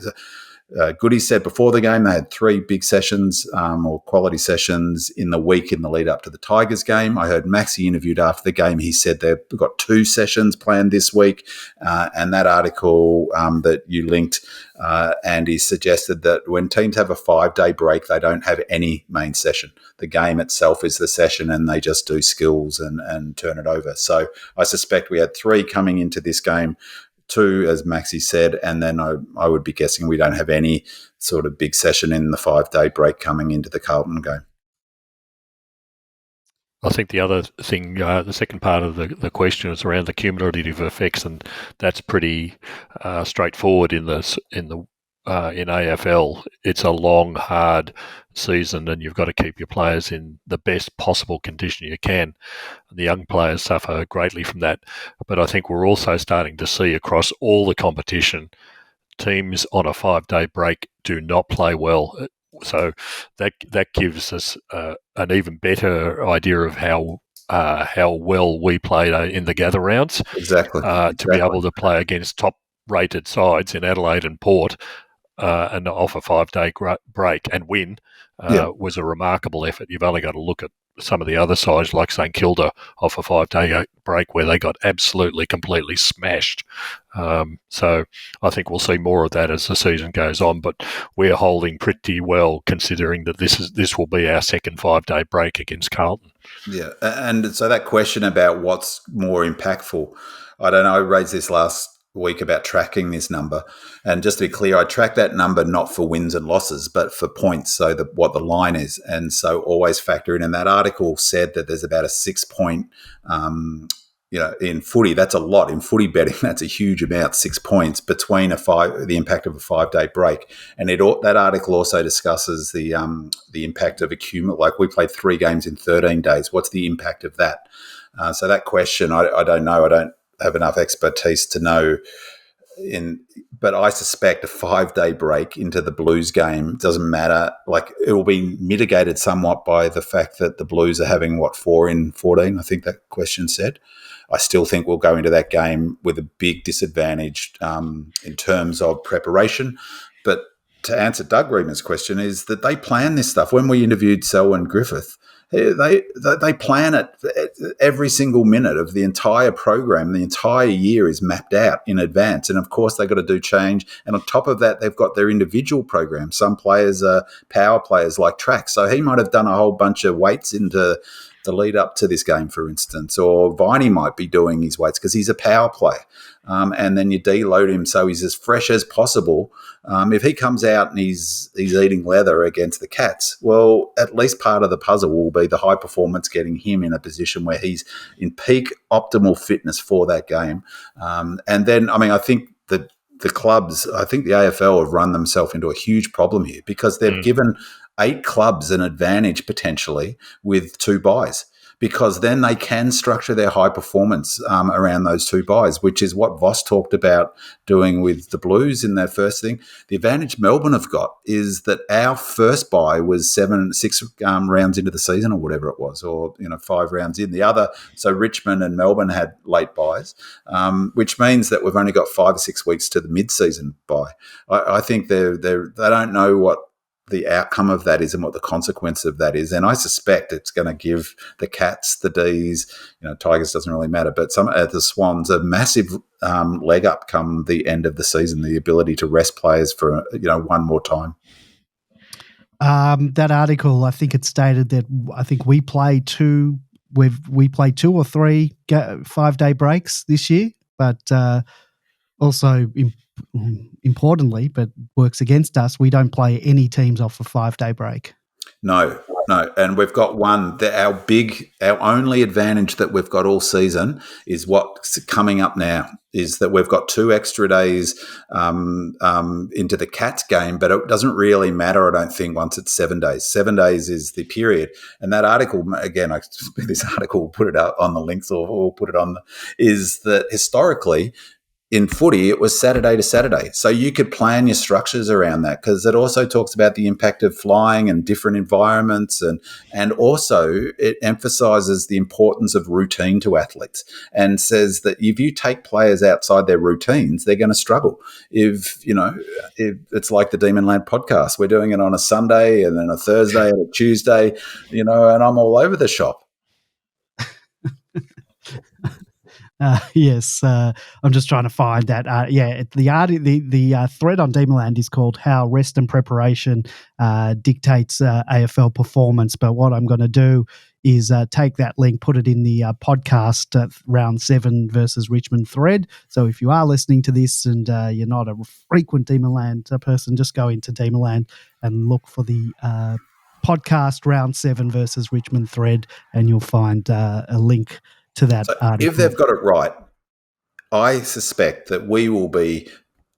Goody said before the game they had 3 big sessions or quality sessions in the week in the lead up to the Tigers game. I heard Maxi interviewed after the game. He said they've got 2 sessions planned this week. And that article that you linked, Andy, suggested that when teams have a 5-day break, they don't have any main session. The game itself is the session, and they just do skills and turn it over. So I suspect we had 3 coming into this game, 2, as Maxi said, and then I would be guessing we don't have any sort of big session in the 5-day break coming into the Carlton game. I think the other thing, the second part of the question is around the cumulative effects, and that's pretty straightforward in AFL. It's a long, hard season, and you've got to keep your players in the best possible condition you can. The young players suffer greatly from that, but I think we're also starting to see across all the competition, teams on a 5-day break do not play well. So that gives us an even better idea of how well we played in the gather rounds. Exactly. To be able to play against top-rated sides in Adelaide and Port and off a 5-day break and win was a remarkable effort. You've only got to look at some of the other sides, like St Kilda, off a 5-day break where they got absolutely, completely smashed. So I think we'll see more of that as the season goes on, but we're holding pretty well considering that this will be our second 5-day break against Carlton. Yeah, and so that question about what's more impactful, I don't know, I raised this last week about tracking this number, and just to be clear, I track that number not for wins and losses but for points, so what the line is, and so always factor in. And that article said that there's about a 6-point in footy, that's a lot. In footy betting, that's a huge amount, 6 points between the impact of a 5-day break. And that article also discusses the impact of accumulate. Like we played 3 games in 13 days. What's the impact of that? So that question, I don't know. I don't have enough expertise to know. But I suspect a 5-day break into the Blues game doesn't matter. Like it will be mitigated somewhat by the fact that the Blues are having 4 in 14. I think that question said. I still think we'll go into that game with a big disadvantage in terms of preparation. But to answer Doug Reamer's question is that they plan this stuff. When we interviewed 𝗟𝗶𝘀𝗁𝘀𝗁, they plan it every single minute of the entire program. The entire year is mapped out in advance. And, of course, they've got to do change. And on top of that, they've got their individual programs. Some players are power players like Track. So he might have done a whole bunch of weights into the lead up to this game, for instance, or 𝗏𝗍 might be doing his weights because he's a power player. And then you deload him so he's as fresh as possible. If he comes out and he's eating leather against the Cats, well, at least part of the puzzle will be the high performance getting him in a position where he's in peak optimal fitness for that game. And then, I think that the clubs, I think the AFL have run themselves into a huge problem here because they've given 8 clubs an advantage potentially with 2 buys, because then they can structure their high performance around those 2 buys, which is what Voss talked about doing with the Blues in their first thing. The advantage Melbourne have got is that our first buy was 6 rounds into the season or whatever it was, or 5 rounds in. The other, so Richmond and Melbourne had late buys, which means that we've only got 5 or 6 weeks to the mid-season buy. I think they don't know what the outcome of that is and what the consequence of that is. And I suspect it's going to give the Cats, the Ds, Tigers doesn't really matter, but the Swans a massive leg up come the end of the season, the ability to rest players for, one more time. That article, I think it stated that I think we play 2 or 3 5-day breaks this year, but also importantly, but works against us, we don't play any teams off a 5-day break. No. And we've got one, our only advantage that we've got all season is what's coming up now, is that we've got 2 extra days into the Cats game, but it doesn't really matter, I don't think, once it's 7 days. 7 days is the period. And that article, again, this article, will put it up on the links or we'll put it on, is that historically, in footy, it was Saturday to Saturday. So you could plan your structures around that, because it also talks about the impact of flying and different environments. And also it emphasises the importance of routine to athletes and says that if you take players outside their routines, they're going to struggle. If it's like the Demonland podcast, we're doing it on a Sunday and then a Thursday and a Tuesday, and I'm all over the shop. Yes, I'm just trying to find that. The thread on Demonland is called "How Rest and Preparation Dictates AFL Performance." But what I'm going to do is take that link, put it in the podcast round 7 versus Richmond thread. So if you are listening to this and you're not a frequent Demonland person, just go into Demonland and look for the podcast round 7 versus Richmond thread, and you'll find a link to that article. If they've got it right, I suspect that we will be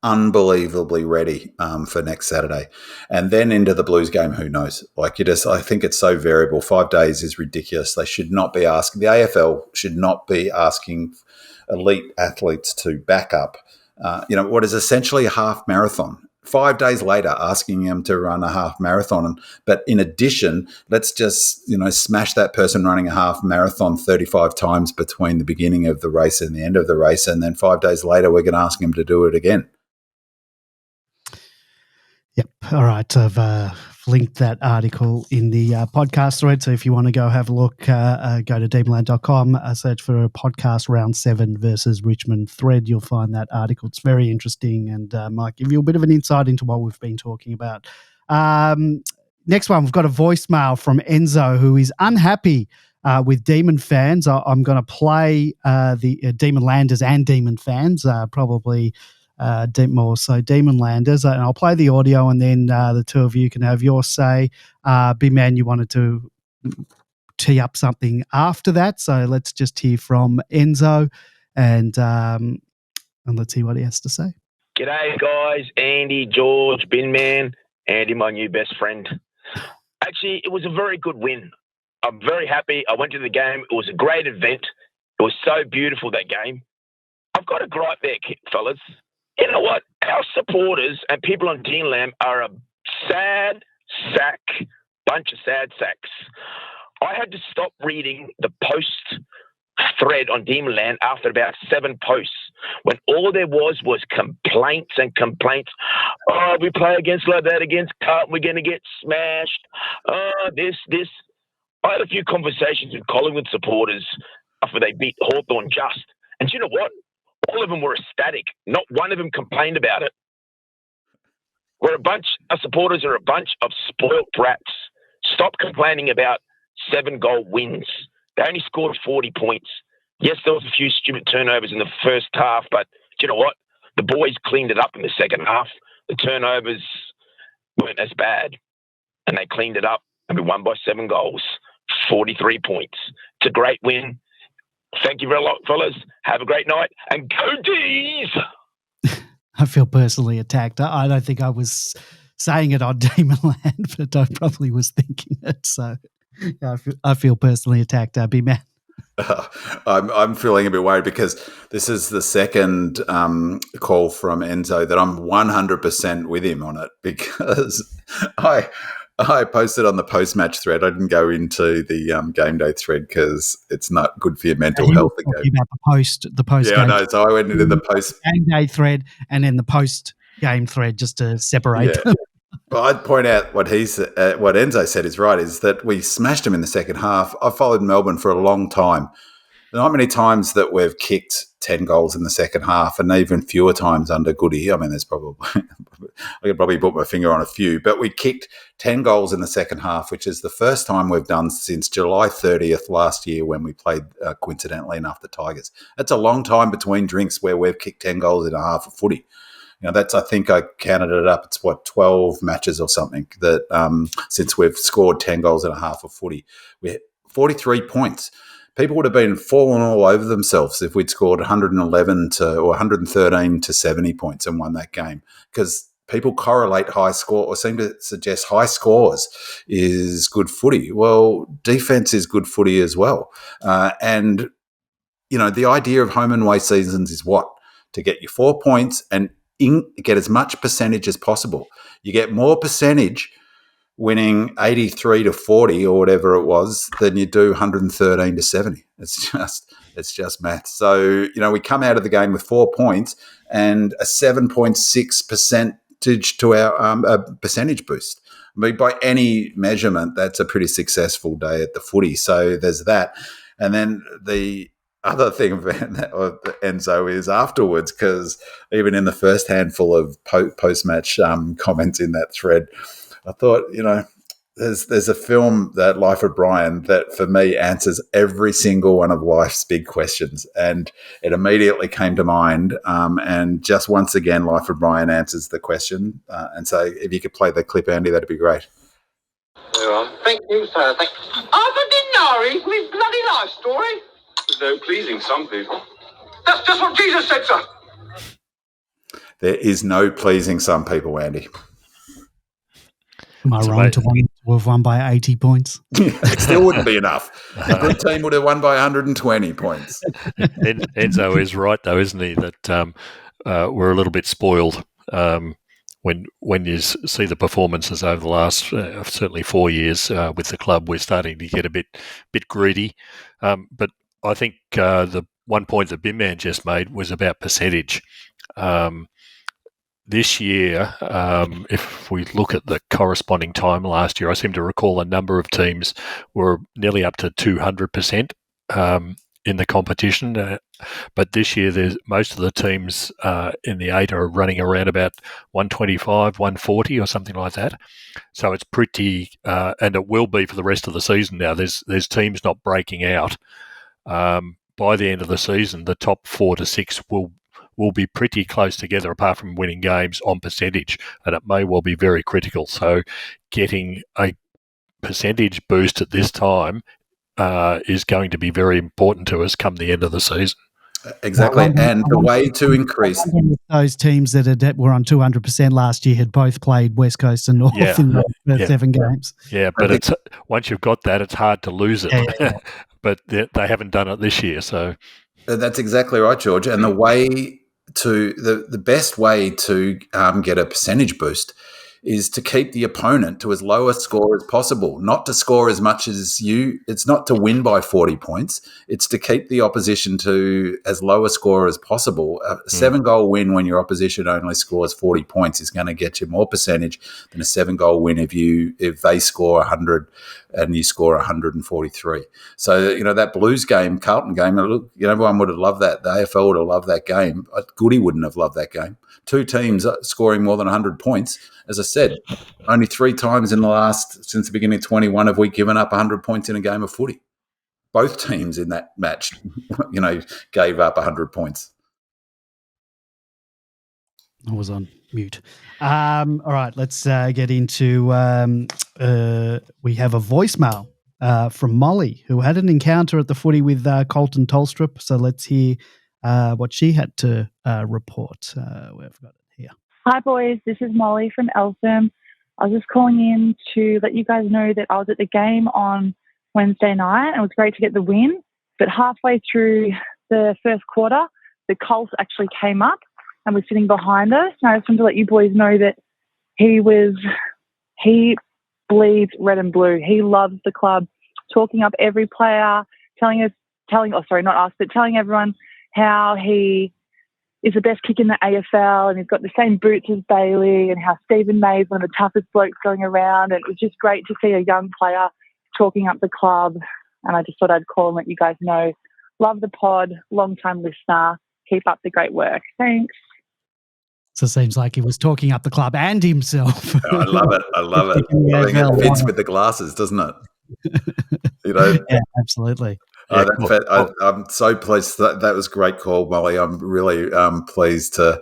unbelievably ready for next Saturday. And then into the Blues game, who knows? I think it's so variable. 5 days is ridiculous. They should not be asking, the AFL should not be asking elite athletes to back up, what is essentially a half marathon. 5 days later, asking them to run a half marathon. But in addition, let's just, smash that person running a half marathon 35 times between the beginning of the race and the end of the race. And then 5 days later, we're going to ask them to do it again. Yep. All right. I've linked that article in the podcast thread. So if you want to go have a look, go to demonland.com, search for a podcast round 7 versus Richmond thread. You'll find that article. It's very interesting and might give you a bit of an insight into what we've been talking about. Next one, we've got a voicemail from Enzo, who is unhappy with Demon fans. I'm going to play the Demonlanders and Demon fans, probably more so Demonlanders, and I'll play the audio and then the two of you can have your say. Big man, you wanted to tee up something after that. So let's just hear from Enzo, and let's see what he has to say. G'day, guys. Andy, George, Bin Man. Andy, my new best friend. Actually, it was a very good win. I'm very happy. I went to the game. It was a great event. It was so beautiful, that game. I've got a gripe there, fellas. You know what? Our supporters and people on Demonland are a bunch of sad sacks. I had to stop reading the post thread on Demonland after about 7 posts, when all there was complaints and complaints. Oh, we play like that against Carlton, we're going to get smashed. Oh, this. I had a few conversations with Collingwood supporters after they beat Hawthorn just. And you know what? All of them were ecstatic. Not one of them complained about it. Our supporters are a bunch of spoilt brats. Stop complaining about 7-goal wins. They only scored 40 points. Yes, there was a few stupid turnovers in the first half, but do you know what? The boys cleaned it up in the second half. The turnovers weren't as bad, and they cleaned it up, and we won by 7 goals, 43 points. It's a great win. Thank you very much, fellas. Have a great night, and go D's! I feel personally attacked. I don't think I was saying it on Demonland, but I probably was thinking it. So yeah, I feel personally attacked, Big Man. I'm feeling a bit worried because this is the second call from Enzo that I'm 100% with him on it, because I posted on the post-match thread. I didn't go into the game day thread because it's not good for your mental health. Talking about the post. Yeah, I know. So I went into the post game day thread and then the post game thread just to separate them. Well, I'd point out what Enzo said is right, is that we smashed them in the second half. I've followed Melbourne for a long time. Not many times that we've kicked 10 goals in the second half, and even fewer times under Goody. I mean, there's probably I could probably put my finger on a few, but we kicked 10 goals in the second half, which is the first time we've done since July 30th last year, when we played, coincidentally enough, the Tigers. That's a long time between drinks where we've kicked 10 goals in a half of footy. That's, I think I counted it up, it's 12 matches or something that since we've scored 10 goals in a half of footy. We had 43 points. People would have been falling all over themselves if we'd scored 111 or 113 to 70 points and won that game, because people correlate high score, or seem to suggest high scores is good footy. Well, defense is good footy as well. And the idea of home and away seasons is what? To get you 4 points and get as much percentage as possible. You get more percentage winning 83 to 40 or whatever it was than you do 113 to 70. It's just math. So, we come out of the game with 4 points and a 7.6 percentage to our percentage boost. I mean, by any measurement, that's a pretty successful day at the footy. So there's that. And then the other thing of Enzo is afterwards, because even in the first handful of post-match comments in that thread, I thought, there's a film, that Life of Brian, that for me answers every single one of life's big questions, and it immediately came to mind. And just once again, Life of Brian answers the question. And so, if you could play the clip, Andy, that'd be great. Thank you, sir. I didn't know it's bloody life story. There's no pleasing some people. That's just what Jesus said, sir. There is no pleasing some people, Andy. Am I wrong to have won by 80 points? It still wouldn't be enough. A good team would have won by 120 points. Enzo is right, though, isn't he, that we're a little bit spoiled when you see the performances over the last certainly 4 years with the club. We're starting to get a bit greedy. But I think the one point that Bin Man just made was about percentage. This year, if we look at the corresponding time last year, I seem to recall a number of teams were nearly up to 200% in the competition. But this year, most of the teams in the 8 are running around about 125, 140 or something like that. So it's pretty, and it will be for the rest of the season now. There's teams not breaking out. By the end of the season, the top 4 to 6 will be pretty close together, apart from winning games on percentage, and it may well be very critical. So getting a percentage boost at this time is going to be very important to us come the end of the season. Exactly, and the way to increase those teams that were on 200% last year had both played West Coast and North in the first 7 games. Yeah, but it's once you've got that, it's hard to lose it. Yeah. But they haven't done it this year, so that's exactly right, George. And the best way to get a percentage boost is to keep the opponent to as low a score as possible, not to score as much as you. It's not to win by 40 points. It's to keep the opposition to as low a score as possible. A 7-goal win when your opposition only scores 40 points is going to get you more percentage than a 7-goal win if they score 100 and you score 143. So, that Blues game, Carlton game, everyone would have loved that. The AFL would have loved that game. Goody wouldn't have loved that game. 2 teams scoring more than 100 points. As I said, only 3 times since the beginning of 21 have we given up 100 points in a game of footy. Both teams in that match, gave up 100 points. I was on mute. All right, let's get into. We have a voicemail from Molly, who had an encounter at the footy with Colton Tolstrup. So let's hear what she had to report. We've got it here. Hi, boys. This is Molly from Eltham. I was just calling in to let you guys know that I was at the game on Wednesday night, and it was great to get the win. But halfway through the first quarter, the Colts actually came up and was sitting behind us. And I just wanted to let you boys know that he bleeds red and blue. He loves the club, talking up every player, telling everyone how he is the best kick in the AFL and he's got the same boots as Bailey and how Stephen May's one of the toughest blokes going around. And it was just great to see a young player talking up the club. And I just thought I'd call and let you guys know. Love the pod, long-time listener. Keep up the great work. Thanks. So it seems like he was talking up the club and himself. Oh, I love it. I think it fits with the glasses, doesn't it? Yeah, absolutely. Yeah, I'm so pleased. That was a great call, Molly. I'm really pleased to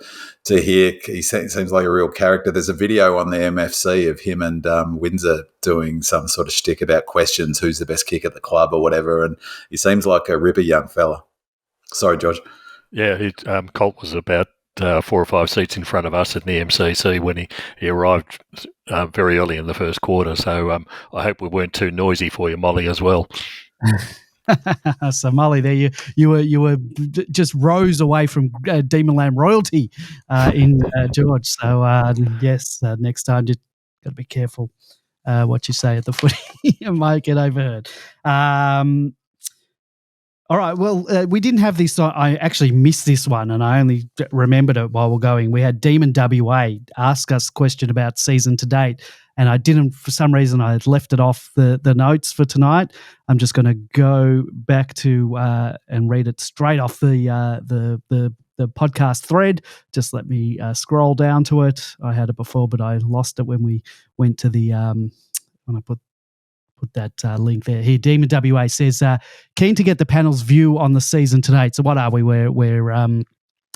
hear. He seems like a real character. There's a video on the MFC of him and Windsor doing some sort of shtick about questions, who's the best kick at the club or whatever, and he seems like a ripper young fella. Sorry, George. Yeah, Colt was about 4 or 5 seats in front of us at the MCC when he arrived very early in the first quarter. So I hope we weren't too noisy for you, Molly, as well. So Molly, there you were just rows away from Demonland royalty in George. So yes, next time just got to be careful what you say at the footy. You might get overheard. All right. Well, we didn't have this. I actually missed this one, and I only remembered it while we're going. We had Demon WA ask us a question about season to date, and I didn't, for some reason, I had left it off the notes for tonight. I'm just going to go back to and read it straight off the podcast thread. Just let me scroll down to it. I had it before, but I lost it when we went to the when I put that link there. Here, Demon WA says, keen to get the panel's view on the season to date. So what are we? We're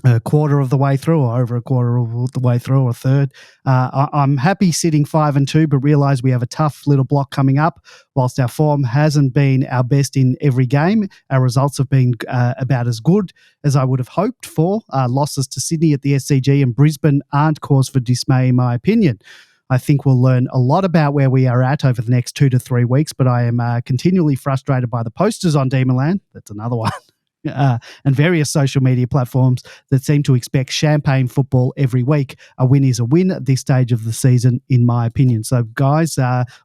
a quarter of the way through, or over a quarter of the way through, or a third. I'm happy sitting 5-2, but realise we have a tough little block coming up. Whilst our form hasn't been our best in every game, our results have been about as good as I would have hoped for. Losses to Sydney at the SCG and Brisbane aren't cause for dismay, in my opinion. I think we'll learn a lot about where we are at over the next 2 to 3 weeks, but I am continually frustrated by the posters on Demonland. That's another one. And various social media platforms that seem to expect champagne football every week. A win is a win at this stage of the season, in my opinion. So, guys,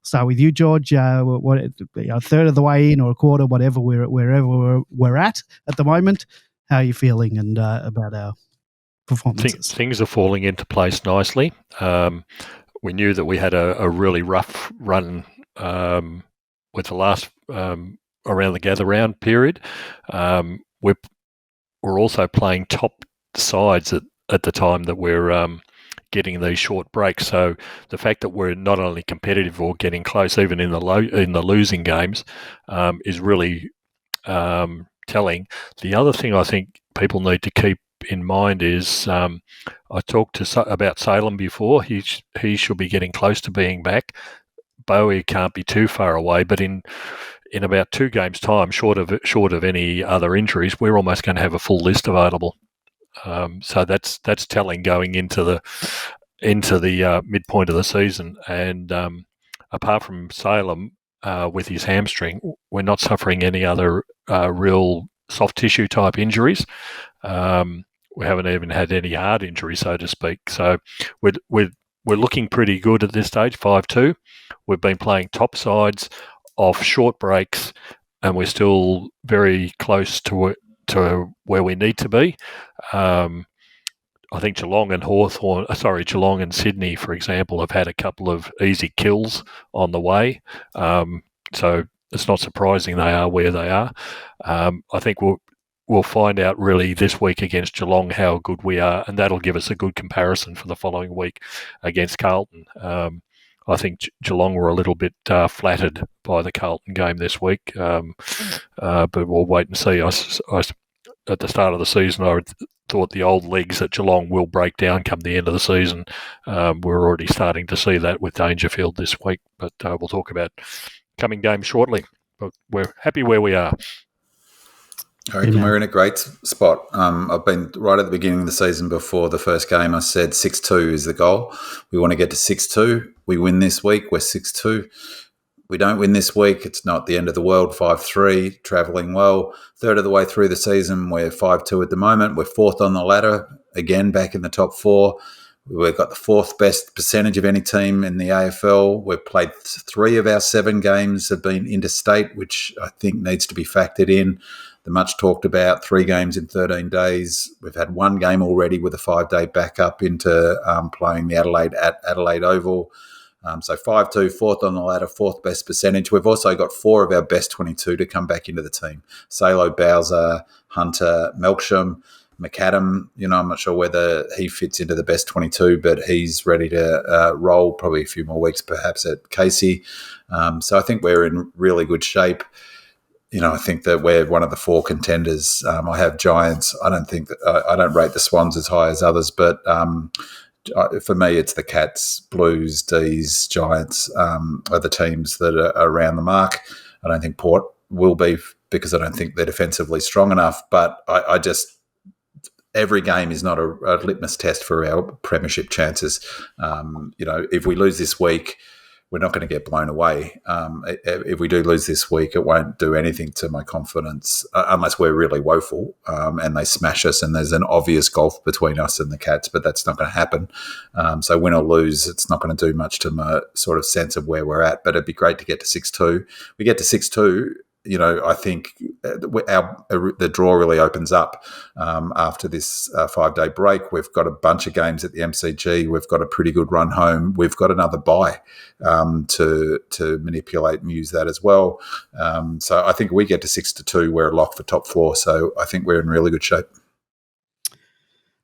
start with you, George. What, a third of the way in or a quarter, whatever, wherever we're at the moment. How are you feeling and about our performances? Things are falling into place nicely. We knew that we had a really rough run with the last around the gather round period. We're also playing top sides at the time that we're getting these short breaks. So the fact that we're not only competitive or getting close, even in the losing games, is really telling. The other thing I think people need to keep in mind is I talked about Salem before. He should be getting close to being back. Bowie can't be too far away, but in in about 2 games' time, short of any other injuries, we're almost going to have a full list available. So that's telling going into the midpoint of the season. And apart from Salem with his hamstring, we're not suffering any other real soft tissue type injuries. We haven't even had any hard injuries, so to speak. So we're looking pretty good at this stage. 5-2. We've been playing top sides off short breaks, and we're still very close to where we need to be. I think Geelong and Sydney, for example, have had a couple of easy kills on the way. So it's not surprising they are where they are. I think we'll find out really this week against Geelong how good we are, and that'll give us a good comparison for the following week against Carlton. I think Geelong were a little bit flattered by the Carlton game this week, but we'll wait and see. At the start of the season, I thought the old legs at Geelong will break down come the end of the season. We're already starting to see that with Dangerfield this week, but we'll talk about coming games shortly. But we're happy where we are. I reckon we're in a great spot. I've been right at the beginning of the season before the first game. I said 6-2 is the goal. We want to get to 6-2. We win this week. We're 6-2. We don't win this week. It's not the end of the world. 5-3, travelling well. Third of the way through the season, we're 5-2 at the moment. We're fourth on the ladder, again back in the top 4. We've got the 4th best percentage of any team in the AFL. We've played 3 of our 7 games have been interstate, which I think needs to be factored in. The much talked about 3 games in 13 days. We've had 1 game already with a 5-day backup into playing the Adelaide at Adelaide Oval. So 5-2, 4th on the ladder, 4th best percentage. We've also got 4 of our best 22 to come back into the team. Salo, Bowser, Hunter, Melksham, McAdam. I'm not sure whether he fits into the best 22, but he's ready to roll probably a few more weeks perhaps at Casey. So I think we're in really good shape. I think that we're one of the 4 contenders. I have Giants. I don't rate the Swans as high as others, but for me, it's the Cats, Blues, D's, Giants are the teams that are around the mark. I don't think Port will be because I don't think they're defensively strong enough. But I just every game is not a litmus test for our premiership chances. If we lose this week, we're not going to get blown away. If we do lose this week, it won't do anything to my confidence unless we're really woeful and they smash us and there's an obvious gulf between us and the Cats, but that's not going to happen. So win or lose, it's not going to do much to my sort of sense of where we're at, but it'd be great to get to 6-2. We get to 6-2, I think the draw really opens up after this 5-day break. We've got a bunch of games at the MCG. We've got a pretty good run home. We've got another bye to manipulate and use that as well. So I think we get to 6-2. We're locked for top 4. So I think we're in really good shape.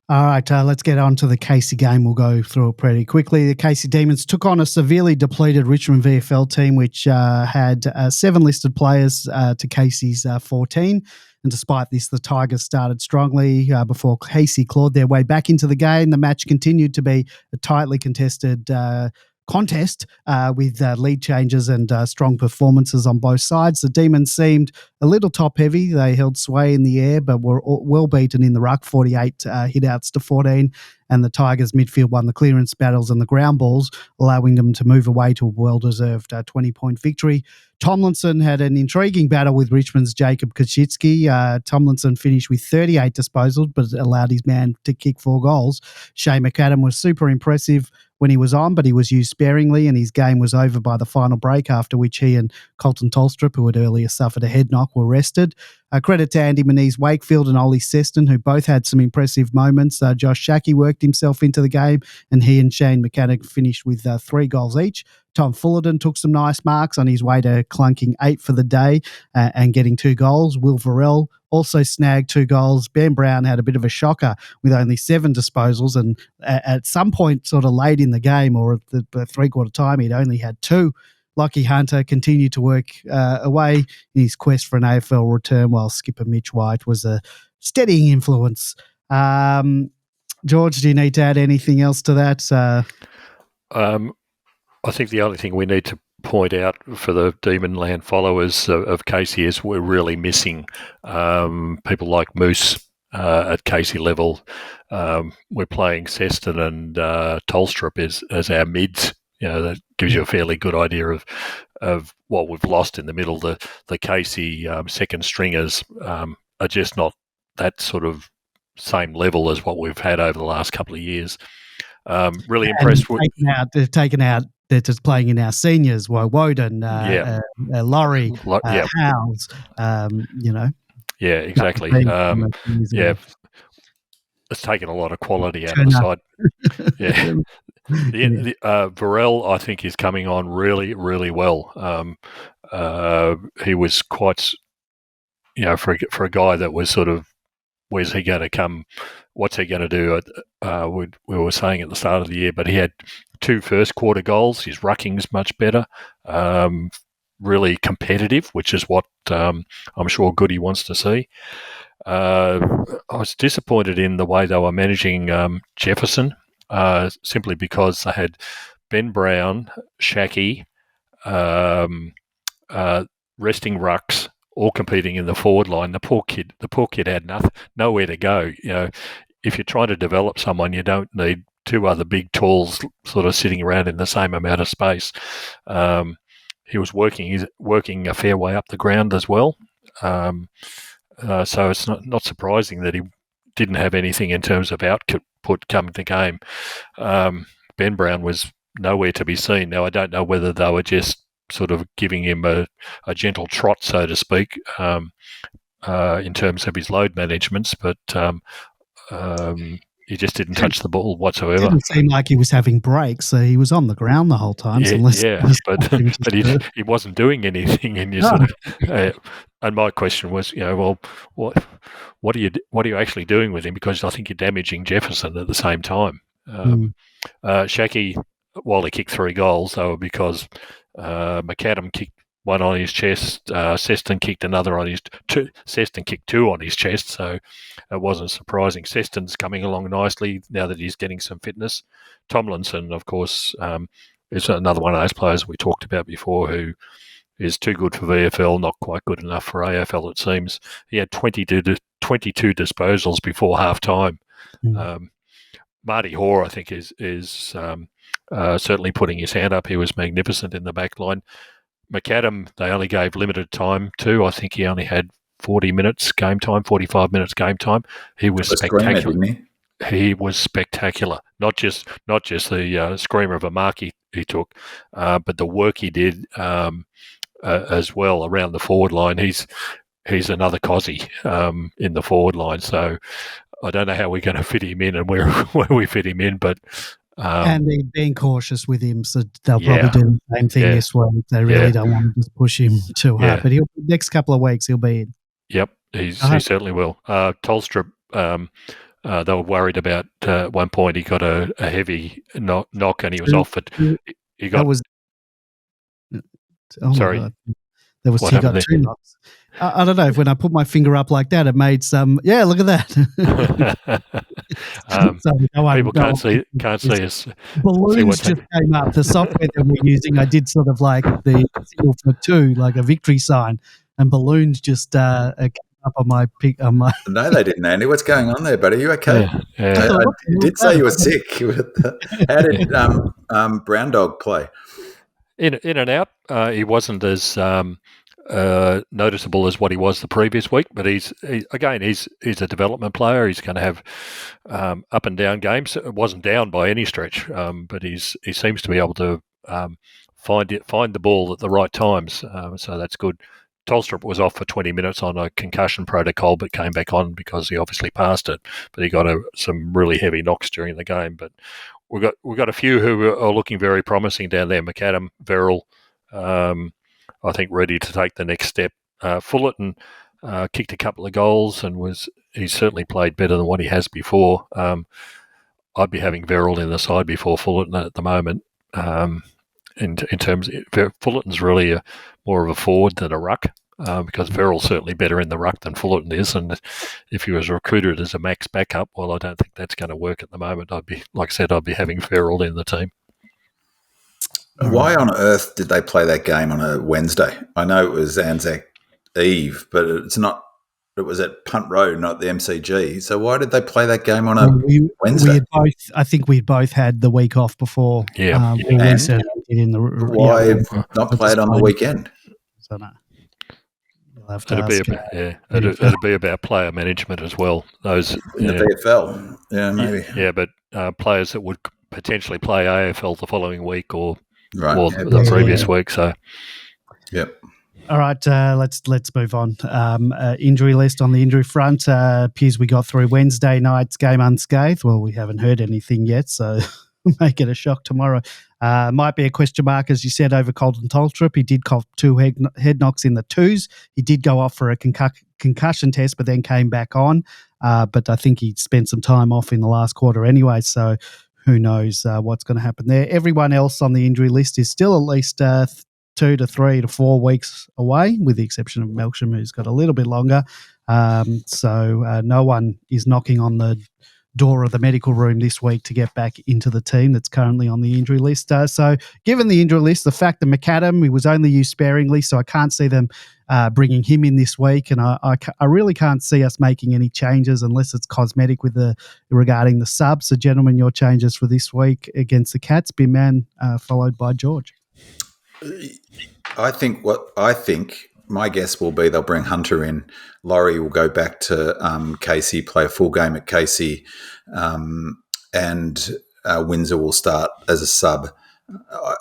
All right, let's get on to the Casey game. We'll go through it pretty quickly. The Casey Demons took on a severely depleted Richmond VFL team, which had 7 listed players to Casey's 14. And despite this, the Tigers started strongly before Casey clawed their way back into the game. The match continued to be a tightly contested contest with lead changes and strong performances on both sides. The Demons seemed a little top-heavy. They held sway in the air but were well beaten in the ruck, 48 hit-outs to 14, and the Tigers' midfield won the clearance battles and the ground balls, allowing them to move away to a well-deserved 20-point victory. Tomlinson had an intriguing battle with Richmond's 𝗟𝗶𝘀𝘁𝗁. Tomlinson finished with 38 disposals but allowed his man to kick 4 goals. Shane McAdam was super impressive when he was on, but he was used sparingly and his game was over by the final break, after which he and Colton Tolstrup, who had earlier suffered a head knock, were rested. Credit to Andy Moniz-Wakefield and Ollie Seston, who both had some impressive moments. Josh Schache worked himself into the game and he and Shane McAdam finished with 3 goals each. Tom Fullerton took some nice marks on his way to clunking 8 for the day and getting 2 goals. Will Varell also snagged 2 goals. Ben Brown had a bit of a shocker with only 7 disposals, and at some point sort of late in the game or at the three-quarter time, he'd only had 2. Lachie Hunter continued to work away in his quest for an AFL return, while skipper Mitch White was a steadying influence. George, do you need to add anything else to that? I think the only thing we need to point out for the Demonland followers of 𝗙ecie is we're really missing people like Moose at 𝗙cie level. We're playing Seston and 𝗏𝗏 as our mids. That gives you a fairly good idea of what we've lost in the middle. The 𝗙cie second stringers are just not that sort of same level as what we've had over the last couple of years. Really impressed with. They've taken out. They're just playing in our seniors. Woden, Laurie, Howes. Yeah, exactly. It's taken a lot of quality out of the side. Yeah. Varel, I think, is coming on really, really well. He was quite, for a guy that was sort of, where's he going to come? What's he going to do? We were saying at the start of the year, but he had 2 first quarter goals. His rucking's much better. Really competitive, which is what I'm sure Goody wants to see. I was disappointed in the way they were managing Jefferson, simply because they had Ben Brown, 𝗟𝗶𝘀𝗁, resting rucks, all competing in the forward line. The poor kid had nowhere to go. If you're trying to develop someone, you don't need 2 other big talls sort of sitting around in the same amount of space. He was working a fair way up the ground as well. So it's not surprising that he didn't have anything in terms of output coming to game. Ben Brown was nowhere to be seen. Now, I don't know whether they were just sort of giving him a gentle trot, so to speak, in terms of his load management, but he just didn't touch the ball whatsoever. It didn't seem like he was having breaks, so he was on the ground the whole time. But he wasn't doing anything. And and my question was, what are you actually doing with him? Because I think you're damaging Jefferson at the same time. 𝗟𝗏𝗀𝗁, while he kicked 3 goals, they were because McAdam kicked 1 on his chest. Seston kicked another on his Seston kicked 2 on his chest, so it wasn't surprising. Seston's coming along nicely now that he's getting some fitness. Tomlinson, of course, is another one of those players we talked about before who is too good for VFL, not quite good enough for AFL, it seems. He had 22 disposals before half-time. Marty Hoare, I think, is certainly putting his hand up. He was magnificent in the back line. McAdam, they only gave limited time to. I think he only had 40 minutes game time, 45 minutes game time. He was spectacular. He was spectacular. Not just the screamer of a mark he took, but the work he did as well around the forward line. He's another 𝗍𝗁 in the forward line. So I don't know how we're going to fit him in and where we fit him in, but and they're being cautious with him, so they'll probably do the same thing this week. They really don't want to just push him too hard, but next couple of weeks he'll be in. Yep, he certainly will. 𝗏𝗏𝗀, they were worried about at one point he got a heavy knock and he was off it. He got. Sorry. My God. He got 2 knocks. I don't know, if when I put my finger up like that, it made some. Yeah, look at that. People can't see us. Balloons just came up. The software that we're using, I did sort of like the signal for 2, like a victory sign, and balloons just came up on my pic. No, they didn't, Andy. What's going on there, buddy? Are you okay? I did say you were sick. How did Brown Dog play? In and out. He wasn't as noticeable as what he was the previous week, but he's a development player. He's going to have up and down games. It wasn't down by any stretch, but he seems to be able to find the ball at the right times. So that's good. 𝗏𝗏𝗀𝗁 was off for 20 minutes on a concussion protocol, but came back on because he obviously passed it. But he got some really heavy knocks during the game. But we've got a few who are looking very promising down there. McAdam, Verrill, I think ready to take the next step. Fullerton kicked a couple of goals and he's certainly played better than what he has before. I'd be having Verrill in the side before Fullerton at the moment. In terms of Fullerton's really more of a forward than a ruck, because Verrill's certainly better in the ruck than Fullerton is, and if he was recruited as a max backup, well, I don't think that's going to work at the moment. I'd be having Verrill in the team. Why on earth did they play that game on a Wednesday? I know it was ANZAC Eve, but it's not. It was at Punt Road, not the MCG. So why did they play that game on a Wednesday? We had both. I think we both had the week off before. Yeah. We certainly did in the. Why not play it on the weekend? So no. It'd be about player management as well. Those in the VFL, maybe. Yeah, but players that would potentially play AFL the following week or the previous week. So, yep. All right, let's move on. Injury list on the injury front. Appears we got through Wednesday night's game unscathed. Well, we haven't heard anything yet, so make it a shock tomorrow. Might be a question mark, as you said, over Colton Tolstrup. He did cough 2 head knocks in the twos. He did go off for a concussion test, but then came back on. But I think he spent some time off in the last quarter anyway, so who knows what's going to happen there. Everyone else on the injury list is still at least 2 to 3 to 4 weeks away, with the exception of Melksham, who's got a little bit longer. So no one is knocking on the door of the medical room this week to get back into the team that's currently on the injury list. So given the injury list, the fact that McAdam, he was only used sparingly, so I can't see them bringing him in this week, and I really can't see us making any changes unless it's cosmetic with regarding the subs. So gentlemen, your changes for this week against the Cats, Bin-Man, followed by George. I think my guess will be they'll bring Hunter in. Laurie will go back to 𝗍cie, play a full game at 𝗍cie, and Windsor will start as a sub.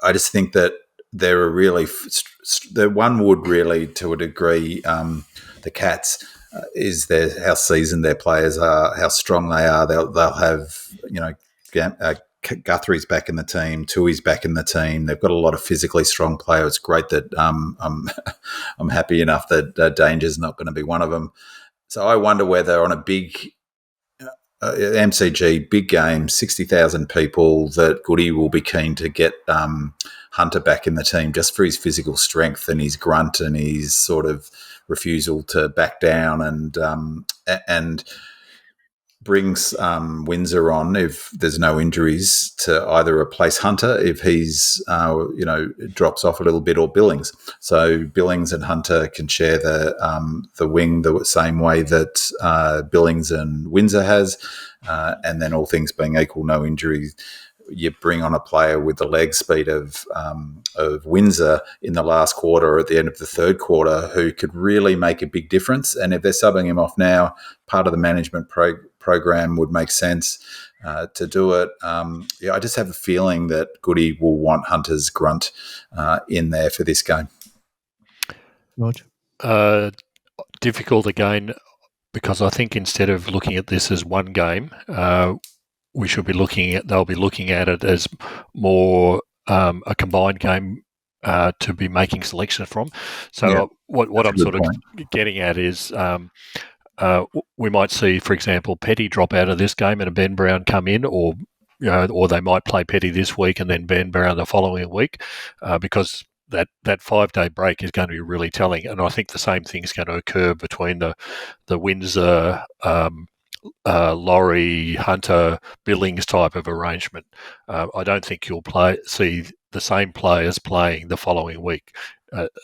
I just think that they're one would really, to a degree, the Cats is how seasoned their players are, how strong they are. They'll have Guthrie's back in the team, Tui's back in the team. They've got a lot of physically strong players. It's great that I'm happy enough that Danger's not going to be one of them. So I wonder whether on a big MCG, big game, 60,000 people, that Goody will be keen to get Hunter back in the team just for his physical strength and his grunt and his sort of refusal to back down and brings Windsor on if there's no injuries to either replace Hunter if he's drops off a little bit, or Billings. So Billings and Hunter can share the wing the same way that Billings and Windsor has, and then all things being equal, no injuries. You bring on a player with the leg speed of Windsor in the last quarter or at the end of the third quarter who could really make a big difference. And if they're subbing him off now, part of the management program would make sense to do it. I just have a feeling that Goody will want Hunter's grunt in there for this game. George? Difficult again, because I think instead of looking at this as one game, they'll be looking at it as more a combined game to be making selections from. So what I'm sort of getting at is we might see, for example, Petty drop out of this game and a Ben Brown come in, or they might play Petty this week and then Ben Brown the following week, because that 5-day break is going to be really telling. And I think the same thing is going to occur between the Windsor, Laurie, Hunter, Billings type of arrangement. I don't think you'll see the same players playing the following week.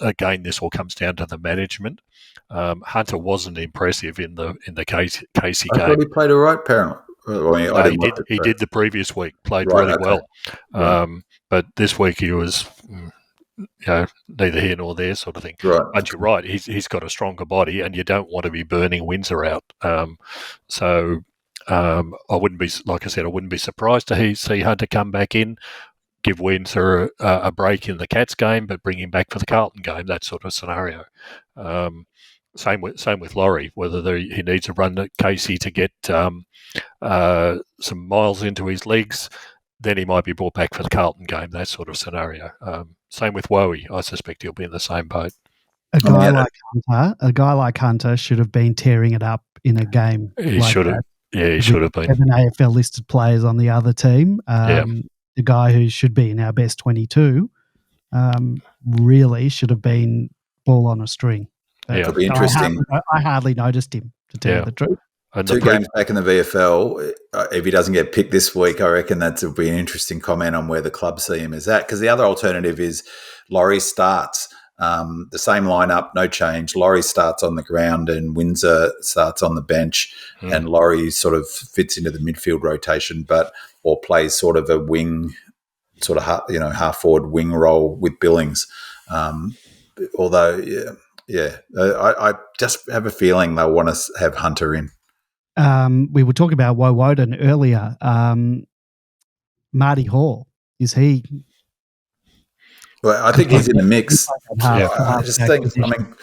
Again, this all comes down to the management. Hunter wasn't impressive in the 𝗍cie game. I thought he played all right, apparently. He did the previous week, played really well. But this week he was neither here nor there sort of thing. Right. But you're right, he's got a stronger body, and you don't want to be burning Windsor out. So I wouldn't be surprised to see Hunter come back in, give Windsor a break in the Cats game, but bring him back for the Carlton game, that sort of scenario. Same with Laurie, whether he needs to run at 𝗍cie to get some miles into his legs, then he might be brought back for the Carlton game, that sort of scenario. Same with Wowie. I suspect he'll be in the same boat. A guy like Hunter should have been tearing it up in a game. He should have. Yeah, he should have been. 7 AFL listed players on the other team. The guy who should be in our best 22 really should have been ball on a string. It'll be interesting. I hardly noticed him, to tell you the truth. And 2 games back in the VFL, if he doesn't get picked this week, I reckon that would be an interesting comment on where the club see him is at. Because the other alternative is Laurie starts. The same lineup, no change. Laurie starts on the ground and Windsor starts on the bench, and Laurie sort of fits into the midfield rotation, or plays sort of a wing, sort of half forward wing role with Billings. Although, I just have a feeling they'll want to have Hunter in. We were talking about Woden earlier. Marty Hall, is he? Well, I think he's in the mix. I just think, position.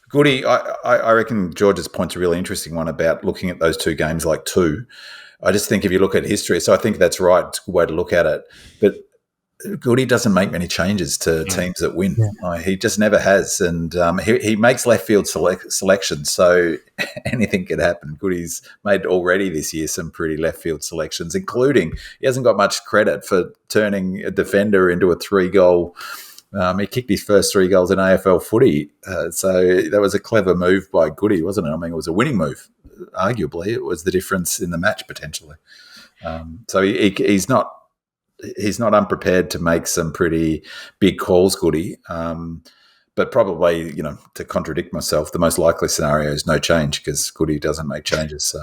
Goody, I reckon George's point's a really interesting one about looking at those 2 games like 2. I just think if you look at history, so I think that's right. It's a good way to look at it. But Goody doesn't make many changes to teams that win. He just never has. And he makes left field selections, so anything could happen. Goody's made already this year some pretty left field selections, including he hasn't got much credit for turning a defender into a 3-goal. He kicked his first 3 goals in AFL footy. So that was a clever move by Goody, wasn't it? I mean, it was a winning move. Arguably, it was the difference in the match potentially. So he's not unprepared to make some pretty big calls, Goody. But probably, to contradict myself, the most likely scenario is no change because Goody doesn't make changes. So,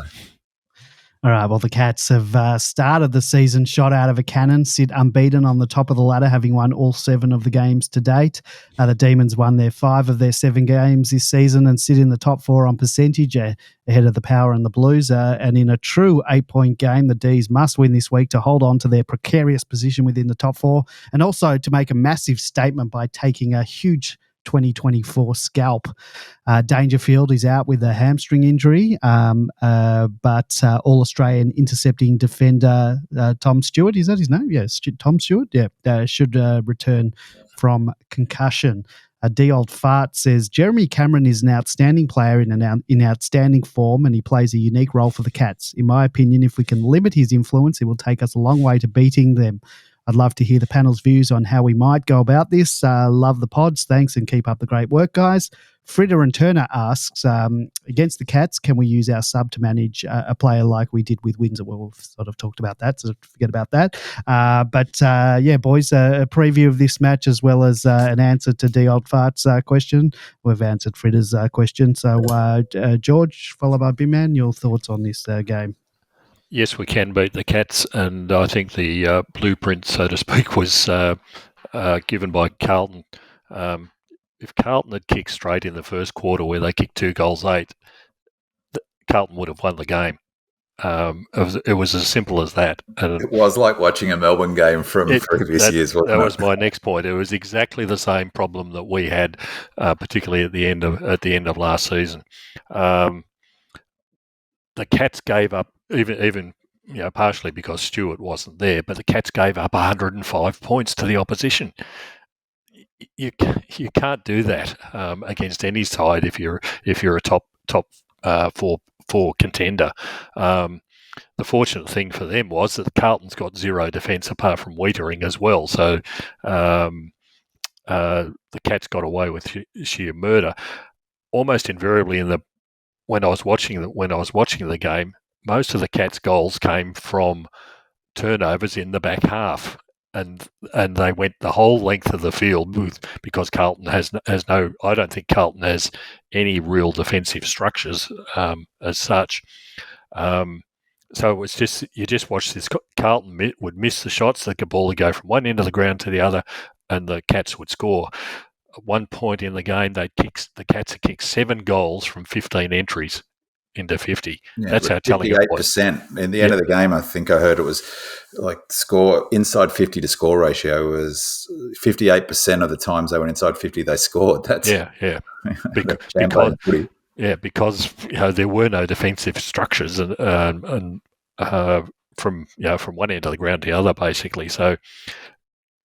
all right. Well, the Cats have started the season shot out of a cannon, sit unbeaten on the top of the ladder, having won all 7 of the games to date. The Demons won their 5 of their 7 games this season and sit in the top 4 on percentage ahead of the Power and the Blues. And in a true 8-point game, the D's must win this week to hold on to their precarious position within the top 4 and also to make a massive statement by taking a huge 2024 scalp. Dangerfield is out with a hamstring injury, but All-Australian intercepting defender Tom Stewart, is that his name? Yes, Tom Stewart, should return from concussion. 𝗟𝗶𝘀𝘁𝗁 says, Jeremy Cameron is an outstanding player in outstanding form and he plays a unique role for the Cats. In my opinion, if we can limit his influence, it will take us a long way to beating them. I'd love to hear the panel's views on how we might go about this. Love the pods. Thanks and keep up the great work, guys. Fritter and Turner asks, against the Cats, can we use our sub to manage a player like we did with Windsor? Well, we've sort of talked about that, so forget about that. But boys, a preview of this match as well as an answer to 𝗟𝗀𝘀𝘁𝗁's question. We've answered Fritter's question. So, George, followed by Bimman, your thoughts on this game? Yes, we can beat the Cats, and I think the blueprint, so to speak, was given by Carlton. If Carlton had kicked straight in the first quarter where they kicked 2 goals 8, Carlton would have won the game. It was as simple as that. And it was like watching a Melbourne game from previous years, wasn't it? That was my next point. It was exactly the same problem that we had, particularly at the end of last season. The Cats gave up, even partially because Stewart wasn't there, but the Cats gave up 105 points to the opposition. You can't do that against any side if you're a top four contender. The fortunate thing for them was that Carlton's got 0 defence apart from Wiedering as well, so the Cats got away with sheer murder. Almost invariably when I was watching the game, most of the Cats' goals came from turnovers in the back half, and they went the whole length of the field because Carlton has no. I don't think Carlton has any real defensive structures as such. So it was just you just watch this. Carlton would miss the shots. The ball would go from one end of the ground to the other, and the Cats would score. At one point in the game, the Cats had kicked 7 goals from 15 entries into 50. Yeah, that's how telling it was. 58%. In the end of the game, I think I heard it was like score inside 50 to score ratio was 58% of the times they went inside 50, they scored. That's because there were no defensive structures and from one end of the ground to the other, basically. So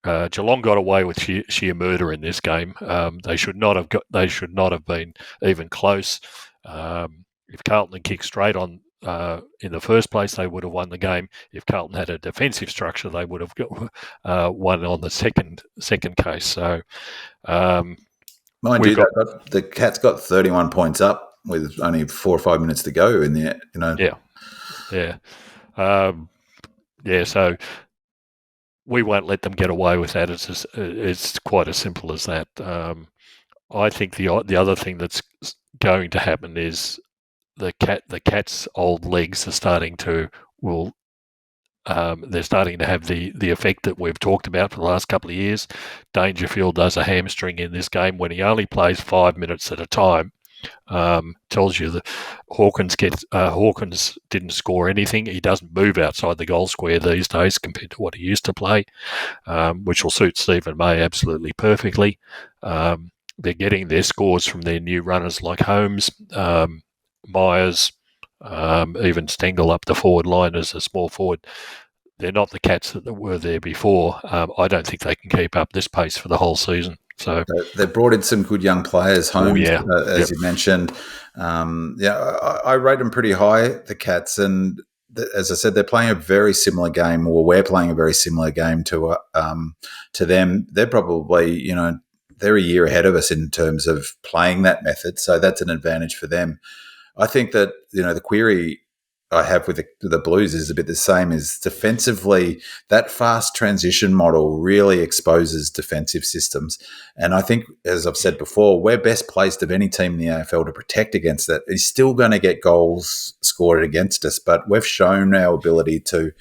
Geelong got away with sheer murder in this game. They should not have been even close. If Carlton had kicked straight on in the first place, they would have won the game. If Carlton had a defensive structure, they would have won on the second case. So, mind you, the Cats got 31 points up with only 4 or 5 minutes to go in the, So we won't let them get away with that. It's quite as simple as that. I think the other thing that's going to happen is the cat's old legs are starting to they're starting to have the effect that we've talked about for the last couple of years. Dangerfield does a hamstring in this game when he only plays 5 minutes at a time. Tells you that Hawkins didn't score anything. He doesn't move outside the goal square these days compared to what he used to play, which will suit Stephen May absolutely perfectly. They're getting their scores from their new runners like Holmes, Myers, even Stengel up the forward line as a small forward. They're not the Cats that were there before. I don't think they can keep up this pace for the whole season. So they brought in some good young players home, as you mentioned. I rate them pretty high, the Cats, and as I said, they're playing a very similar game, or we're playing a very similar game to them. They're probably, they're a year ahead of us in terms of playing that method, so that's an advantage for them. I think that the query I have with the Blues is a bit the same. Is defensively, that fast transition model really exposes defensive systems. And I think, as I've said before, we're best placed of any team in the AFL to protect against that. He's still going to get goals scored against us, but we've shown our ability to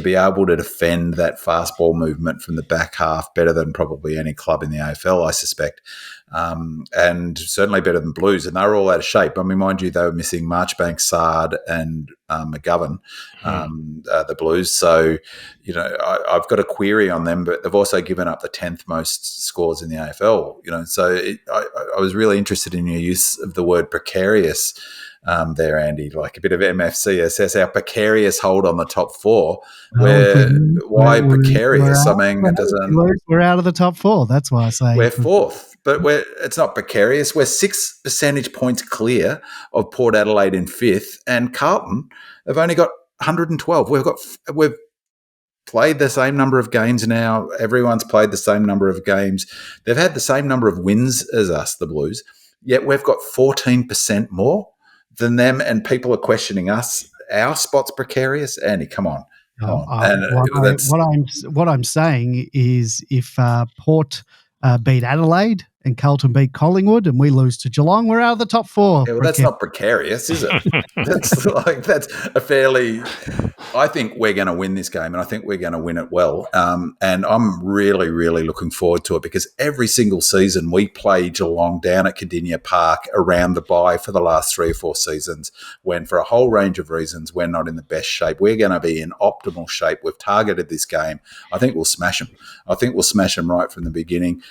be able to defend that fast ball movement from the back half better than probably any club in the AFL, I suspect. And certainly better than Blues, and they were all out of shape. I mean, mind you, they were missing Marchbank, Sard, and McGovern, the Blues. So, I've got a query on them, but they've also given up the 10th most scores in the AFL. I was really interested in your use of the word precarious there, Andy, like a bit of MFCSS, our precarious hold on the top four. Why precarious? I mean, it doesn't. We're out of the top four. That's why I say we're fourth, but it's not precarious. We're 6 percentage points clear of Port Adelaide in fifth, and Carlton have only got 112. We've played the same number of games now. Everyone's played the same number of games. They've had the same number of wins as us, the Blues, yet we've got 14% more than them, and people are questioning us. Our spot's precarious. Andy, come on. What I'm saying is if Port beat Adelaide and Carlton beat Collingwood and we lose to Geelong, we're out of the top four. Yeah, well, that's not precarious, is it? that's a fairly. I think we're going to win this game, and I think we're going to win it well. And I'm really, really looking forward to it, because every single season we play Geelong down at Cardinia Park around the bye for the last 3 or 4 seasons, when for a whole range of reasons we're not in the best shape. We're going to be in optimal shape. We've targeted this game. I think we'll smash them. I think we'll smash them right from the beginning.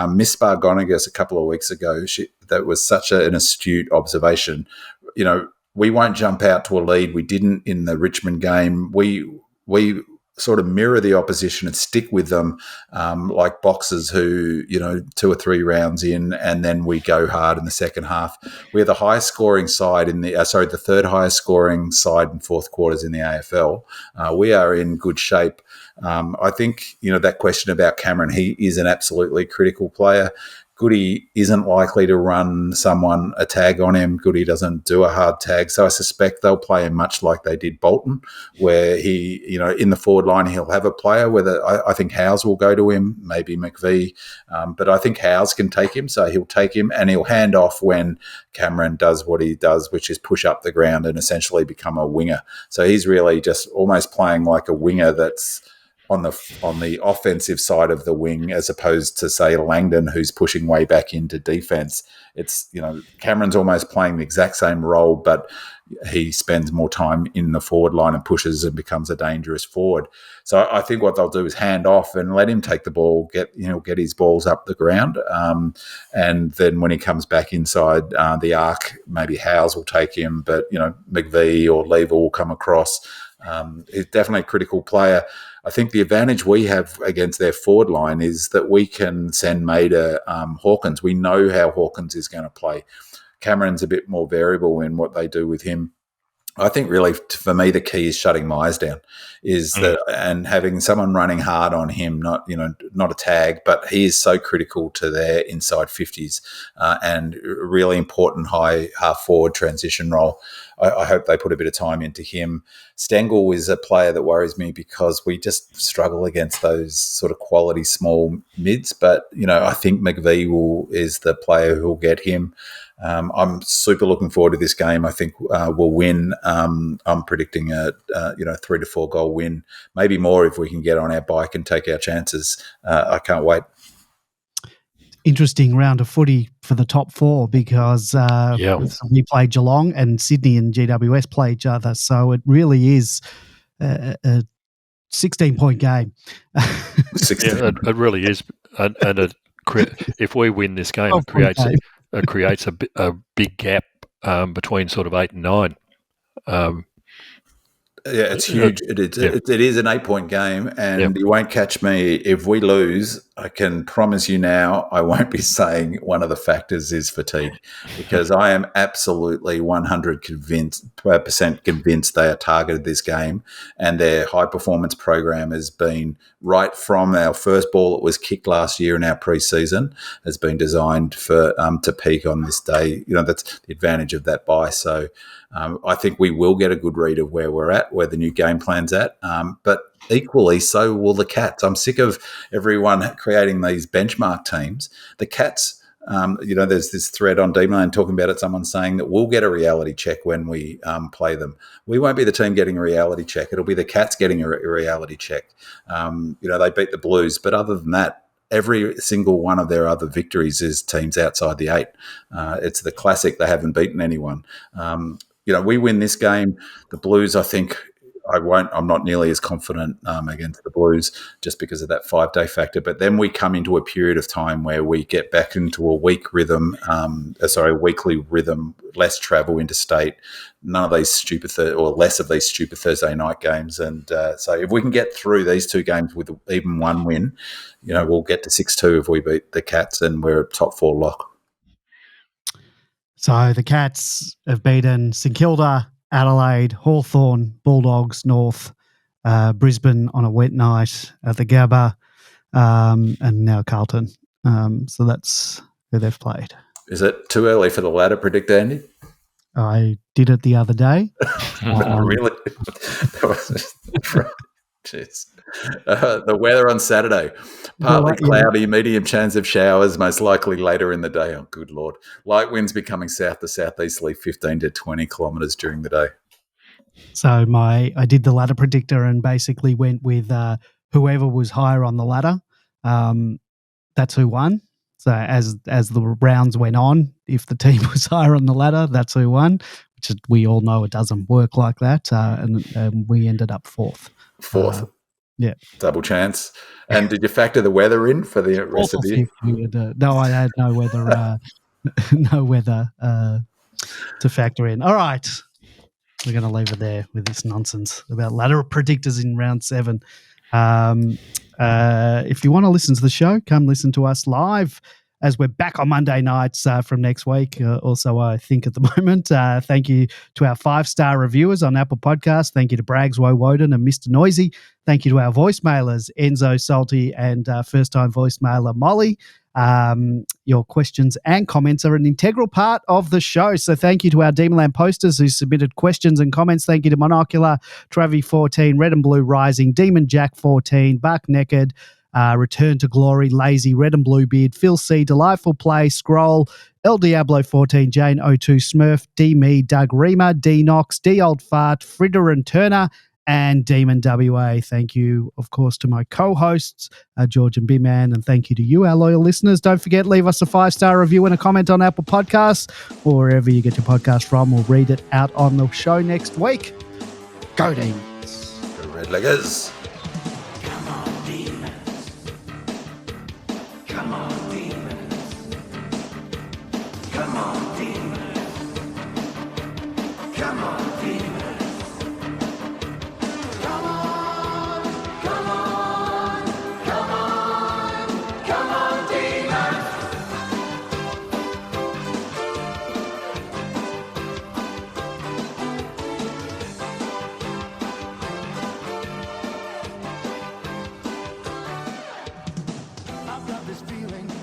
Miss Bargonagus a couple of weeks ago, that was such an astute observation. We won't jump out to a lead. We didn't in the Richmond game. We sort of mirror the opposition and stick with them like boxers who, 2 or 3 rounds in, and then we go hard in the second half. We're the highest scoring side the third highest scoring side in fourth quarters in the AFL. We are in good shape. I think, that question about Cameron, he is an absolutely critical player. Goody isn't likely to run a tag on him. Goody doesn't do a hard tag. So I suspect they'll play him much like they did Bolton, where he, in the forward line, he'll have a player. I think Howes will go to him, maybe McVie. But I think Howes can take him. So he'll take him and he'll hand off when Cameron does what he does, which is push up the ground and essentially become a winger. So he's really just almost playing like a winger that's on the offensive side of the wing, as opposed to, say, Langdon, who's pushing way back into defence. It's, Cameron's almost playing the exact same role, but he spends more time in the forward line and pushes and becomes a dangerous forward. So I think what they'll do is hand off and let him take the ball, get his balls up the ground, and then when he comes back inside the arc, maybe Howes will take him, but McVie or Lever will come across. He's definitely a critical player. I think the advantage we have against their forward line is that we can send Maida Hawkins. We know how Hawkins is going to play. Cameron's a bit more variable in what they do with him. I think really for me the key is shutting Myers down, and having someone running hard on him, not a tag, but he is so critical to their inside 50s and really important high half forward transition role. I hope they put a bit of time into him. Stengel is a player that worries me because we just struggle against those sort of quality small mids, but I think McVie is the player who will get him. I'm super looking forward to this game. I think we'll win. I'm predicting a 3 to 4 goal win, maybe more if we can get on our bike and take our chances. I can't wait. Interesting round of footy for the top 4 because we play Geelong and Sydney and GWS play each other. So it really is a 16-point game. 16. Yeah, it really is. And if we win this game, it creates a big gap between sort of 8 and 9. Yeah, it's huge. It is an 8-point game, and you won't catch me if we lose. I can promise you now, I won't be saying one of the factors is fatigue, because I am absolutely 100% convinced they are targeted this game, and their high performance program has been right from our first ball that was kicked last year in our pre-season has been designed for to peak on this day. That's the advantage of that bye. So I think we will get a good read of where we're at, where the new game plan's at. But equally, so will the Cats. I'm sick of everyone creating these benchmark teams. The Cats, there's this thread on Demonland talking about it. Someone saying that we'll get a reality check when we play them. We won't be the team getting a reality check. It'll be the Cats getting a reality check. They beat the Blues. But other than that, every single one of their other victories is teams outside the 8. It's the classic. They haven't beaten anyone. We win this game. The Blues, I think, I'm not nearly as confident against the Blues just because of that 5-day factor. But then we come into a period of time where we get back into a weekly rhythm, less travel interstate, none of these less of these stupid Thursday night games. And so if we can get through these 2 games with even one win, we'll get to 6-2 if we beat the Cats, and we're a top 4 lock. So the Cats have beaten St Kilda, Adelaide, Hawthorn, Bulldogs, North, Brisbane on a wet night at the Gabba, and now Carlton. So that's who they've played. Is it too early for the ladder predict, Andy? I did it the other day. Really? Jeez. The weather on Saturday, partly cloudy, medium chance of showers, most likely later in the day. Oh, good Lord. Light winds becoming south to southeasterly 15 to 20 kilometres during the day. So I did the ladder predictor and basically went with whoever was higher on the ladder. That's who won. So as the rounds went on, if the team was higher on the ladder, that's who won, which we all know it doesn't work like that. And we ended up fourth. Yeah. Double chance. And did you factor the weather in for the rest of the year? No, I had no weather to factor in. All right. We're going to leave it there with this nonsense about ladder predictors in round 7. If you want to listen to the show, come listen to us live as we're back on Monday nights from next week. Also, I think at the moment, thank you to our 5-star reviewers on Apple Podcasts. Thank you to Braggs, Woden and Mr. Noisy. Thank you to our voicemailers, Enzo, Salty, and first-time voicemailer, Molly. Your questions and comments are an integral part of the show. So thank you to our Demonland posters who submitted questions and comments. Thank you to Monocular, Travi14, Red and Blue Rising, Demon Jack 14, Buck Naked, Return to Glory, Lazy, Red and Blue Beard, Phil C, Delightful Play, Scroll, El Diablo 14, Jane O2, Smurf, D Me, Doug Reamer, D Knox, D Old Fart, Fritter and Turner, and Demon WA. Thank you, of course, to my co-hosts, George and B-Man, and thank you to you, our loyal listeners. Don't forget, leave us a 5-star review and a comment on Apple Podcasts or wherever you get your podcast from. We'll read it out on the show next week. Go Demons. Go Redleggers. Come on, Demons. Come on, Demons. Come on, Demons. Come on, Demons. feeling.